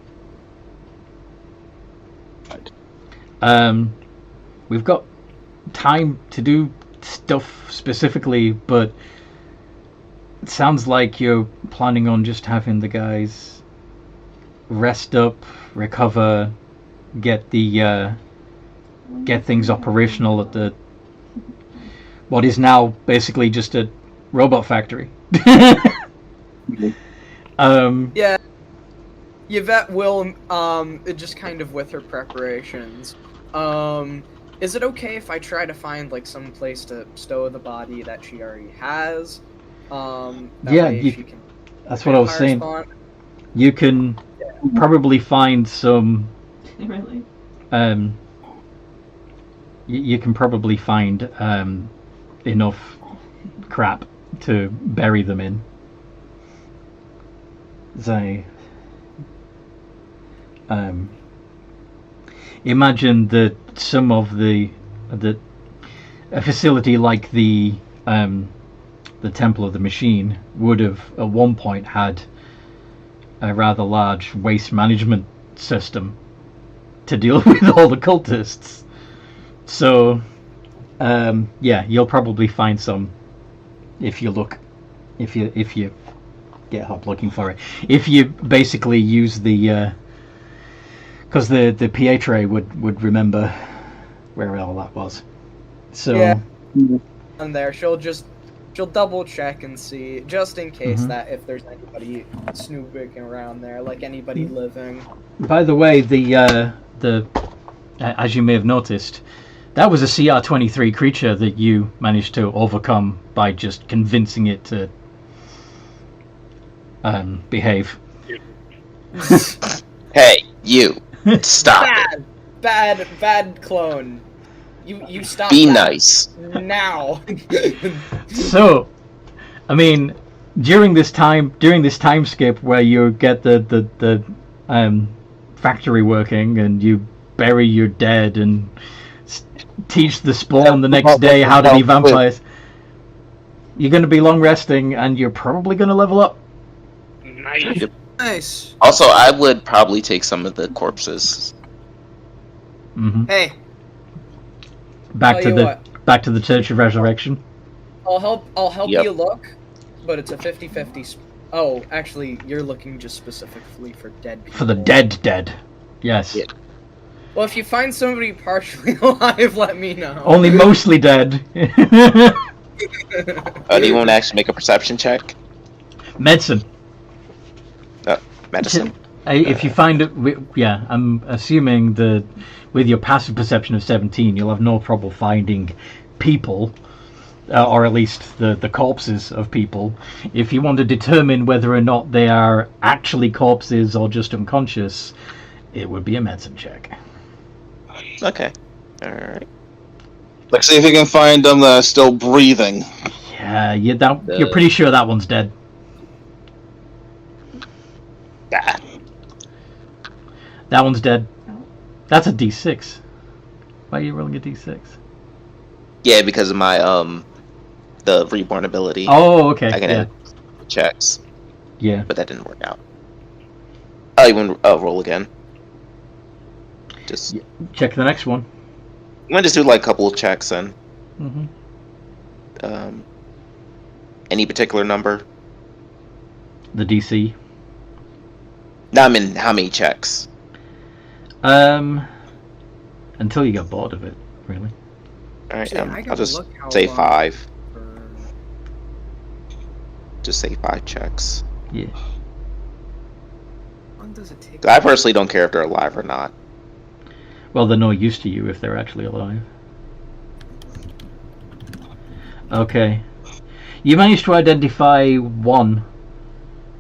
we've got time to do stuff specifically, but it sounds like you're planning on just having the guys rest up, recover, get things operational at the what is now basically just a robot factory. Yeah, Yvette will, just kind of with her preparations, is it okay if I try to find, like, some place to stow the body that she already has? That Yeah, way you- she can That's what I was saying. spawn? You can probably find some. Really? You can probably find enough crap to bury them in. So, imagine that some of a facility like the Temple of the Machine would have at one point had a rather large waste management system to deal with all the cultists. So, yeah, you'll probably find some if you look, if you get help looking for it. If you basically use the, because the PA tray would remember where all that was. So, Yeah. On there, she'll double check and see, just in case that if there's anybody snooping around there, like anybody living. by the way, the as you may have noticed, that was a CR-23 creature that you managed to overcome by just convincing it to behave. Hey, you! Stop it! Bad clone. You stop. Be that nice. now. So, I mean, during this time skip where you get the factory working and you bury your dead and teach the spawn the next day how to be vampires, you're going to be long resting and you're probably going to level up. Nice. Nice. Also, I would probably take some of the corpses. Hey, Back Tell to you the what. back to the Church of Resurrection. I'll help Yep. you look, but it's a 50-50. Oh, actually, you're looking just specifically for dead people. For the dead. Yes. Yeah. Well, if you find somebody partially alive, let me know. Only mostly dead. Do you want to actually make a perception check? Medicine. Medicine. If you find it, yeah, I'm assuming that with your passive perception of 17, you'll have no trouble finding people, or at least the corpses of people. If you want to determine whether or not they are actually corpses or just unconscious, it would be a medicine check. Okay. Alright. Like, see if you can find them that are still breathing. Yeah, you're pretty sure that one's dead. Ah. That one's dead. That's a D6. Why are you rolling a D6? Yeah, because of my, the reborn ability. Oh, okay. I can Yeah. add checks, Yeah. but that didn't work out. Oh, you want to roll again? Just... Yeah. Check the next one. I'm gonna just do, like, a couple of checks then. Any particular number? The DC. No, I mean, how many checks? Until you get bored of it, really. Alright, Actually, I I'll gotta just look how say long 5. for- Just say 5 checks. Yeah. How long does it take? I personally don't care if they're alive or not. Well, they're no use to you if they're actually alive. Okay. You managed to identify one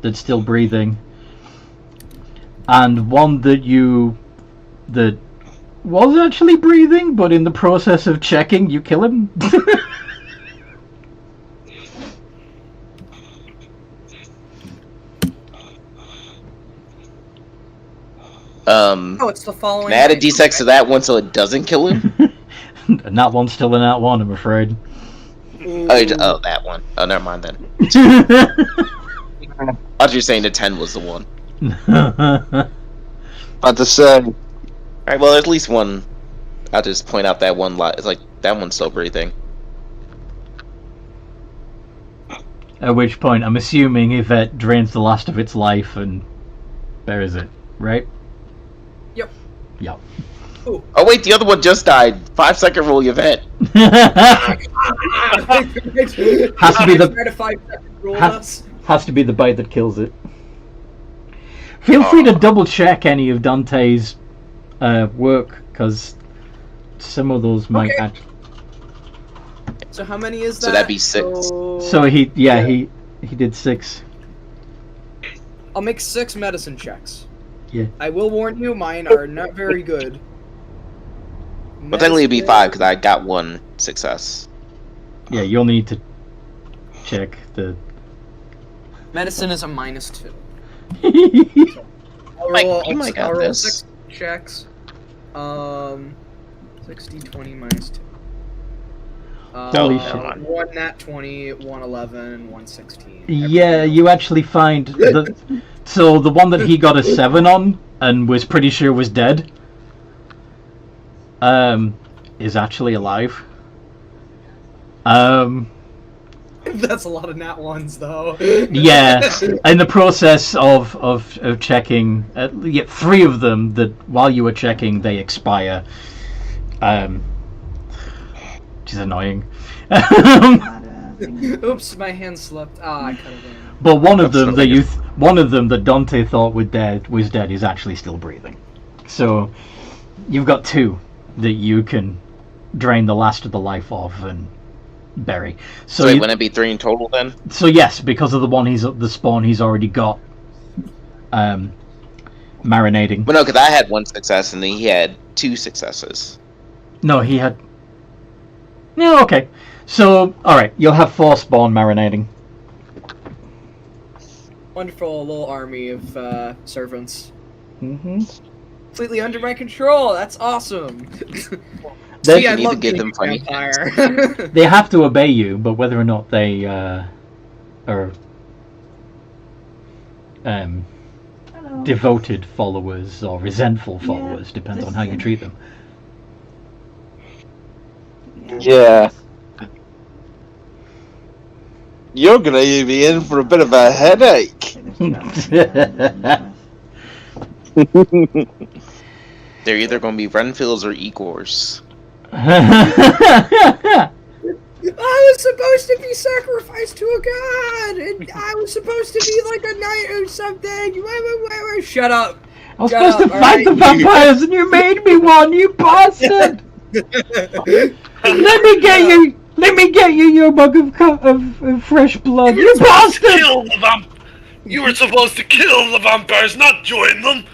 that's still breathing, and one that was actually breathing, but in the process of checking, you kill him. Oh, it's the following. Can I add a night. d6 to that one so it doesn't kill him? And that one's still in that one, I'm afraid. Oh, that one. Oh, never mind then. I thought you were saying the 10 was the one. About to say, Alright, well, at least one. I'll just point out that one lot. It's like, that one's still breathing. At which point, I'm assuming Yvette drains the last of its life and buries it, right? Yep. Yep. Oh, wait, the other one just died. 5-second rule, Yvette. Has to be the Try to 5-second rule has, us. has to be the bite that kills it. Feel free to double check any of Dante's work, because some of those might Okay. act. So how many is that? So that'd be 6. So he did 6. I'll make 6 medicine checks. Yeah. I will warn you, mine are not very good. Well, technically it'd be 5 because I got 1 success. Yeah, you'll need to check the. Medicine is a -2. You might got I'll roll this. 6 checks. 60, 20 -2. Holy shit. 1 nat 20, 1 11, 1 16. Yeah, you actually find so the one that he got a 7 on and was pretty sure was dead, is actually alive. That's a lot of nat 1s, though. Yeah, in the process of checking, 3 of them that while you were checking they expire, which is annoying. Oops, my hand slipped. I could have been. But one of them that Dante thought was dead is actually still breathing. So you've got 2 that you can drain the last of the life off and bury. So wait, wouldn't it be 3 in total then? So yes, because of the spawn he's already got marinating. Well, no, because I had 1 success and then he had 2 successes. No, he had. No, okay. So all right, you'll have 4 spawn marinating. Wonderful little army of servants. Mm-hmm. Completely under my control. That's awesome. They- See, I You need to love give being them funny vampire. They have to obey you, but whether or not they are Hello. devoted followers or resentful Yeah, followers depends on how you treat them. Yeah. You're gonna be in for a bit of a headache. They're either going to be Renfields or Igors. I was supposed to be sacrificed to a god, and I was supposed to be like a knight or something. Shut up. I was Shut supposed to up, fight the alright? vampires and you made me one, you bastard! Let me get you your mug of fresh blood, you bastard! Kill the You were supposed to kill the vampires, not join them.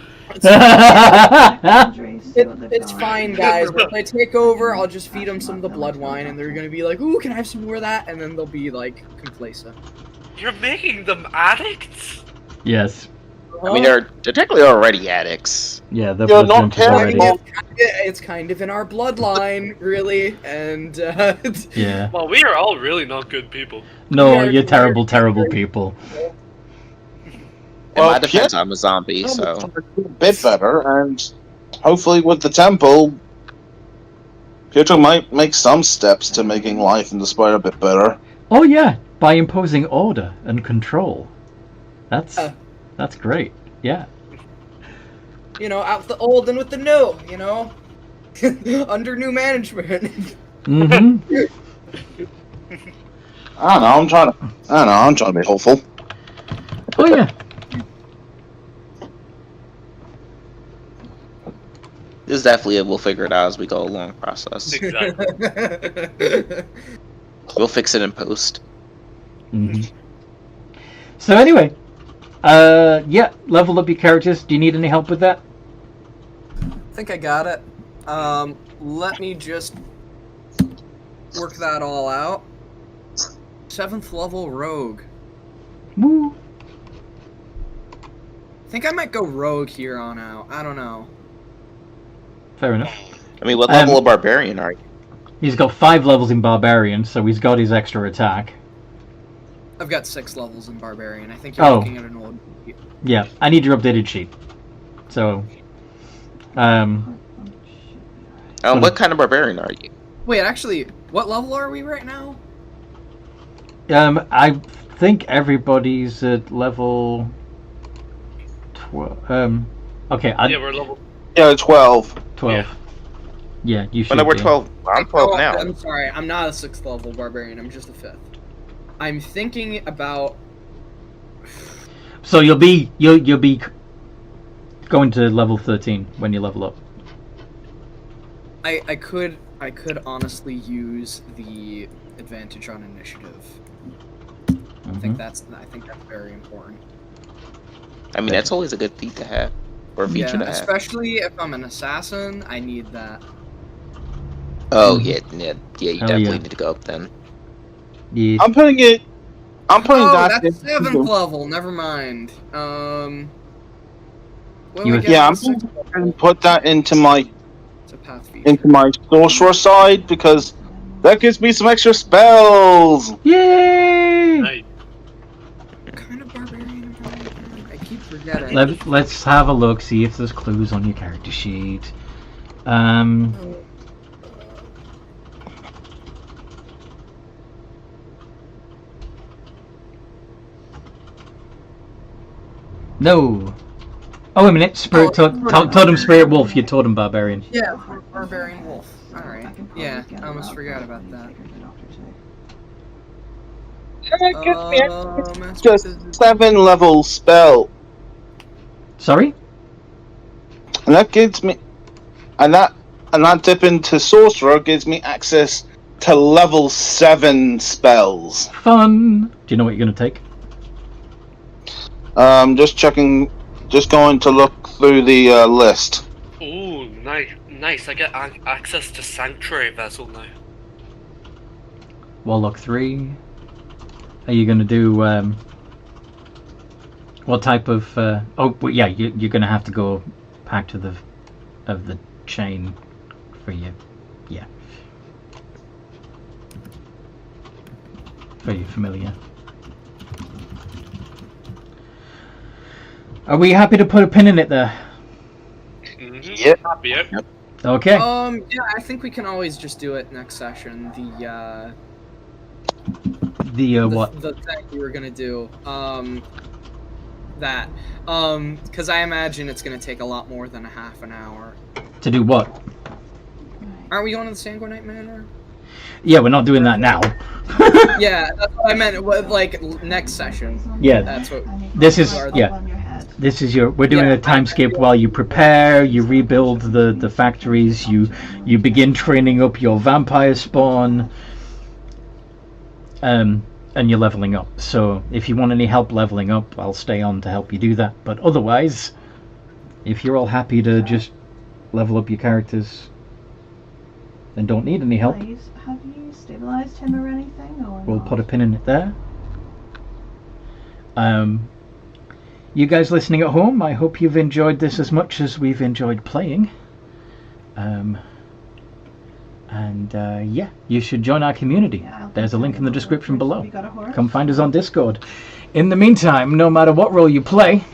It's fine, guys. If they take over, I'll just feed them some of the blood wine, and they're gonna be like, "Ooh, can I have some more of that?" And then they'll be like complacent. You're making them addicts. Yes. I mean, they're technically already addicts. Yeah, they're You're blood not junkies already. careful. It's kind of in our bloodline, really, and Yeah. Well, we are all really not good people. No, Yeah, you're terrible, we're- terrible people. In Well, my defense, yeah. I'm a zombie, so... A bit better, and hopefully with the temple, Pietro might make some steps to making life in the spire a bit better. Oh yeah, by imposing order and control. That's great. Yeah. you know, out with the old and with the new. You know, under new management. Mm-hmm. I don't know, I'm trying to be hopeful. Oh yeah. This is definitely we'll figure it out as we go along process. Exactly. We'll fix it in post. Mm-hmm. So anyway, yeah, level up your characters. Do you need any help with that? I think I got it. Let me just work that all out. 7th level rogue. Woo. I think I might go rogue here on out. I don't know. Fair enough. I mean, what level of barbarian are you? He's got 5 levels in barbarian, so he's got his extra attack. I've got 6 levels in barbarian. I think you're Oh. looking at an old. Yeah, I need your updated sheet. So, What kind of barbarian are you? Wait, actually, what level are we right now? I think everybody's at level 12. Okay, Yeah, we're level. Yeah, 12. 12. Yeah, you should. Well, no, we're be. 12. I'm 12 Oh, now. I'm sorry, I'm not a 6th level barbarian. I'm just a 5th. I'm thinking about. So you'll be going to level 13 when you level up. I could honestly use the advantage on initiative. I think that's very important. I mean, that's always a good feat to have, or a feature to have. Especially if I'm an assassin, I need that. Oh yeah, you Hell definitely yeah. need to go up then. Yeah. I'm putting that. That's 7th level. Never mind. What do You I would- get Yeah, on I'm sixth going level? to put that into my It's a path feature. sorcerer side because that gives me some extra spells. Yay! Nice. What kind of barbarian am I? I keep forgetting. Let's have a look, see if there's clues on your character sheet. No. Oh, wait a minute. Spirit totem spirit wolf. You totem barbarian. Yeah, barbarian wolf. Alright. Yeah, I almost forgot about that. That gives me That's just 7-level spell, Sorry. and that gives me, and that dip into sorcerer gives me access to level 7 spells. Fun. Do you know what you're gonna take? Just checking, just going to look through the list. Ooh, nice. I get access to Sanctuary Vessel now. Warlock 3. Are you gonna do what type of? Oh, well, yeah. You're gonna have to go back to the chain for you. Yeah. For your familiar. Are we happy to put a pin in it there? Mm-hmm. Yep. Okay. Yeah, I think we can always just do it next session. What? The thing we were gonna do. That. Because I imagine it's gonna take a lot more than a half an hour. To do what? Aren't we going to the Sanguinite Manor? Yeah, we're not doing that now. Yeah, that's what I meant. Like next session. Yeah. That's what. This is Or- yeah. This is we're doing Yeah, a time skip while you prepare, you rebuild the factories, you begin training up your vampire spawn, and you're leveling up. So if you want any help leveling up, I'll stay on to help you do that. But otherwise, if you're all happy to just level up your characters and don't need any help, Have you stabilized him or anything? Or we'll not? put a pin in it there. You guys listening at home, I hope you've enjoyed this as much as we've enjoyed playing. Yeah, you should join our community. Yeah, There's a link in the description below. Have you got a horse? Come find us on Discord. In the meantime, no matter what role you play,